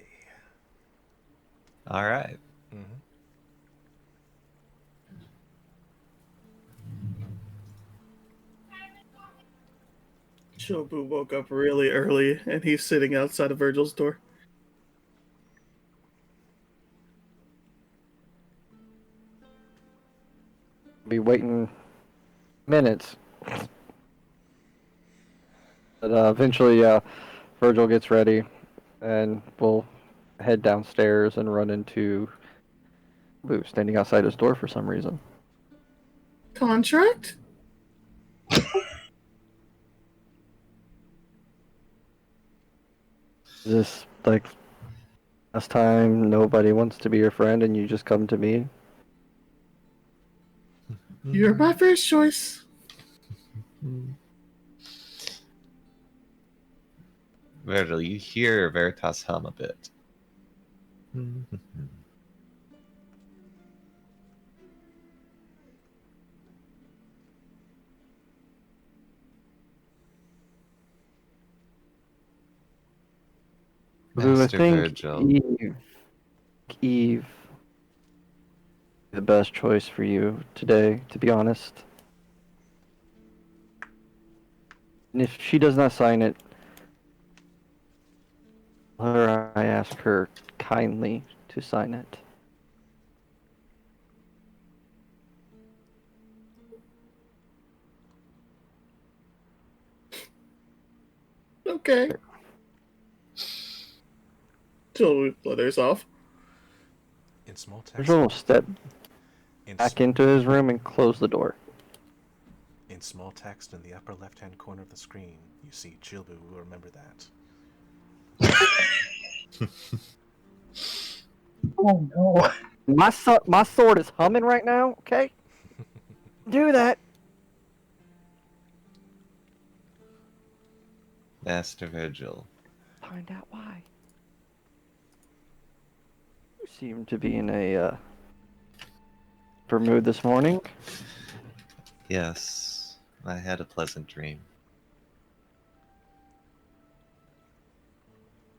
All right. Mm-hmm. Shobu woke up really early, and he's sitting outside of Virgil's door. Be waiting minutes. But eventually, Virgil gets ready, and we'll head downstairs and run into Boo standing outside his door for some reason. Contract? Is this like last time nobody wants to be your friend and you just come to me? You're my first choice. Virgil, you hear Veritas hum a bit. Boo, I Master think Virgil. Eve, the best choice for you today, to be honest. And if she does not sign it, I ask her kindly to sign it. Okay. So leathers off. In small text. Virgil will step In, back into his room and close the door. in small text in the upper left-hand corner of the screen, you see Chilbu will remember that. Oh no. My sword is humming right now, okay? Do that. Master Virgil. Find out why. You seem to be in a mood this morning. Yes, I had a pleasant dream.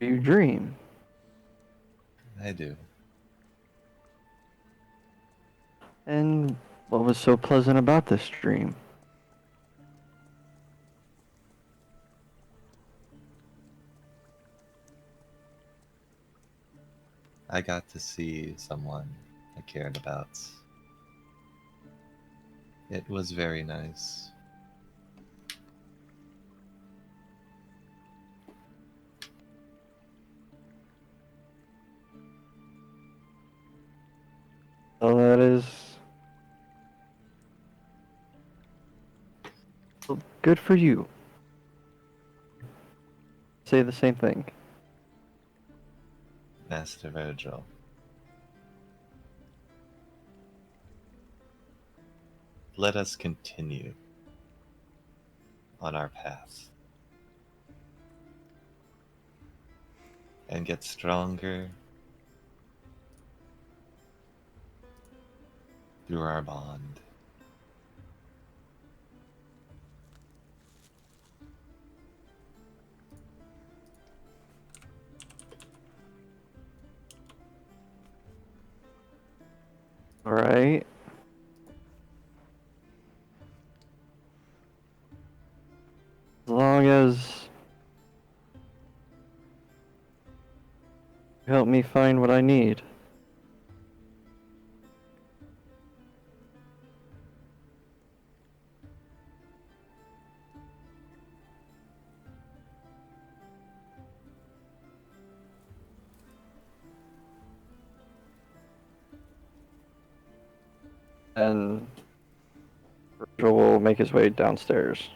You dream. I do. And what was so pleasant about this dream? I got to see someone I cared about. It was very nice. Well, that is good for you. Say the same thing. Master Virgil. Let us continue on our path and get stronger through our bond. All right. As long as you help me find what I need. And Virgil will make his way downstairs.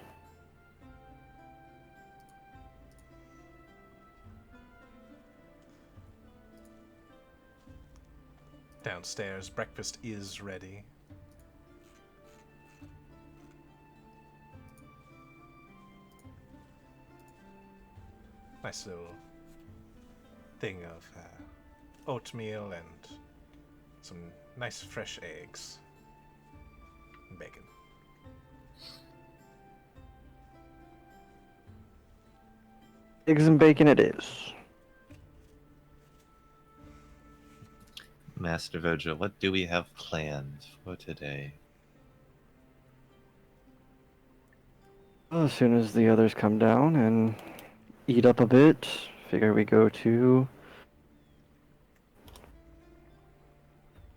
Downstairs, breakfast is ready. Nice little thing of oatmeal and some nice fresh eggs and bacon. Eggs and bacon it is. Master Virgil, what do we have planned for today? Well, as soon as the others come down and eat up a bit, figure we go to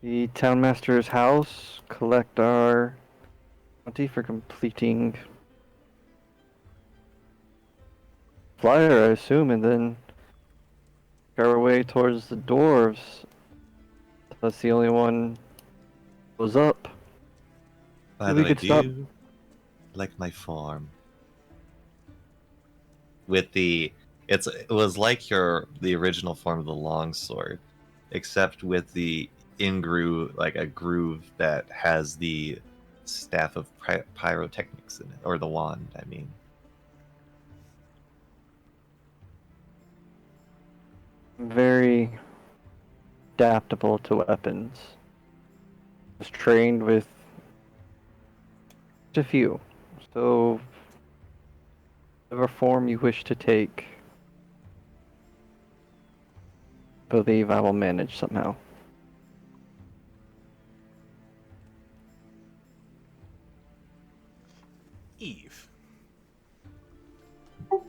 the townmaster's house, collect our bounty for completing flyer, I assume, and then go our way towards the dwarves. That's the only one goes up. By We the way, could do stop- you like my form? With the it was like the original form of the longsword, except with the in-groove, like a groove that has the staff of pyrotechnics in it, or the wand, I mean. very adaptable to weapons. Was trained with just a few. So, whatever form you wish to take, I believe I will manage somehow. Eve,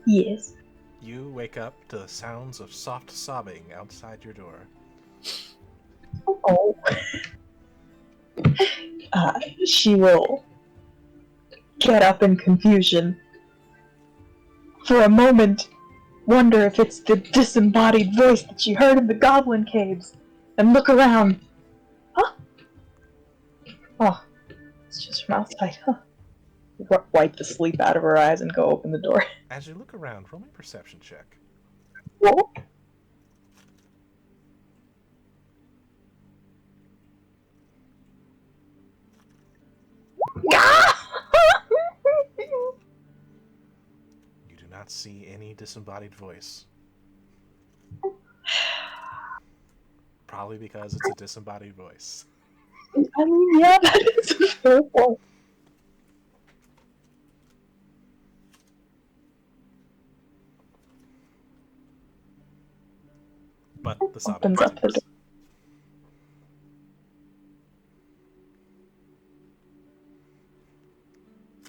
Yes. you wake up to the sounds of soft sobbing outside your door. Oh. She will get up in confusion. For a moment, wonder if it's the disembodied voice that she heard in the goblin caves, and look around. Huh? Oh, it's just from outside. Huh. Wipe the sleep out of her eyes and go open the door. As you look around, roll me a perception check. Whoa. You do not see any disembodied voice. Probably because it's a disembodied voice. I mean, yeah, that is a fair point. But the sobbing Opens up the continues. door.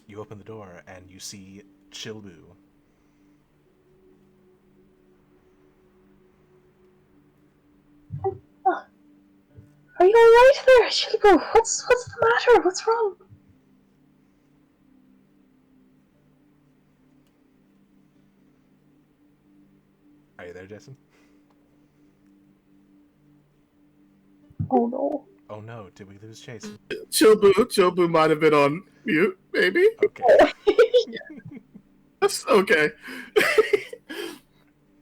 You open the door and you see Chilbu. Are you alright there, Shilbo? What's the matter? What's wrong? Are you there, Jason? Oh no. Oh no, did we lose Jason? Chobu might have been on mute, maybe? Okay. That's okay.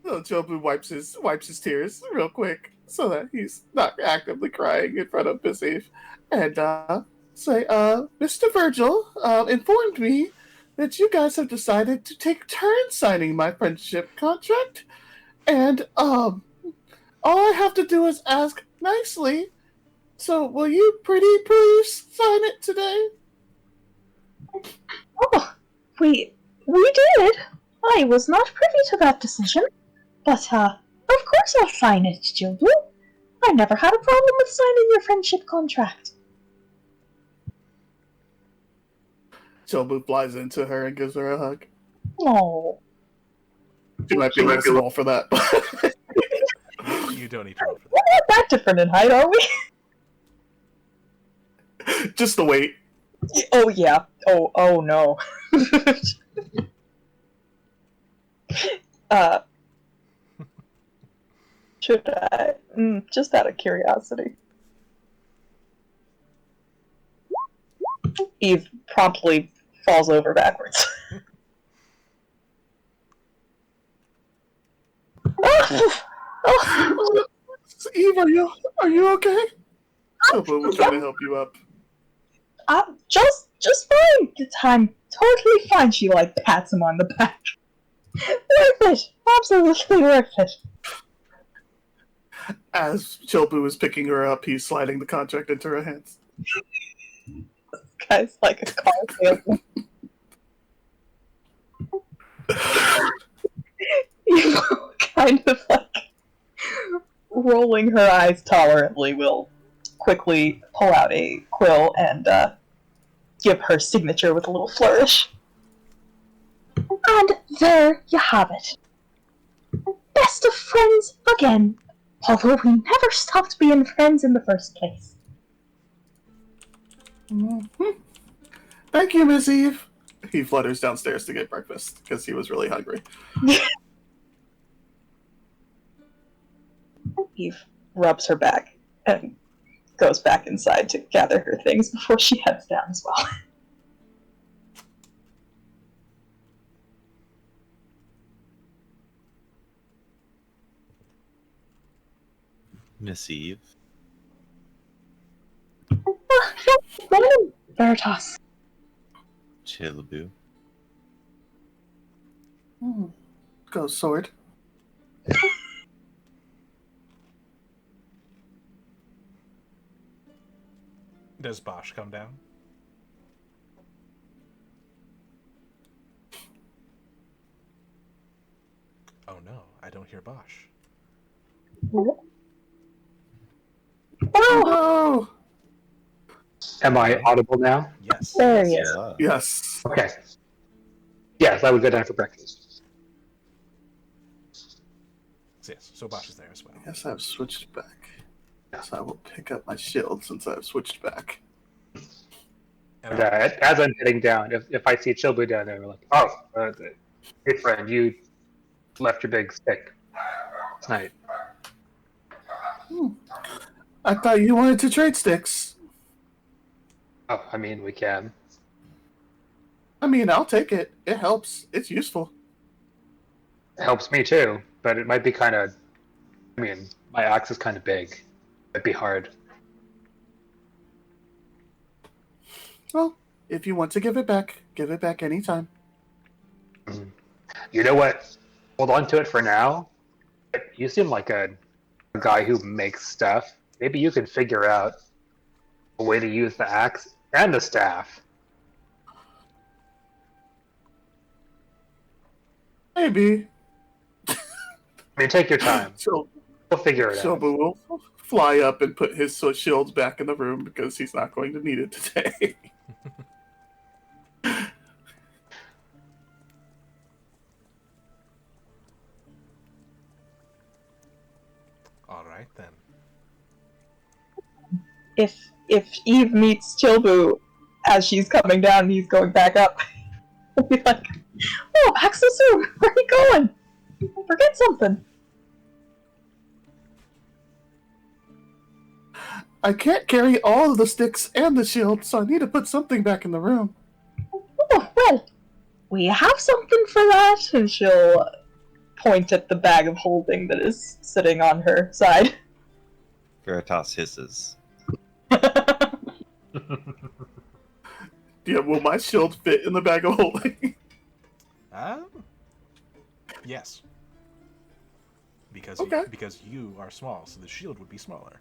So Chobu wipes his tears real quick so that he's not actively crying in front of Bisif. And say, Mr. Virgil informed me that you guys have decided to take turns signing my friendship contract. And all I have to do is ask nicely. So will you pretty please sign it today? Oh, we did. I was not privy to that decision. But, of course I'll sign it, Jilbu. I never had a problem with signing your friendship contract. Chobu flies into her and gives her a hug. Oh. She might be a little small for that. You don't need to roll for We're not that different in height, are we? Just the weight. Oh yeah. Oh no. Should I? Just out of curiosity. Eve promptly falls over backwards. Eve, are you okay? Chobu will try to help you up. I'm just fine. I'm totally fine. She like pats him on the back. Worth it. Absolutely worth it. As Chobu is picking her up, he's sliding the contract into her hands. This guy's like a car salesman. You know, kind of like rolling her eyes tolerantly will quickly pull out a quill and give her signature with a little flourish. And there you have it. Best of friends again, although we never stopped being friends in the first place. Mm-hmm. Thank you, Miss Eve. He flutters downstairs to get breakfast because he was really hungry. Eve rubs her back and goes back inside to gather her things before she heads down as well. Miss Eve. Morning, Veritas. Chilbu. Go, sword. Does Bosch come down? Oh no, I don't hear Bosch. Oh, No. Am I audible now? Yes. there he Yes, is. you are. Yes. Okay. Yes, I would go down for breakfast. Yes, so Bosch is there as well. Yes, I've switched back. Yes, I will pick up my shield since I've switched back. And And as I'm heading down, if I see Chilbu down there, I'm like, oh, hey friend, you left your big stick tonight. I thought you wanted to trade sticks. Oh, I mean, we can. I mean, I'll take it. It helps. It's useful. It helps me too, but it might be kind of. I mean, my axe is kind of big. It'd be hard. Well, if you want to give it back anytime. You know what? Hold on to it for now. You seem like a guy who makes stuff. Maybe you could figure out a way to use the axe and the staff. Maybe. I mean, take your time. So We'll figure it out. Shobu will fly up and put his shields back in the room because he's not going to need it today. all right then. If Eve meets Chilbu as she's coming down and he's going back up, he'll be like, "Oh, Axel, sir, where are you going? Forget something." I can't carry all of the sticks and the shield, so I need to put something back in the room. Oh, well, we have something for that. And she'll point at the bag of holding that is sitting on her side. Veritas hisses. Yeah, will my shield fit in the bag of holding? Yes. Because Okay. because you are small, so the shield would be smaller.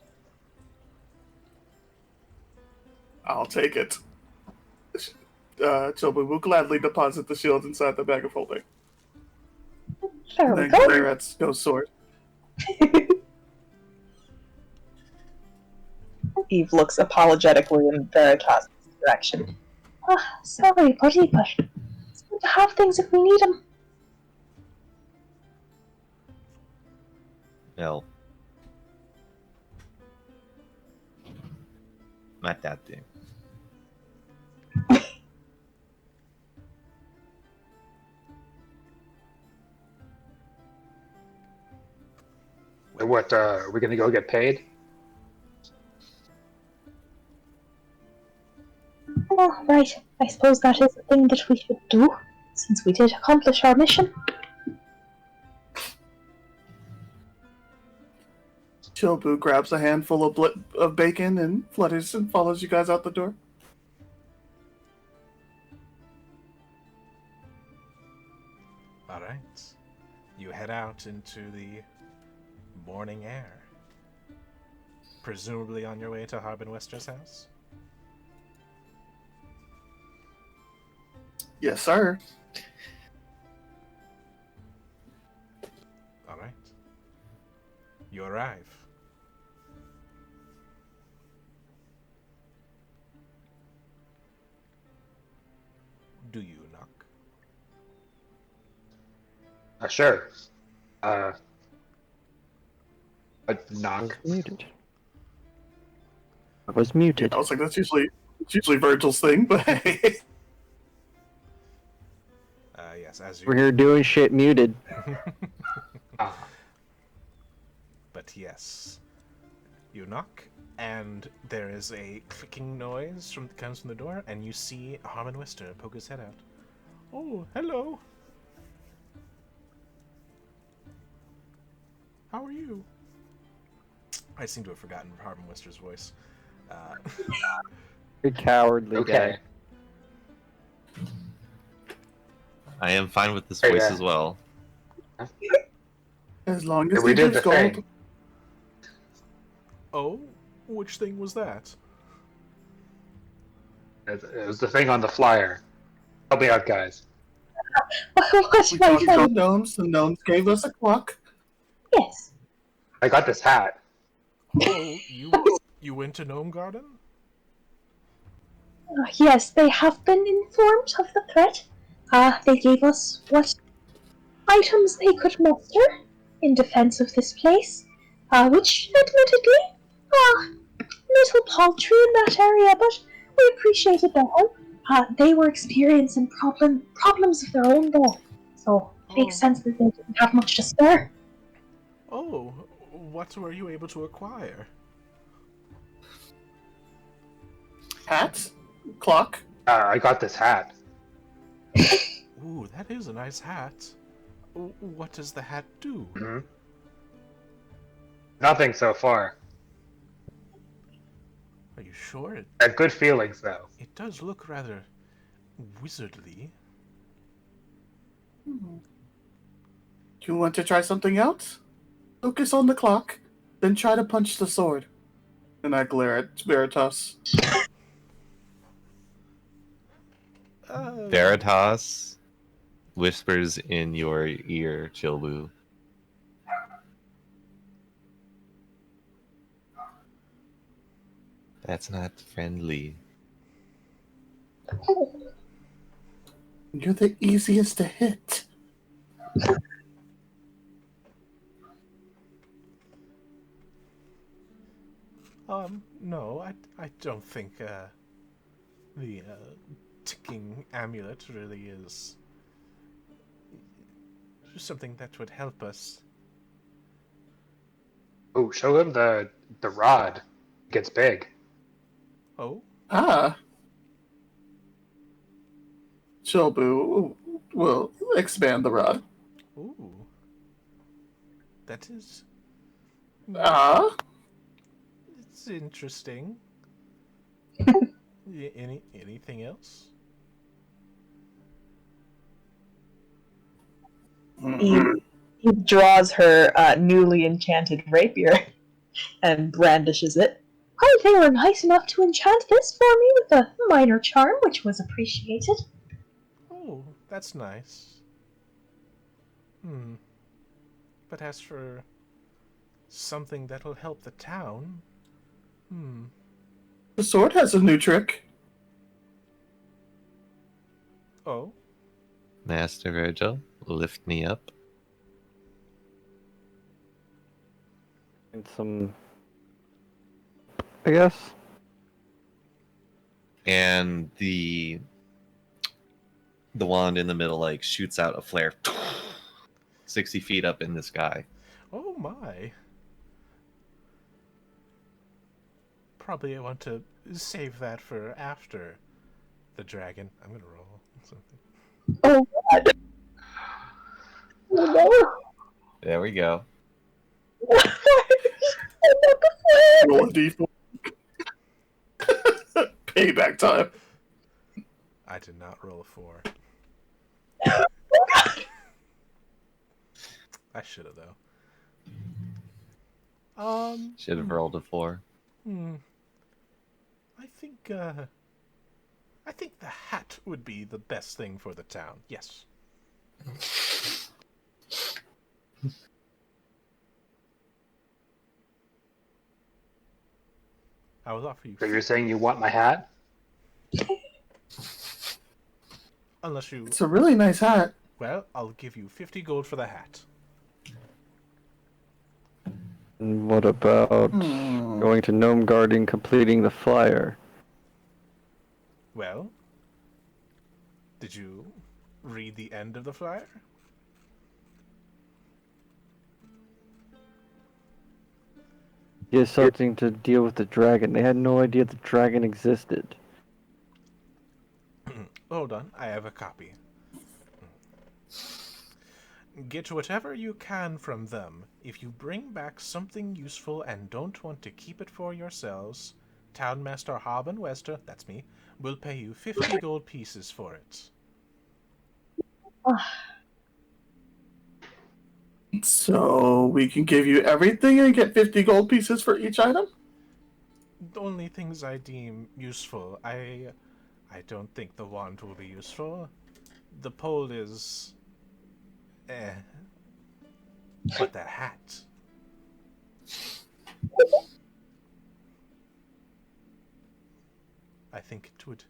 I'll take it. Chobu will gladly deposit the shield inside the bag of holding. There we Then go. glare at Ghost Sword. Eve looks apologetically in Veritas' direction. Sorry, buddy, but it's good to have things if we need them. No. Not that thing. What, are we gonna go get paid? Oh, right. I suppose that is the thing that we should do, since we did accomplish our mission. Chobu grabs a handful of bacon and flutters and follows you guys out the door. All right. You head out into the morning air. Presumably on your way to Harbin Wester's house? Yes, sir. All right. You arrive. Do you knock? Sure. A Was knock. muted. I was muted. I was like, it's usually Virgil's thing, but hey. Yes, as you. We're here doing shit muted. Ah, But yes, you knock, and there is a clicking noise comes from the door, and you see Harmon Wister poke his head out. Oh, hello. How are you? I seem to have forgotten Harmon Wister's voice. Good cowardly okay. guy. I am fine with this Hey, voice yeah. as well. As long as We he did gives the gold. thing. Oh, which thing was that? It was the thing on the flyer. Help me out, guys. What, We my talked to the friend? gnomes. The gnomes gave us a clock. Yes. I got this hat. Oh, you went to Gnome Garden? Yes, they have been informed of the threat. They gave us what items they could muster in defense of this place, which, admittedly, little paltry in that area, but we appreciated their help. They were experiencing problems of their own, though, so it makes Oh. sense that they didn't have much to spare. Oh, what were you able to acquire? Hat, clock. I got this hat. Ooh, that is a nice hat. What does the hat do? Hmm. Nothing so far. Are you sure? I have good feelings, though. It does look rather wizardly. Do you want to try something else? Focus on the clock, then try to punch the sword. And I glare at Veritas. Veritas whispers in your ear, Chilbu. That's not friendly. You're the easiest to hit. No, I don't think, the, ticking amulet really is something that would help us. Oh, show him the rod. It gets big. Oh? Ah. Chilbu will expand the rod. Ooh. That is... Ah. It's interesting. Anything else? He draws her newly enchanted rapier and brandishes it. Oh, they were nice enough to enchant this for me with a minor charm, which was appreciated. Oh, that's nice. But as for something that'll help the town... The sword has a new trick. Oh? Master Virgil, lift me up. And some, I guess. And the wand in the middle like shoots out a flare 60 feet up in the sky. Oh my. Probably I want to save that for after the dragon. I'm gonna roll something. Oh god. Oh There we go. no. Roll a d4. Payback time. I did not roll a 4. I should have though. Should have rolled a 4. I think the hat would be the best thing for the town. Yes. I will offer you. So you're saying you want my hat? Unless you. It's a really nice hat. Well, I'll give you 50 gold for the hat. And what about going to Gnome Garden, completing the flyer? Well, did you read the end of the flyer? He has something to deal with the dragon. They had no idea the dragon existed. Hold on, I have a copy. Get whatever you can from them. If you bring back something useful and don't want to keep it for yourselves, Townmaster Haben Wester, that's me, will pay you 50 gold pieces for it. So we can give you everything and get 50 gold pieces for each item? Only things I deem useful. I I don't think the wand will be useful. The pole is... eh. But that hat... I think it would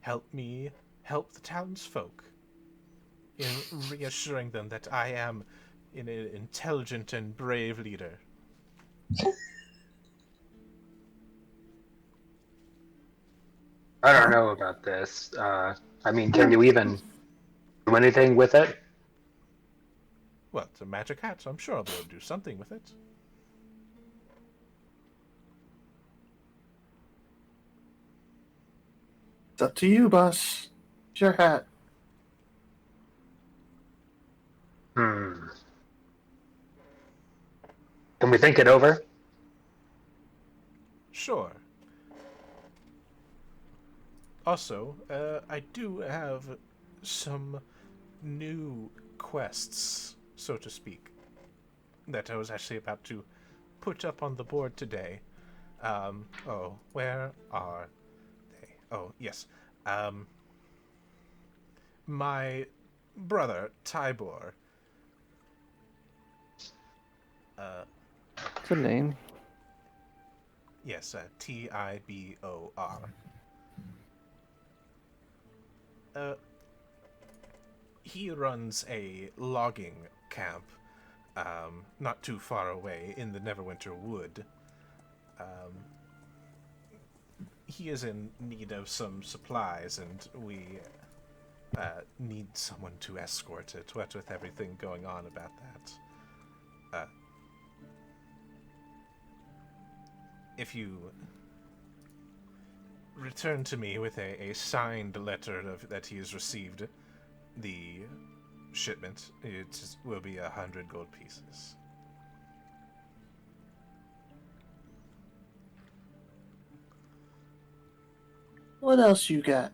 help me help the townsfolk in reassuring them that I am an intelligent and brave leader. I don't know about this. I mean, can you even do anything with it? Well, it's a magic hat, so I'm sure I'll be able to do something with it. It's up to you, boss. It's your hat. Hmm. Can we think it over? Sure. Also, I do have some new quests, so to speak, that I was actually about to put up on the board today. Where are they? Oh, yes. My brother, Tibor. What's the name? Yes, Tibor. He runs a logging camp, not too far away in the Neverwinter Wood. He is in need of some supplies, and we need someone to escort it. What with everything going on about that. If you return to me with a signed letter that he has received, the shipment, it will be 100 gold pieces. What else you got?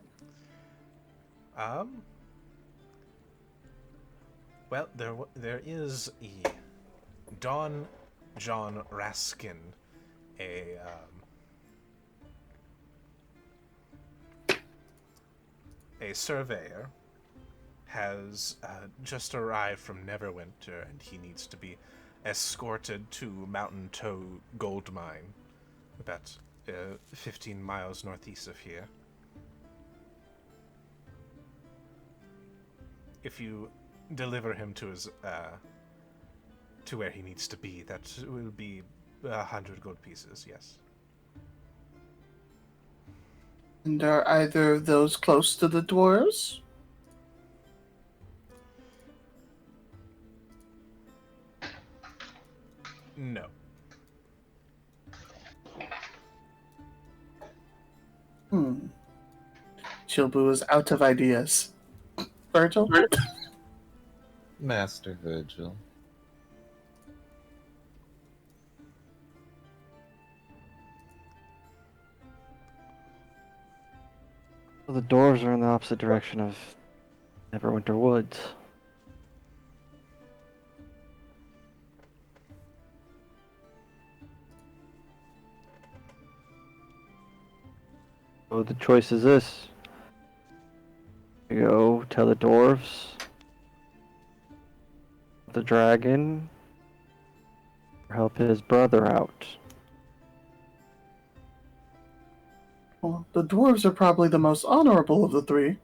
Well, there is a Don John Raskin, a surveyor, has just arrived from Neverwinter, and he needs to be escorted to Mountain Toe Gold Mine, about 15 miles northeast of here. If you deliver him to his to where he needs to be, that will be 100 gold pieces. Yes. And are either of those close to the dwarves? No. Chilbu is out of ideas. Virgil? Master Virgil. Well, the doors are in the opposite direction of Neverwinter Woods. So the choice is this. You go tell the dwarves, the dragon, or help his brother out. Well, the dwarves are probably the most honorable of the three.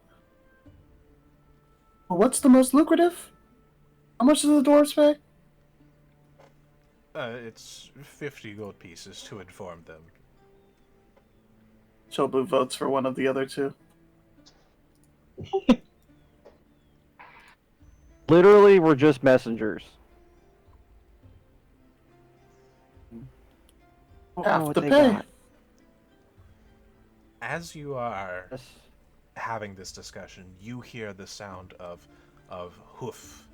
Well, what's the most lucrative? How much do the dwarves pay? It's 50 gold pieces to inform them. Chilbu votes for one of the other two. Literally, we're just messengers. I don't know Half what the they pay. got. As you are Yes. having this discussion, you hear the sound of hoof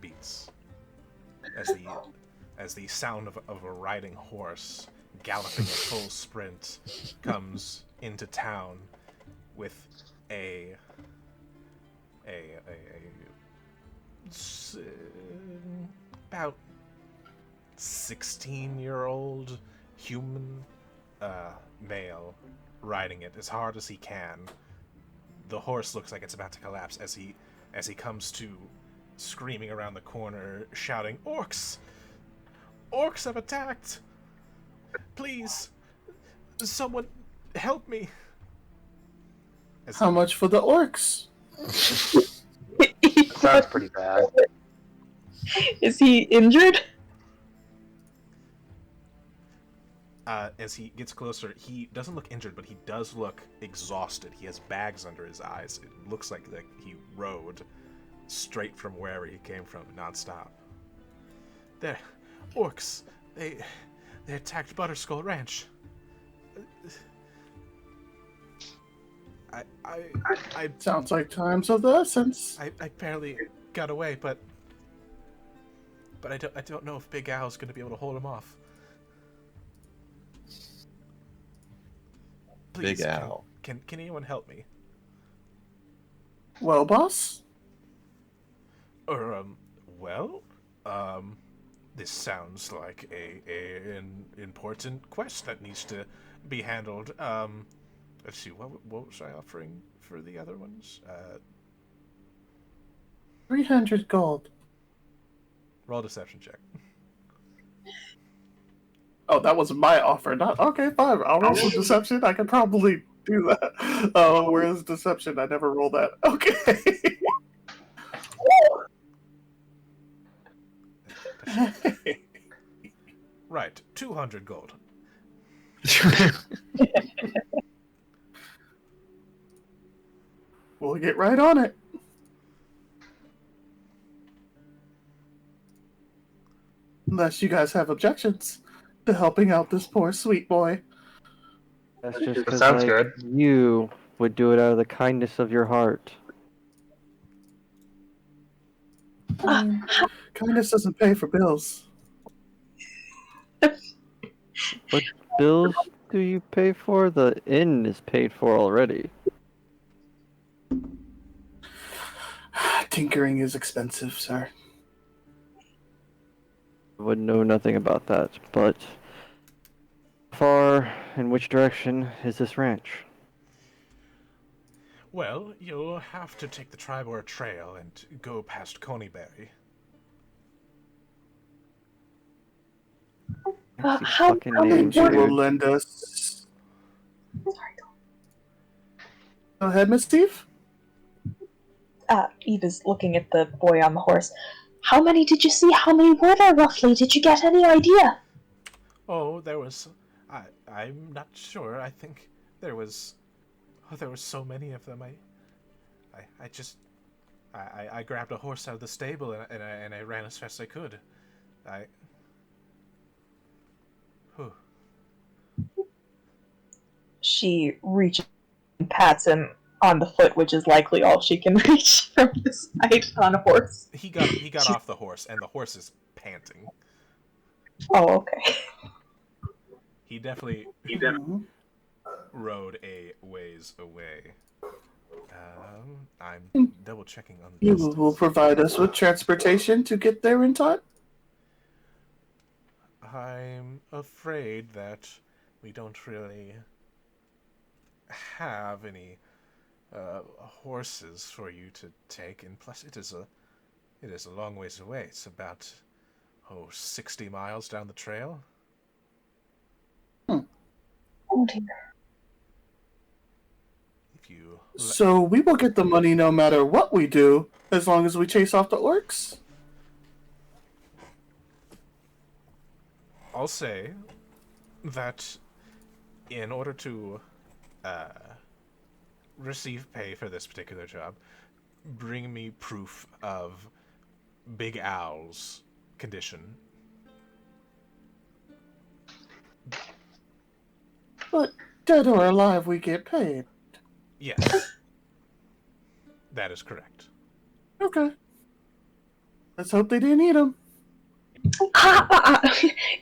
beats as the sound of a riding horse galloping at full sprint comes into town with about 16-year-old human male riding it as hard as he can. The horse looks like it's about to collapse as he comes to, screaming around the corner, shouting, "Orcs! Orcs have attacked! Please, someone help me!" How much for the orcs? Sounds pretty bad. Is he injured? As he gets closer, he doesn't look injured, but he does look exhausted. He has bags under his eyes. It looks like he rode straight from wherever he came from, nonstop. They're orcs. They attacked Butterskull Ranch. I Sounds like time's of the essence. I barely got away, but I don't know if Big Al's gonna be able to hold him off. Please, Big Al. Can anyone help me? Well, boss? Or this sounds like an important quest that needs to be handled. Let's see, what was I offering for the other ones? 300 gold. Roll a deception check. Oh, that was my offer. Not okay. Fine. I'll roll some deception. I can probably do that. Oh, where's deception? I never roll that. Okay. Right, 200 gold. We'll get right on it. Unless you guys have objections to helping out this poor sweet boy. That's just That because sounds good. you would do it out of the kindness of your heart. I mean, kindness doesn't pay for bills. What bills do you pay for? The inn is paid for already. Tinkering is expensive, sir. I would know nothing about that, but far in which direction is this ranch? Well, you'll have to take the Tribor Trail and go past Coneyberry. Fancy how fucking many names, You more- will dude. lend us. Go ahead, Miss Steve. Eve is looking at the boy on the horse. How many did you see? How many were there roughly? Did you get any idea? Oh, there was... I'm not sure. I think there was... Oh, there were so many of them. I just... I grabbed a horse out of the stable and I ran as fast as I could. Whew. She reaches and pats him on the foot, which is likely all she can reach from this height on a horse. He got off the horse, and the horse is panting. Oh, okay. He definitely rode a ways away. I'm double checking on the You distance. will provide us with transportation to get there in time? I'm afraid that we don't really have any horses for you to take, and plus it is a long ways away. It's about 60 miles down the trail. Oh dear. If you So we will get the money no matter what we do, as long as we chase off the orcs? I'll say that in order to receive pay for this particular job, bring me proof of Big Al's condition. But dead or alive, we get paid. Yes. That is correct. Okay. Let's hope they didn't eat him.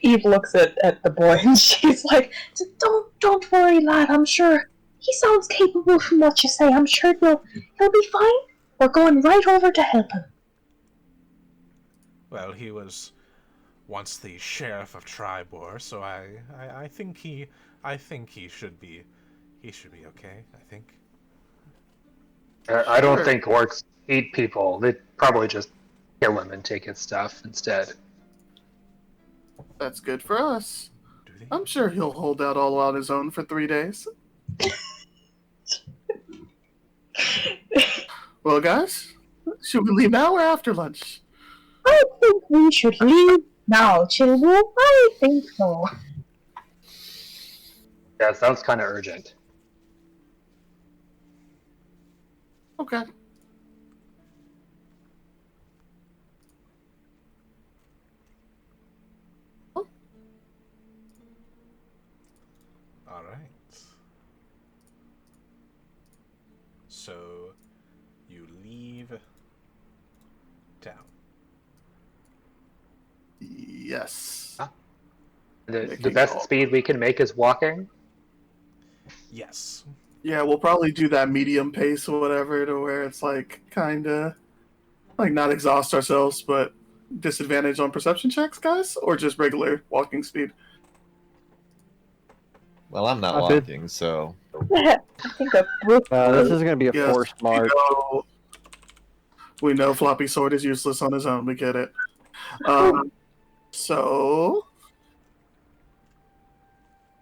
Eve looks at the boy and she's like, Don't worry, lad. I'm sure he sounds capable from what you say. I'm sure he'll be fine. We're going right over to help him. Well, he was once the sheriff of Tribor, so I think he should be He should be okay, I think. I don't Sure. think orcs eat people. They probably just kill him and take his stuff instead. That's good for us. Do they? I'm sure he'll hold out all on his own for 3 days. Well, guys, should we leave now or after lunch? I think we should leave now, Chilwell. I think so. Yeah, it sounds kind of urgent. Okay. All right. So you leave town. Yes. The Making best all- speed we can make is walking. Yes. Yeah, we'll probably do that medium pace or whatever to where it's like kind of like not exhaust ourselves, but disadvantage on perception checks, guys, or just regular walking speed. Well, I'm not Not good. walking, so I think a brisk This is going to be a Yes, forced march. We know Floppy Sword is useless on his own. We get it. So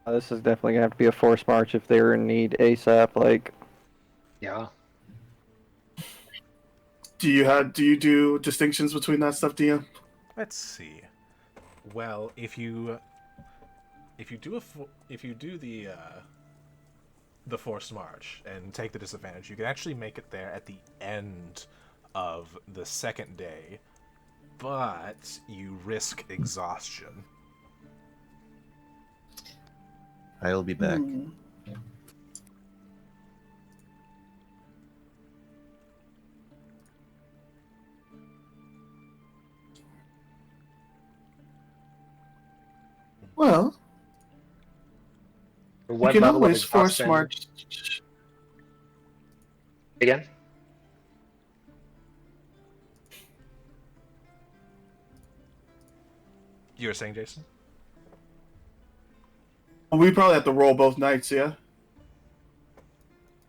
This is definitely going to have to be a forced march if they were in need ASAP. Like, Yeah. do you do distinctions between that stuff, DM? Let's see. Well, if you do the forced march and take the disadvantage, you can actually make it there at the end of the second day, but you risk exhaustion. I'll be back. Well, you What can level of always force exhaustion? march. Again? You were saying, Jason? We probably have to roll both nights, yeah,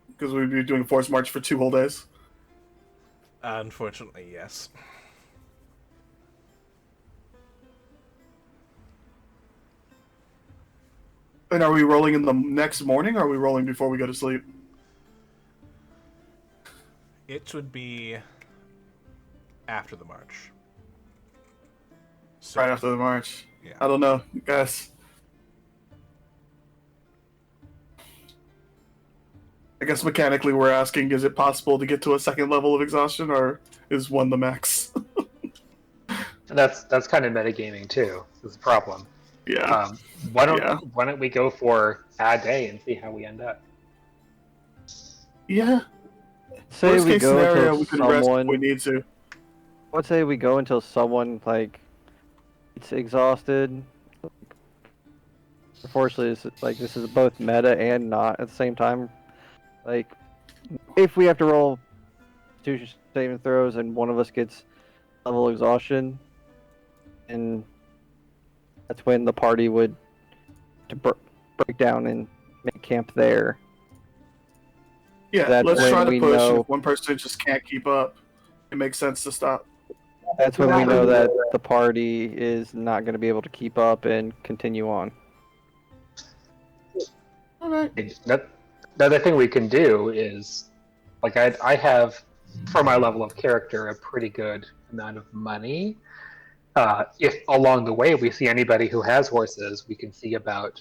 because we'd be doing force march for 2 whole days. Unfortunately, yes. And are we rolling in the next morning, or are we rolling before we go to sleep? It would be after the march. So, Right after the march. Yeah. I don't know, guys. I guess mechanically we're asking, is it possible to get to a second level of exhaustion, or is 1 the max? And that's kind of metagaming too. Is the problem. Yeah. Why Yeah. don't we go for a day and see how we end up? Yeah. say Worst we case go scenario, until we can rest if someone. we need to. Let's say we go until someone like it's exhausted. Unfortunately, this is both meta and not at the same time. Like, if we have to roll Constitution saving throws and one of us gets level exhaustion, and that's when the party would break down and make camp there. Yeah, That's let's when try to we push. And know- if one person just can't keep up, it makes sense to stop. That's when we know that the party is not going to be able to keep up and continue on. All right. The other thing we can do is, like, I have, for my level of character, a pretty good amount of money. If along the way we see anybody who has horses, we can see about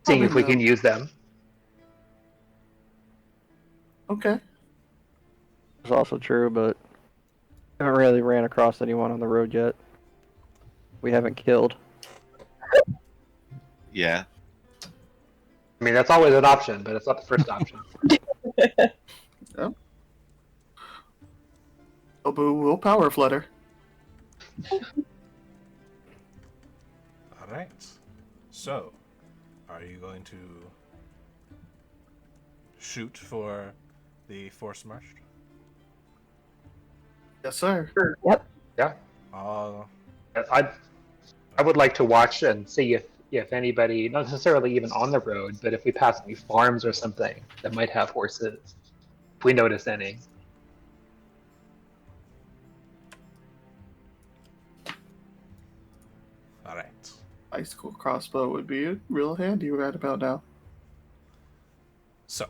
seeing Probably if we no. can use them. Okay. It's also true, but I haven't really ran across anyone on the road yet. We haven't killed. Yeah. I mean, that's always an option, but it's not the first option. We'll power flutter. All right. So, are you going to shoot for the force march? Yes, sir. Yeah, Uh, I would like to watch and see if anybody, not necessarily even on the road, but if we pass any farms or something that might have horses, if we notice any. All right. Icicle crossbow would be real handy right about now. So,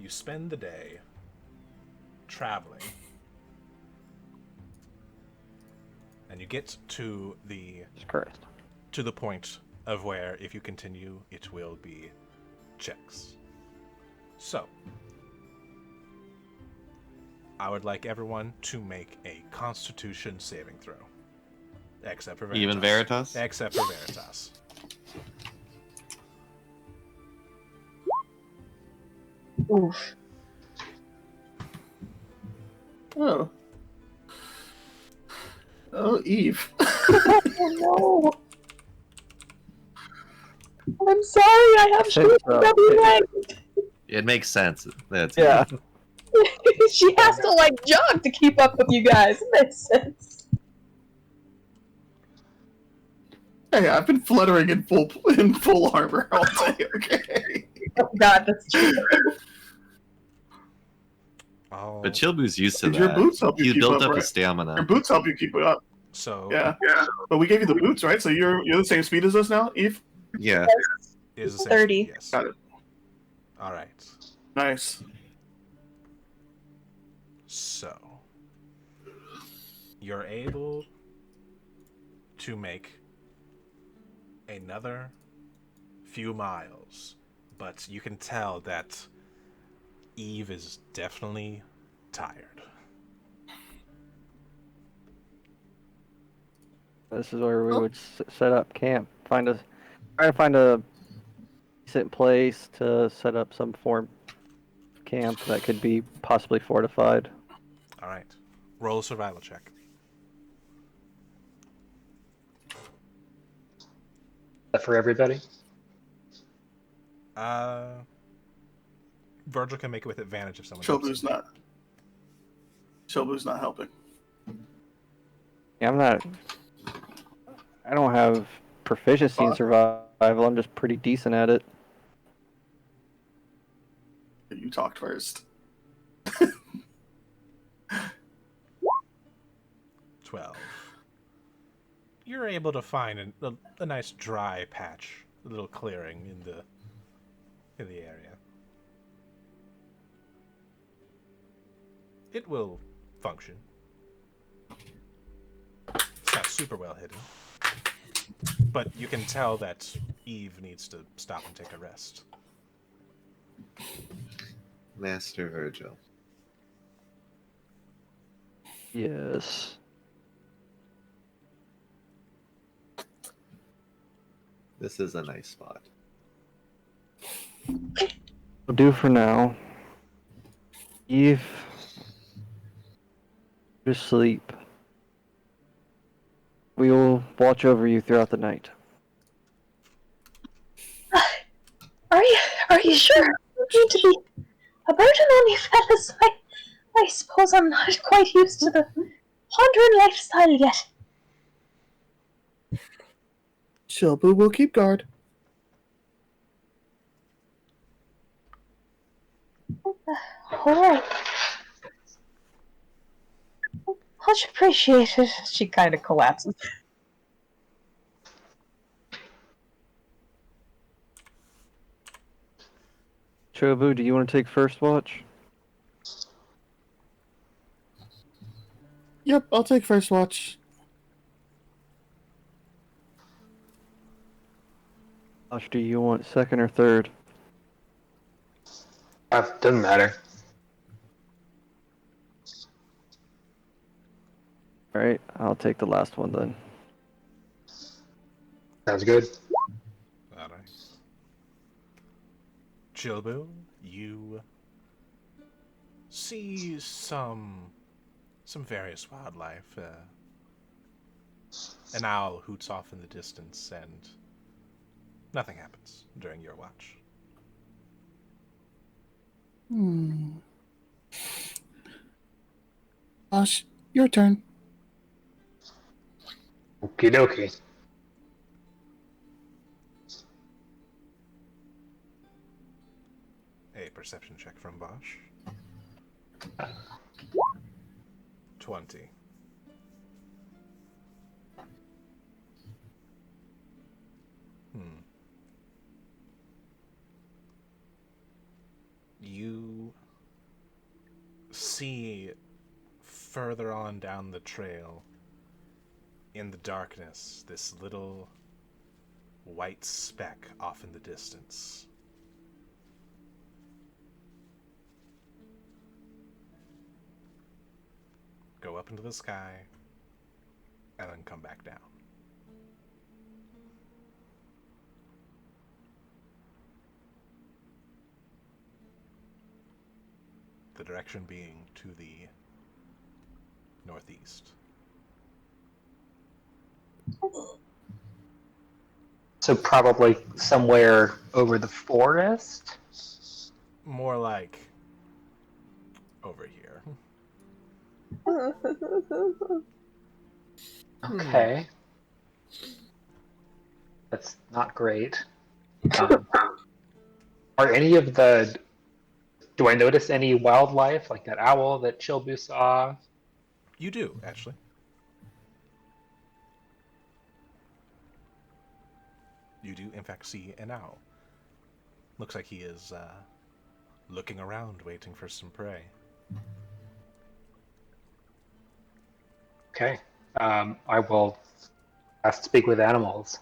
you spend the day traveling, and you get to the Jesus Christ. point of where, if you continue, it will be checks. So, I would like everyone to make a Constitution saving throw, except for Veritas. Even Veritas? Except for Veritas. Oof. Oh. Oh, Eve. Oh no. I'm sorry, I have Since, legs. It makes sense. That's Yeah. She has to like jog to keep up with you guys. It makes sense. Hey, I've been fluttering in full armor all day. Okay. Oh god, that's true. Oh, But Chilbu's used to Did that. your boots help you He keep built up, up right? his stamina. Your boots help you keep it up. so Yeah. But we gave you the boots, right? So you're the same speed as us now, Eve? Yeah. is the same 30. speed, yes. Got it. All right. Nice. So, you're able to make another few miles, but you can tell that Eve is definitely tired. This is where we Oh. would set up camp. Try to find a decent place to set up some form of camp that could be possibly fortified. All right. Roll a survival check. That for everybody? Virgil can make it with advantage if someone helps Chobu's him. not helping. Yeah, I don't have proficiency in survival. I'm just pretty decent at it. You talked first. 12. You're able to find a nice dry patch, a little clearing in the area. It will function. It's not super well hidden, but you can tell that Eve needs to stop and take a rest. Master Virgil. Yes. This is a nice spot. Will do for now. Eve, just sleep. We will watch over you throughout the night. Are you sure? You need to be a burden on you fellas. I suppose I'm not quite used to the wandering lifestyle yet. Chobu will keep guard. Alright. Much appreciated. She kind of collapses. Chobu, do you want to take first watch? Yep, I'll take first watch. Josh, do you want second or third? Doesn't matter. Alright, I'll take the last one then. Sounds good. All right. Chilbu, you see some various wildlife. An owl hoots off in the distance, and nothing happens during your watch. Josh, your turn. Okie dokie. perception check from Bosch. 20. You see further on down the trail, in the darkness, this little white speck off in the distance. Go up into the sky, and then come back down. The direction being to the northeast. So probably somewhere over the forest? More like over here. Okay. That's not great. Are any of the... Do I notice any wildlife, like that owl that Chilbu saw? You do, actually. You do, in fact, see an owl. Looks like he is looking around, waiting for some prey. Okay. I will ask to speak with animals.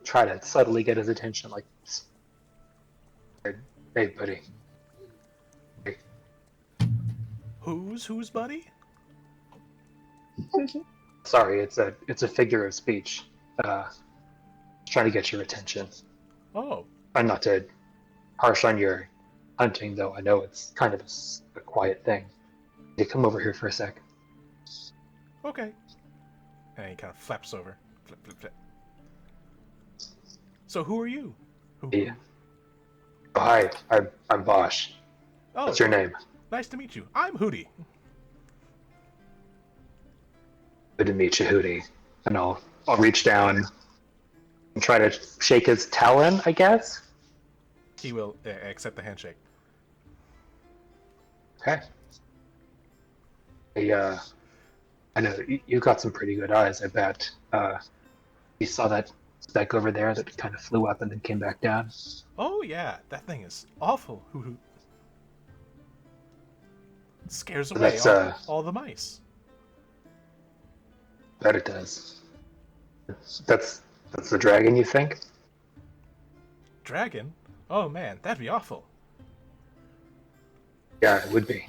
Try to subtly get his attention, like, hey, buddy. Hey. Who's buddy? Sorry, it's a figure of speech. Trying to get your attention. Oh, I'm not to harsh on your hunting, though. I know it's kind of a quiet thing. You come over here for a sec. okay. And he kind of flaps over. Flip, flip, flip. So who are you? Yeah. Oh, hi, I'm Bosch. Oh, What's your name? nice to meet you. I'm Hootie. Good to meet you, Hootie. And I'll reach down and try to shake his talon, I guess. He will accept the handshake. Okay. Hey, I know you got some pretty good eyes, I bet. You saw that speck over there that kind of flew up and then came back down? Oh yeah, that thing is awful. Hoot hoot. It scares away That's, all the mice. Bet it does. That's the dragon, you think? Dragon? Oh man, that'd be awful. Yeah, it would be.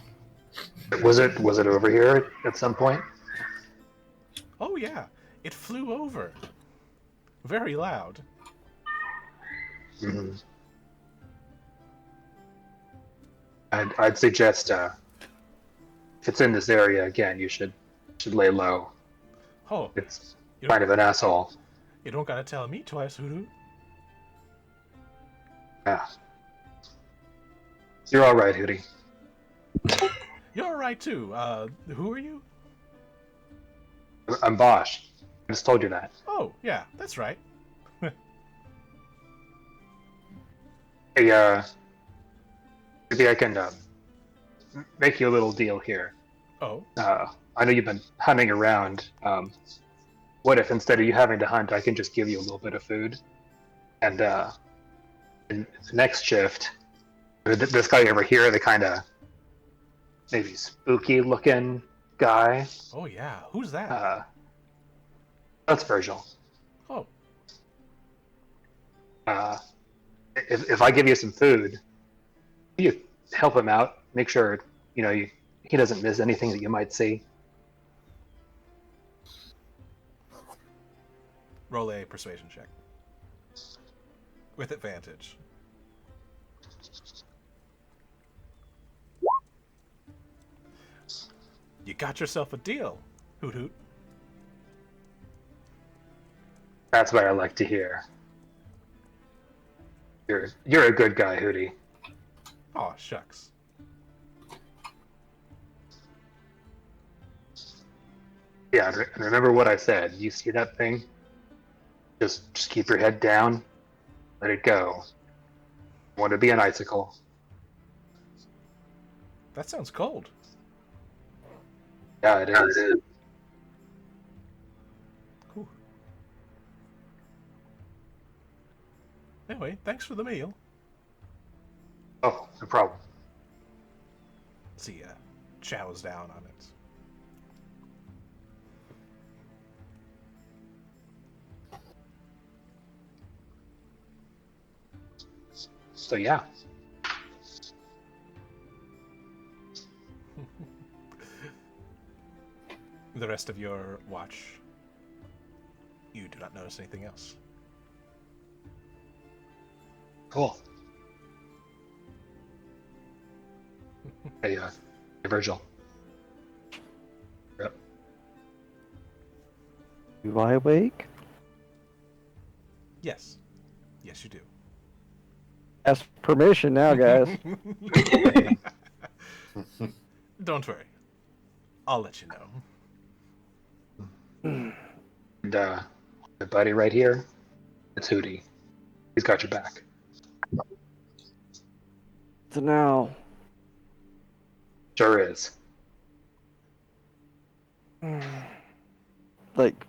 Was it over here at some point? Oh yeah, it flew over. Very loud. Mm-hmm. I'd suggest if it's in this area again, you should lay low. Oh, It's you kind don't, of an asshole. you don't gotta tell me twice, Hoot hoot. Yeah. You're all right, Hootie. You're alright too. Who are you? I'm Bosch. I just told you that. Oh, yeah, that's right. Hey, maybe I can make you a little deal here. Oh, I know you've been hunting around. What if instead of you having to hunt, I can just give you a little bit of food? And in the next shift, this guy over here, the kind of maybe spooky looking guy, oh yeah, who's that? that's Virgil. Oh, If I give you some food, you help him out. Make sure he doesn't miss anything that you might see. roll a persuasion check. With advantage. You got yourself a deal, Hoot Hoot. That's what I like to hear. You're a good guy, Hootie. Aw, shucks. Yeah, and remember what I said. You see that thing? Just keep your head down. Let it go. Want to be an icicle. That sounds cold. Yeah, it is. Cool. Anyway, thanks for the meal. Oh, no problem. See, chows down on it. So yeah. The rest of your watch, you do not notice anything else. Cool. Hey, Virgil. Yep. Do I awake? Yes. Yes, you do. Ask permission now, guys. Don't worry. I'll let you know. And my buddy right here, it's Hootie. He's got your back. So now, Sure is. like,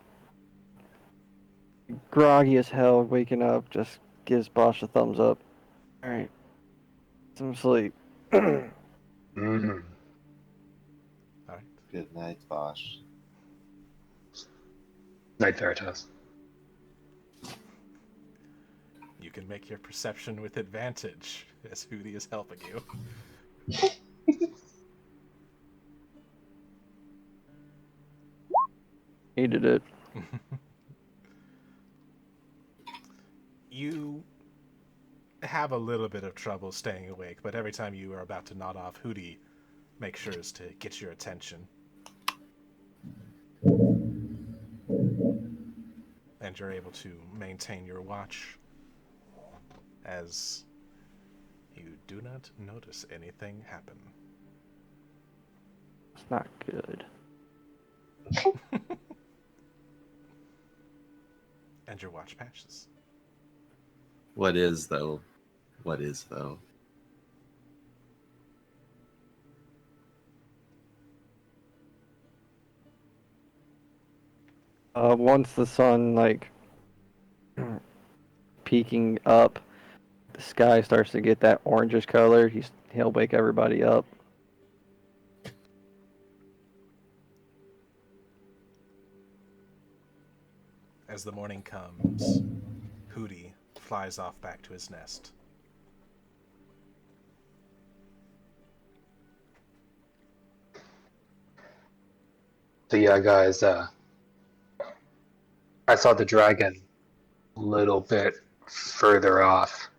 groggy as hell, waking up, just gives Bosch a thumbs up. Alright. Some sleep. Mm-hmm. All right. Good night, Bosch. Night Veritas. You can make your perception with advantage as Hootie is helping you. Needed it. You have a little bit of trouble staying awake, but every time you are about to nod off, Hootie makes sure to get your attention. And you're able to maintain your watch as you do not notice anything happen. It's not good. And your watch passes. What is, though? What is, though? Once the sun, like, peeking up, the sky starts to get that orangish color. He'll wake everybody up. As the morning comes, Hootie flies off back to his nest. So yeah, guys, I saw the dragon a little bit further off.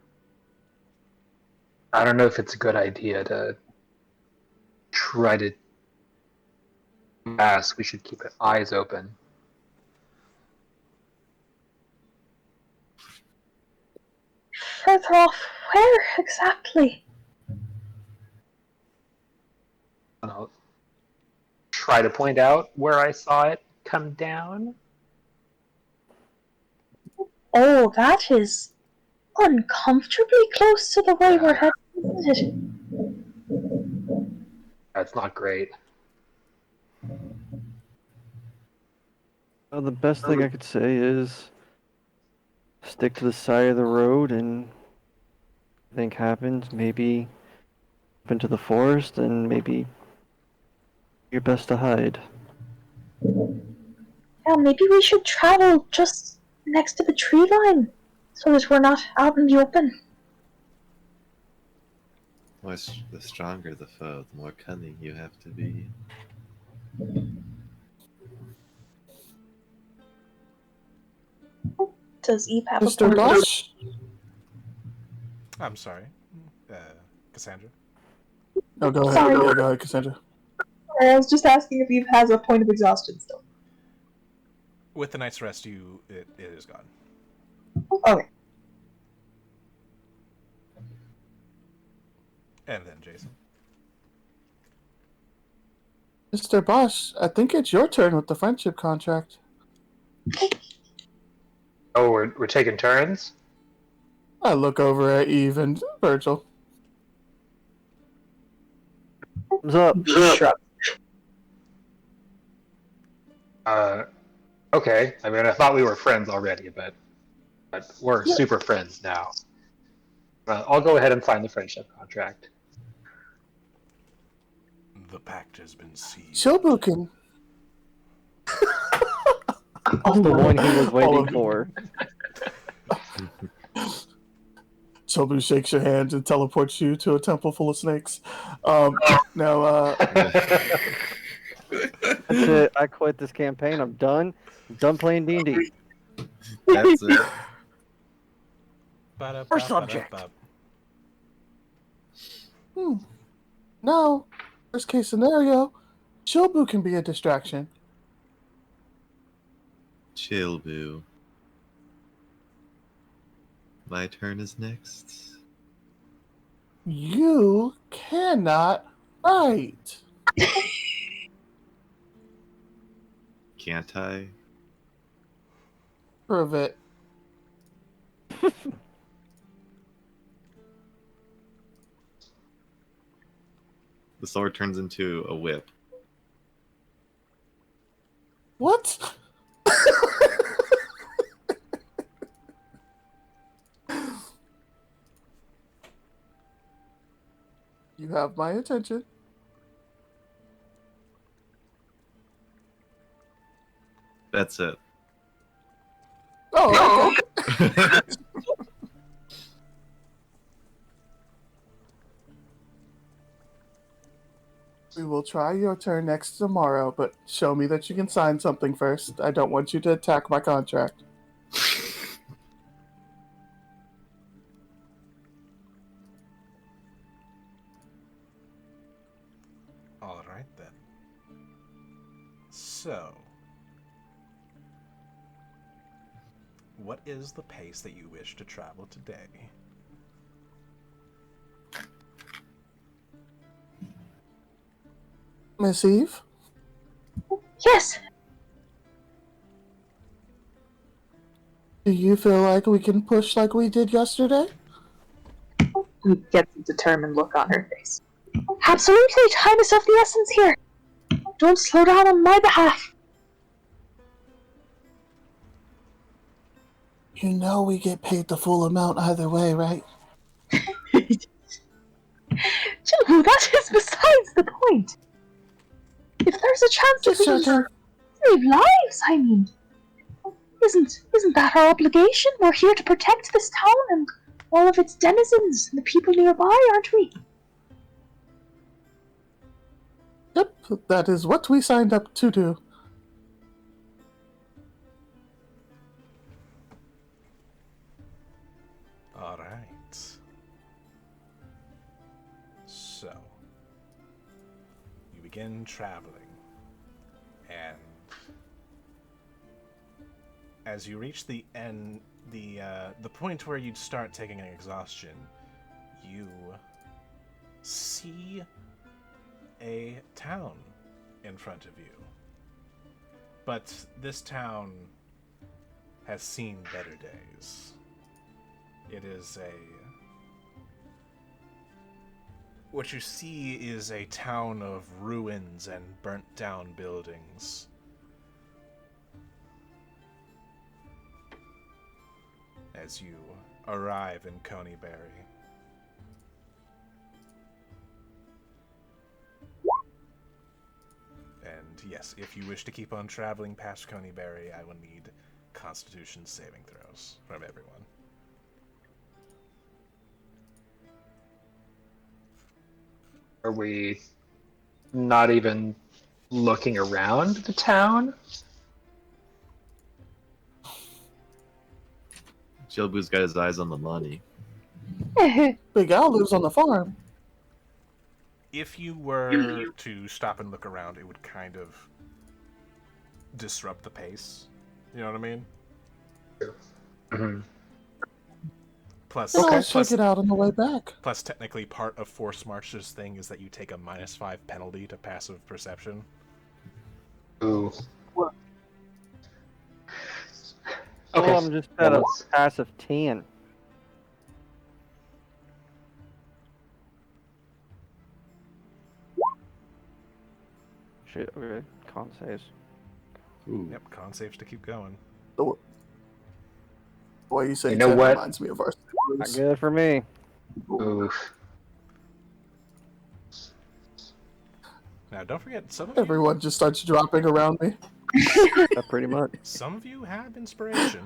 I don't know if it's a good idea to try to pass. We should keep our eyes open. Further off, where exactly? I'll try to point out where I saw it come down. Oh, that is uncomfortably close to the way we're heading, isn't it? That's not great. Well, the best thing I could say is stick to the side of the road, and if anything happens, maybe up into the forest, and maybe your best to hide. Yeah, maybe we should travel just next to the tree line so that we're not out in the open. The stronger the foe, the more cunning you have to be. Does Eve have Mr. a point? Bosch? I'm sorry, Cassandra. No, go ahead. Sorry. Yeah, go ahead, Cassandra. I was just asking if Eve has a point of exhaustion still. With the night's rest, it is gone. Okay. And then Jason. Mr. Bosch, I think it's your turn with the friendship contract. Oh, we're taking turns? I look over at Eve and Virgil. Thumbs up. Shrug. Okay. I mean, I thought we were friends already, but we're Yeah. super friends now. I'll go ahead and sign the friendship contract. The pact has been sealed. Shobuken. That's the one he was All waiting of you. for. Chobu shakes your hand and teleports you to a temple full of snakes. Now, That's it. I quit this campaign. I'm done. I'm done playing D&D. That's it. Our subject. now, worst case scenario, Shobu can be a distraction. Chill, boo. My turn is next. You cannot write. Can't I? Prove it. The sword turns into a whip. What? You have my attention. That's it. Oh, okay. We will try your turn next tomorrow, but show me that you can sign something first. I don't want you to attack my contract. All right then. So, what is the pace that you wish to travel today? Miss Eve? Yes. Do you feel like we can push like we did yesterday? He gets a determined look on her face. Absolutely. Time is of the essence here. Don't slow down on my behalf. You know we get paid the full amount either way, right? Jobu, that is besides the point. If there's a chance that Just we can checking. save lives, I mean, isn't that our obligation? We're here to protect this town and all of its denizens and the people nearby, aren't we? Yep, that is what we signed up to do. All right. So, you begin traveling, and as you reach the end, the point where you'd start taking an exhaustion, you see a town in front of you. But this town has seen better days. It is what you see is a town of ruins and burnt down buildings. As you arrive in Coneyberry. And yes, if you wish to keep on traveling past Coneyberry, I will need Constitution saving throws from everyone. Are we not even looking around the town? Jilbu's got his eyes on the money. Big Al lives on the farm. If you were to stop and look around, it would kind of disrupt the pace. You know what I mean? Mm-hmm. Plus, I'll plus, check it out on the way back. plus, technically, part of Force March's thing is that you take a -5 penalty to passive perception. Ooh. Okay. Okay. I'm just at Well, a passive 10. shit. Okay, con saves. Ooh. Yep, con saves to keep going. The way you say You know 10 what? reminds me of our Not good for me. Oof. Now, don't forget, Everyone just starts dropping around me. Pretty much. some of you have inspiration.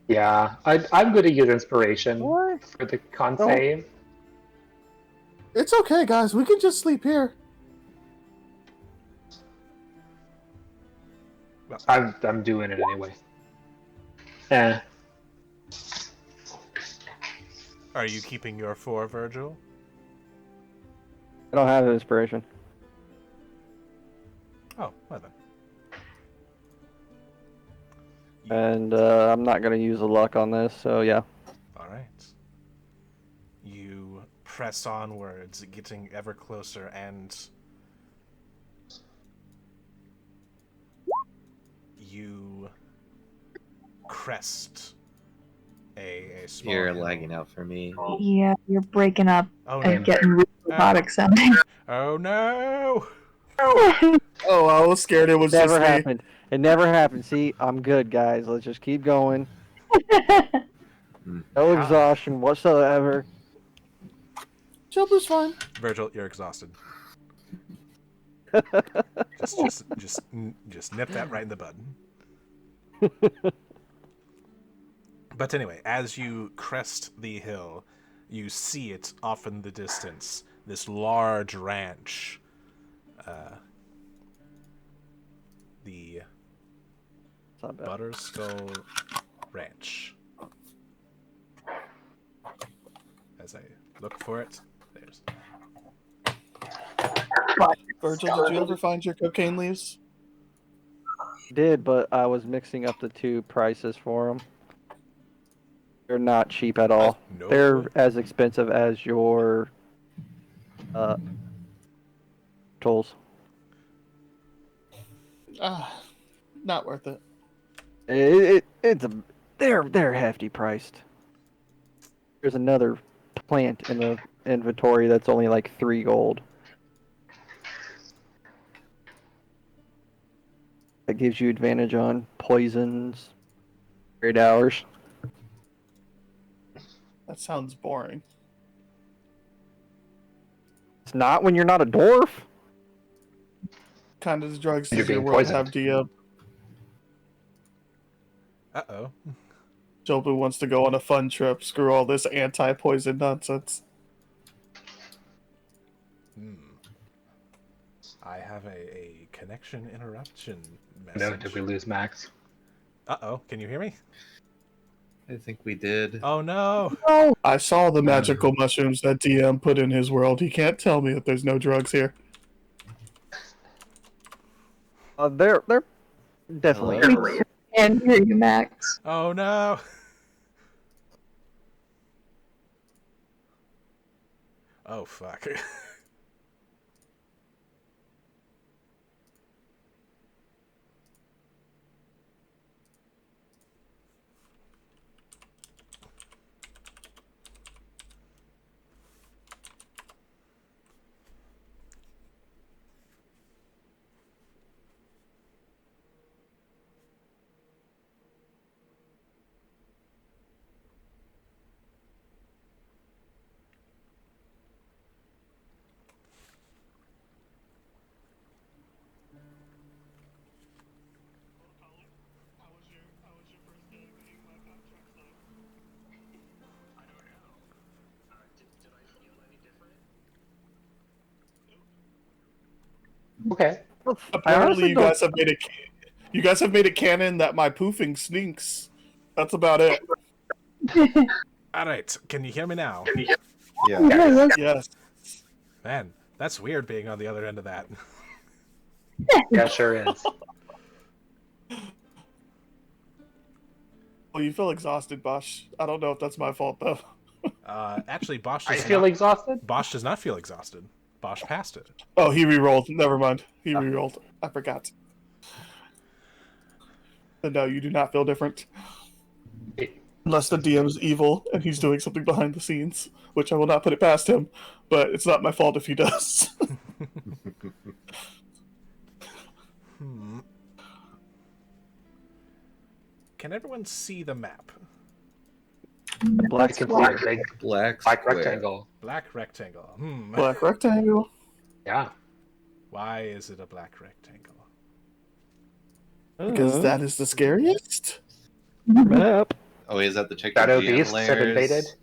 Yeah, I'm going to use inspiration What? for the con Don't- save. It's okay, guys. We can just sleep here. I'm doing it anyway. Eh. Are you keeping your 4, Virgil? I don't have inspiration. Oh, well then. And I'm not going to use the luck on this, so yeah. All right. You press onwards, getting ever closer, and you crest a small You're hill. lagging out for me. Yeah, you're breaking up Oh and no! getting really robotic sounding. Oh no! Oh, I was scared it was Never just me. happened. It never happened. See, I'm good, guys. Let's just keep going. No exhaustion whatsoever. Jumper's fine. Virgil, you're exhausted. Just nip that right in the bud. But anyway, as you crest the hill, you see it off in the distance. This large ranch. The It's not bad. Butterskull Ranch. As I look for it, there's. Virgil, did you ever find your cocaine leaves? Did, but I was mixing up the two prices for them. They're not cheap at all. No. They're as expensive as your tools. Ah, not worth it. They're hefty priced. There's another plant in the inventory that's only like 3 gold. That gives you advantage on poisons, 8 hours. That sounds boring. It's not when you're not a dwarf. Kind of drugs You're does your being world poisoned. have, DM? Uh-oh. Jobu wants to go on a fun trip. Screw all this anti-poison nonsense. I have a connection interruption message. No, did we lose Max? Uh-oh. Can you hear me? I think we did. Oh no! I saw the magical mushrooms that DM put in his world. He can't tell me that there's no drugs here. They're definitely. Hello? And hear you, Max. Oh no! Oh fuck. Okay. Apparently, you guys have made it canon that my poofing stinks. That's about it. Alright, can you hear me now? Yeah. Yes. Man, that's weird being on the other end of that. Yeah, sure is. Well, you feel exhausted, Bosch. I don't know if that's my fault though. Actually, Bosch I does feel not, exhausted. Bosch does not feel exhausted. Bosch passed it. Oh, he re-rolled. Never mind. He re-rolled. I forgot. But no, you do not feel different. Unless the DM's evil and he's doing something behind the scenes, which I will not put it past him, but it's not my fault if he does. can everyone see the map? The I black can see a square. big Black black square. rectangle. Black rectangle. Black rectangle. Yeah. Why is it a black rectangle? Because that is the scariest. Map. Oh, is that to check your Shadow GM beasts have invaded. layers?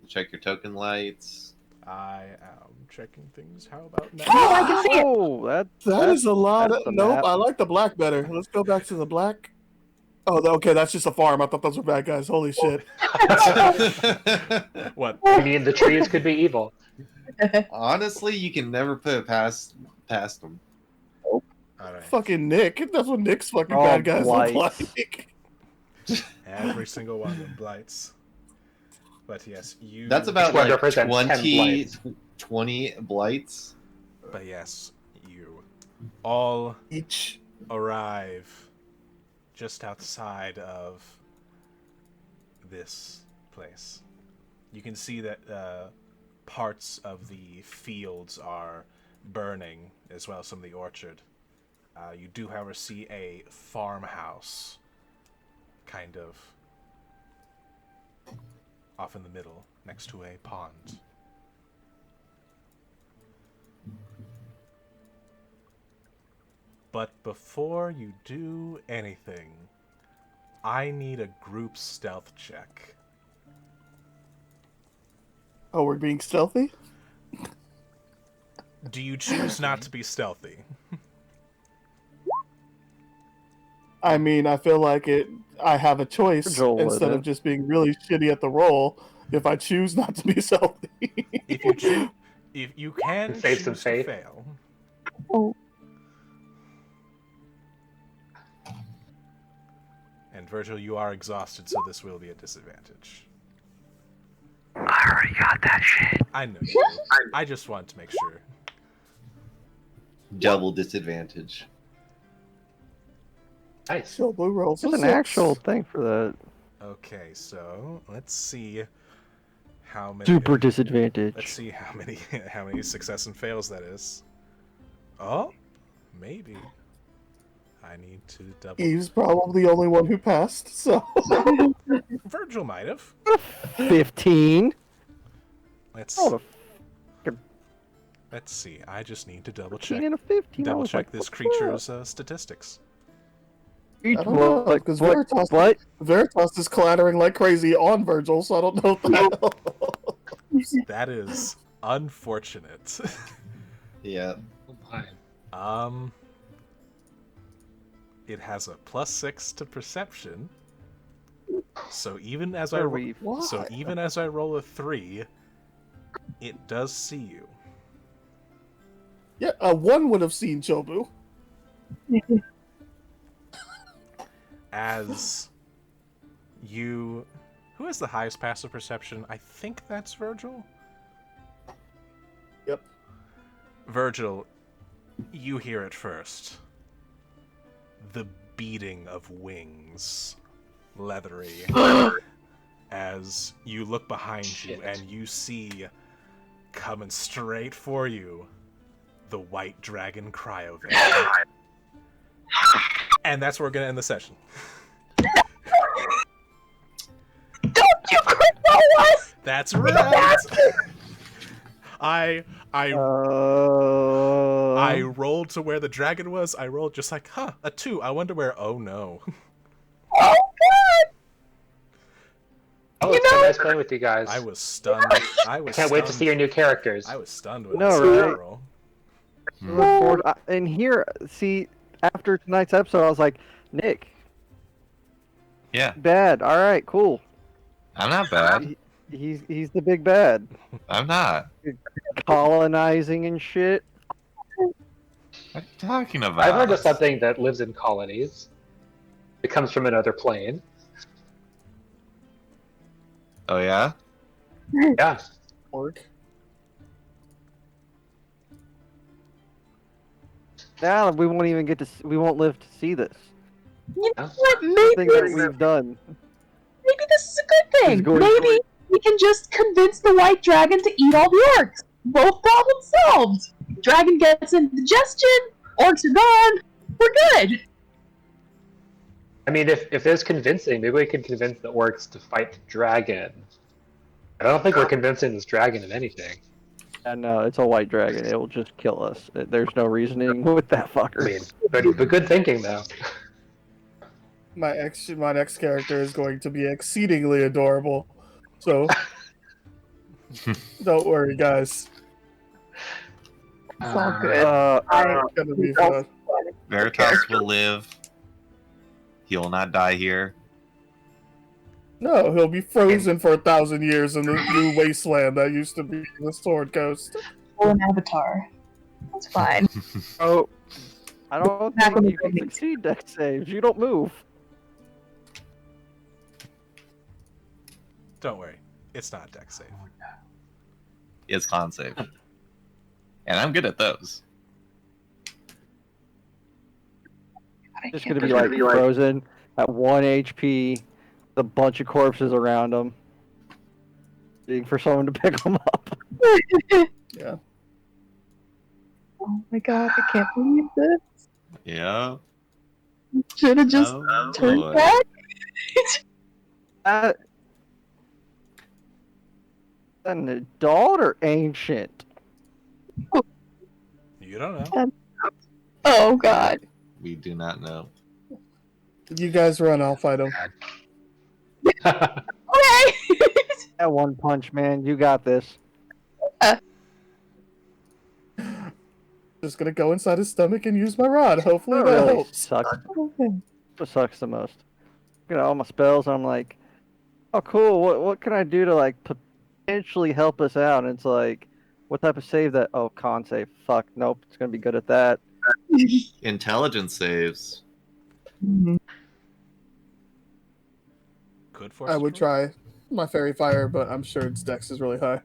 Check your token lights. I am checking things. How about now? Oh, I can see it. Oh, That is a lot. that's the Nope, map. I like the black better. Let's go back to the black. Oh, okay, that's just a farm. I thought those were bad guys. Holy shit. What? I mean, the trees could be evil. Honestly, you can never put it past them. All right. Fucking Nick. That's what Nick's fucking Oh, bad guys look blights. like. Every single one of them blights. But yes, you. That's about Each one like represents 10 blights. 20 blights. But yes, you all Each. arrive just outside of this place. You can see that parts of the fields are burning, as well as some of the orchard. You do, however, see a farmhouse kind of off in the middle next to a pond. But before you do anything, I need a group stealth check. Oh, we're being stealthy? Do you choose not to be stealthy? I mean, I feel like I have a choice Joel would instead of have. just being really shitty at the roll if I choose not to be stealthy. If you choose, if you can Save choose some to faith. fail. Oh. And Virgil, you are exhausted, so this will be a disadvantage. I already got that shit. I know you do. I just wanted to make sure. Double disadvantage. Nice. So blue rolls. There's a an six. actual thing for that. Okay, so let's see how many. Super disadvantage. Let's see how many success and fails that is. Oh, maybe. I need to double. Eve's probably the only one who passed, so. Virgil might have. 15. Let's Oh, let's see. I just need to double 15 check. and a 15. I Double was check like, this what the creature's statistics. I don't know, What? 'cause What? Veritas- What? Veritas is clattering like crazy on Virgil, so I don't know what the That is unfortunate. Yeah. Oh my. It has a +6 to perception. So even as Are we? so even as I roll a 3, it does see you. Yeah, one would have seen Chobu. As you, who has the highest passive perception? I think that's Virgil. Yep. Virgil, you hear it first. The beating of wings, leathery, as you look behind you Shit. and you see coming straight for you the white dragon cryovan. And that's where we're gonna end the session. Don't you cripple us! That's right. I I rolled to where the dragon was. I rolled just like, a 2. I wonder where. Oh no. Oh god! Oh, it's been nice playing with you guys. I was stunned. I Can't wait to see your new characters. I was stunned with No, this right? roll. And here, see, after tonight's episode, I was like, Nick, Yeah. bad. All right, cool. I'm not bad. He's the big bad, I'm not. colonizing and shit. What are you talking about? I've heard of something that lives in colonies. It comes from another plane. Oh, yeah? Yeah. Work. Now we won't even get to. We won't live to see this You know Yeah. what? thing Maybe, that we've done. maybe this is a good thing. He's going- Maybe we can just convince the white dragon to eat all the orcs. Both problems solved. Dragon gets indigestion, orcs are gone. We're good. I mean, if there's convincing, maybe we can convince the orcs to fight the dragon. I don't think we're convincing this dragon of anything. And it's a white dragon. It will just kill us. There's no reasoning with that I fucker. mean, but good thinking though. My next character is going to be exceedingly adorable. So don't worry, guys. It's all good. It's gonna be fun. Veritas will live. He'll not die here. No, he'll be frozen for 1,000 years in the new wasteland that used to be the Sword Coast. Or an avatar. That's fine. Oh, I don't Back think on you the can succeed dex saves. You don't move. Don't worry, it's not deck save. It's con save. And I'm good at those. Just gonna be like frozen at 1 HP, a bunch of corpses around him, waiting for someone to pick him up. Yeah. Oh my god, I can't believe this. Yeah. Should have just Oh, turned boy. back. An adult or ancient? You don't know. Oh god. We do not know. You guys run, I'll fight him. Okay. That one punch, man. You got this. Just gonna go inside his stomach and use my rod. Hopefully That that really helps. sucks. What sucks the most? Look at all my spells. I'm like, oh, cool. What can I do to like potentially help us out? And it's like, what type of save that? Oh, con save. Fuck. Nope. It's gonna be good at that. Intelligence saves. Good for I would try my fairy fire, but I'm sure its dex is really high.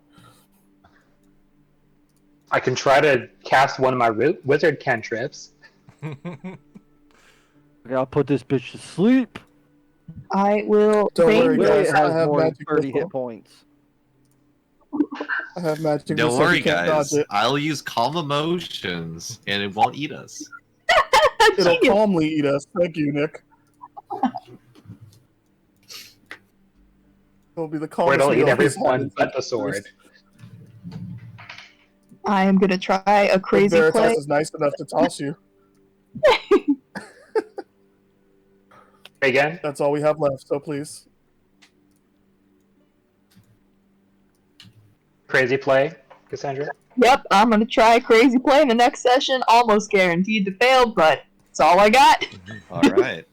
I can try to cast one of my wizard cantrips. Okay, I'll put this bitch to sleep. I will. Don't Bane worry, Wait, guys. it I has have more than magic 30 hit missile. points. I have magic Don't missile. worry, You can't guys. dodge it. I'll use calm emotions, and it won't eat us. It'll calmly eat us. Thank you, Nick. It'll be the Or calmest it'll meal eat he's had everyone in but the 50 sword. years. I am gonna try a But crazy Veritas play. is nice enough to toss you. Again? That's all we have left, so please. Crazy play, Cassandra? Yep, I'm gonna try a crazy play in the next session. Almost guaranteed to fail, but it's all I got. All right.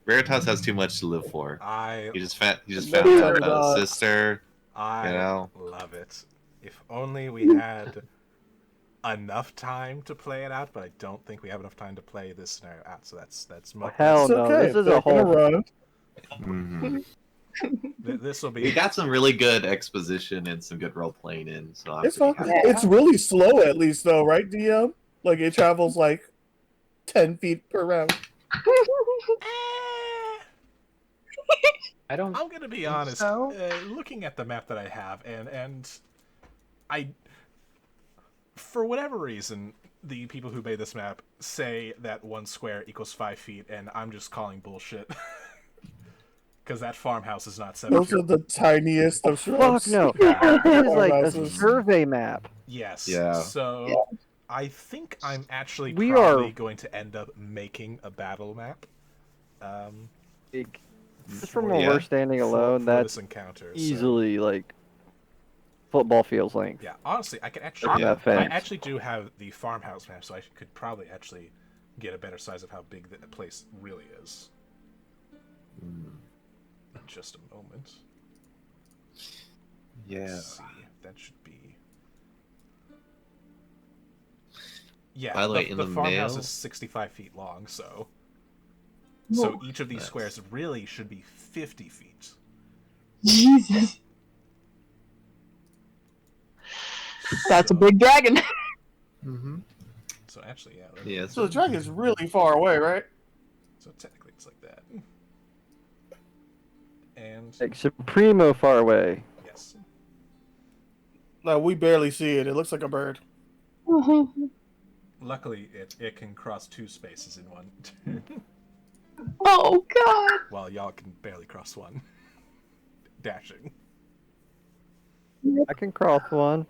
Veritas has too much to live for. I He just found Never a thought. sister. I You know? love it. If only we had enough time to play it out, but I don't think we have enough time to play this scenario out. So that's my Hell It's no. okay. This is They're a gonna whole. run. Mhm. This will We be. got some really good exposition and some good role playing in, so I'm It's pretty fine. happy. It's really slow, at least, though, right, DM? Like, it travels like 10 feet per round. I don't. I'm gonna be think honest. so. Looking at the map that I have, and I, for whatever reason, the people who made this map say that 1 square equals 5 feet, and I'm just calling bullshit. Because that farmhouse is not 7 Those feet. are the tiniest of Fuck shrubs. no. This is like a Farmhouses. survey map. Yes. Yeah. So I think I'm actually We probably are- going to end up making a battle map. Like, just for- from where Yeah. we're standing alone, for that's this encounter. so- easily like football field's length. Yeah, honestly, I can actually. Yeah. I Fence. actually do have the farmhouse map, so I could probably actually get a better size of how big the place really is. Mm. In just a moment. Yeah. Let's see. That should be. Yeah, By the way, in the the farmhouse mail- is 65 feet long, so Whoa. each of these Nice. squares really should be 50 feet. Jesus. That's a big dragon. Mm-hmm. So actually, yeah. Yeah. So the dragon's really far away, right? So technically, it's like that. And Like Supremo far away. yes, No, we barely see it. It looks like a bird. luckily it can cross 2 spaces in one. Oh God! While y'all can barely cross one. Dashing. I can cross one.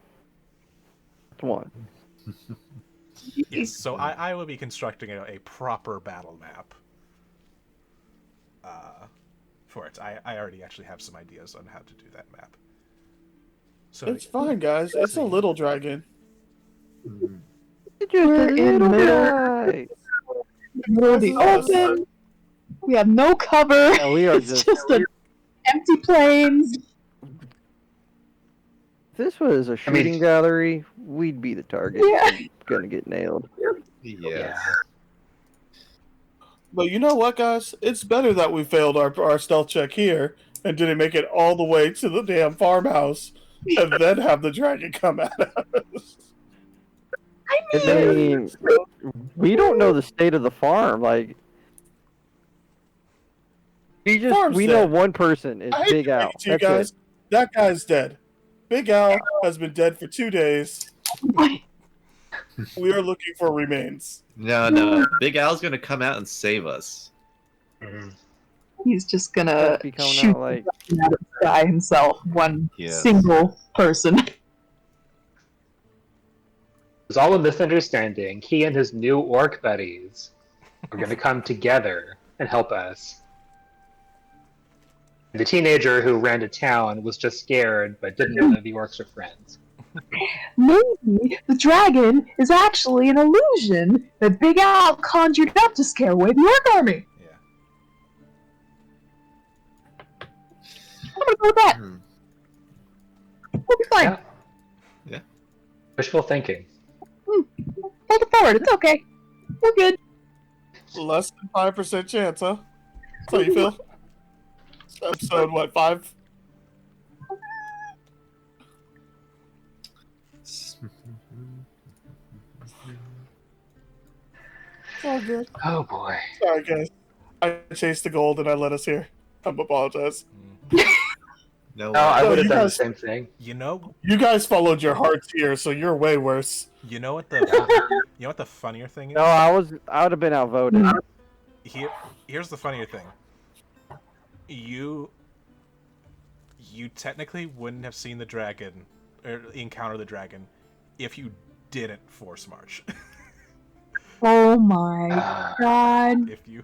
One. Yes, so I will be constructing a proper battle map for it. I already actually have some ideas on how to do that map. So It's fine, guys. It's a little dragon. It's just We're a in little middle. guy. Middle of the open. We have no cover. Yeah, we are It's just an empty plains. If this was a shooting gallery, we'd be the target. Yeah. We're gonna get nailed. Yes. But you know what, guys? It's better that we failed our stealth check here and didn't make it all the way to the damn farmhouse and then have the dragon come at us. I mean, we don't know the state of the farm. Like, Farm's we dead. know one person is I hate Big to break Al. it to you That's guys. it. That guy's dead. Big Al has been dead for 2 days. We are looking for remains. No. Big Al's gonna come out and save us. He's just gonna Gotta be coming shoot out like out of the guy himself. One Yes. single person. There's all a misunderstanding. He and his new orc buddies are going to come together and help us. The teenager who ran to town was just scared, but didn't know that the orcs are friends. Maybe the dragon is actually an illusion that Big Al conjured up to scare away the orc army. Yeah. I'm gonna go with that. We'll be fine. Yeah. Wishful thinking. Hold it forward. It's okay. We're good. Less than 5% chance, huh? That's how you feel? Episode, what, 5? It's all good. Oh boy. Sorry, guys. I chased the gold and I let us here. I apologize. No, No, I No, would have you done the guys- same thing. You know You guys followed your hearts here, so you're way worse. what the funnier thing is? no, I would have been outvoted. Here's the funnier thing. You technically wouldn't have seen the dragon or encounter the dragon if you didn't force march. Oh my God. if you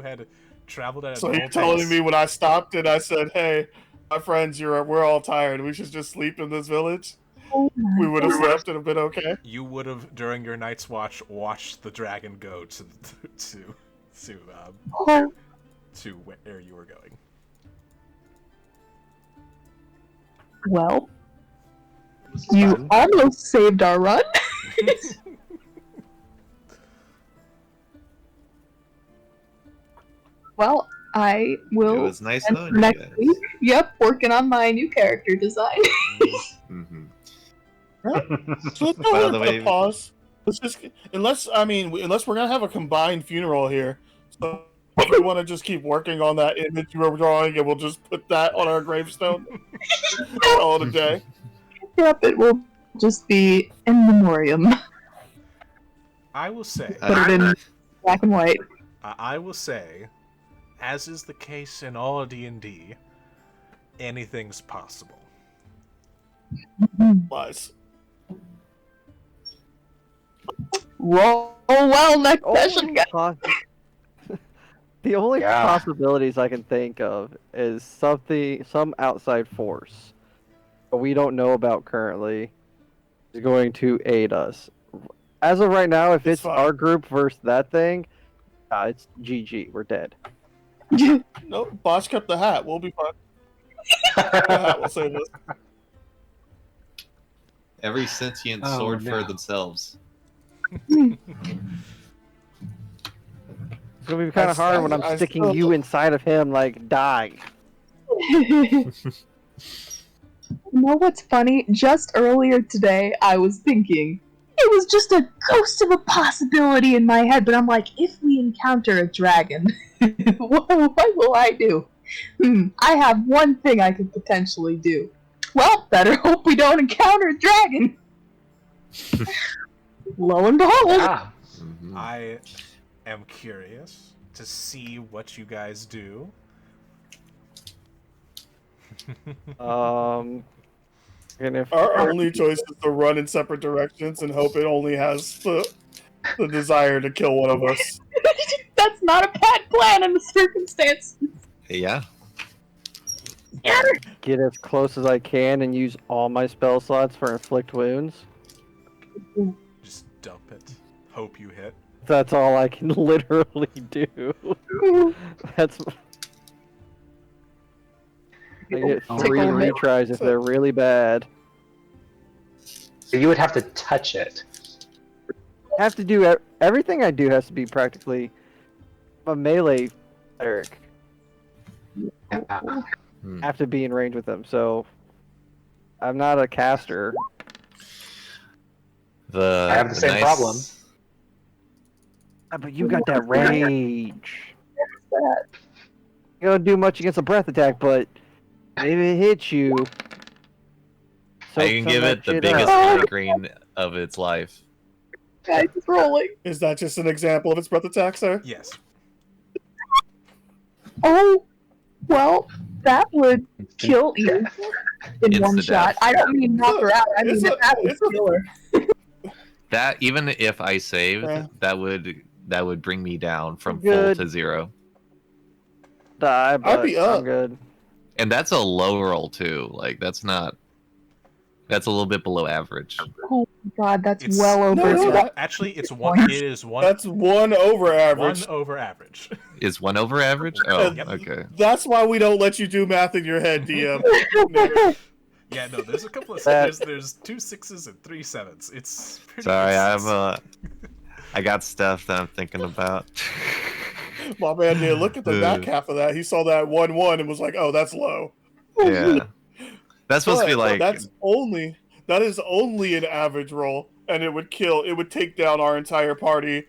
had traveled at a So normal you're telling pace, me when I stopped and I said, "Hey, my friends, we're all tired. We should just sleep in this village." Oh my We would have slept and have been okay. you would have during your night's watch watched the dragon go to Oh, where you were going. well, you almost saved our run. Well, I will. it was nice and knowing you next guys. week, yep, working on my new character design. Mm-hmm. So let's By go the ahead way- and pause. Let's just, unless we're gonna have a combined funeral here. So if we want to just keep working on that image you were drawing, and we'll just put that on our gravestone. Call it a day. Yep, it will just be in memoriam. I will say, Put it in black and white. I will say, as is the case in all D&D, anything's possible. Lies. Roll well next session, guys. The only Yeah. possibilities I can think of is some outside force that we don't know about currently is going to aid us. As of right now, if It's it's fine. our group versus that thing, it's GG. We're dead. No, Bosch kept the hat. We'll be fine. The hat will save us. Every sentient Oh, sword for no. themselves. It's gonna be kind of hard when I'm I sticking still- you inside of him, like die. You know what's funny? Just earlier today, I was thinking it was just a ghost of a possibility in my head, but I'm like, if we encounter a dragon, what will I do? I have one thing I could potentially do. Well, better hope we don't encounter a dragon. Lo and behold. Ah, Mhm. I am curious. to see what you guys do. And if Our only choice is to run in separate directions and hope it only has the desire to kill one of us. That's not a bad plan in the circumstance. Yeah. get as close as I can and use all my spell slots for inflict wounds, Just dump it. Hope you hit. that's all I can literally do. That's. I get 3 Tickle me. retries if they're really bad. So you would have to touch it. I have to do everything I do has to be practically a melee cleric. Yeah. I have to be in range with them, so I'm not a caster. I have the same problem. But you got that rage. You don't do much against a breath attack, but maybe it hits you. I can give it the biggest migraine of its life. Guys, it's rolling. Is that just an example of its breath attack, sir? Yes. Oh, well, that would kill you in one shot. death. I don't mean knock her out. I mean that would kill her. That even if I saved, Yeah. that would bring me down from Good. full to 0. Die, but I'd be up. I'm good. And that's a low roll too. Like that's a little bit below average. Oh my god, that's It's- well over. No, it's It's not. actually, it's one. It is one. That's 1 over average. One over average. Is 1 over average? Oh, Yep. okay. That's why we don't let you do math in your head, DM. Yeah, no. There's a couple of That- there's 2 6s and 3 7s. It's pretty. Sorry, precise. I got stuff that I'm thinking about. My man did look at the back half of that. He saw that 1-1 and was like, "Oh, that's low." Yeah. That's supposed to be like that is only an average roll, and it would take down our entire party,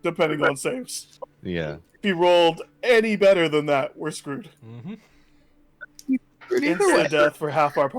depending on saves. yeah. If he rolled any better than that, we're screwed. Mhm. Instant death for half our party.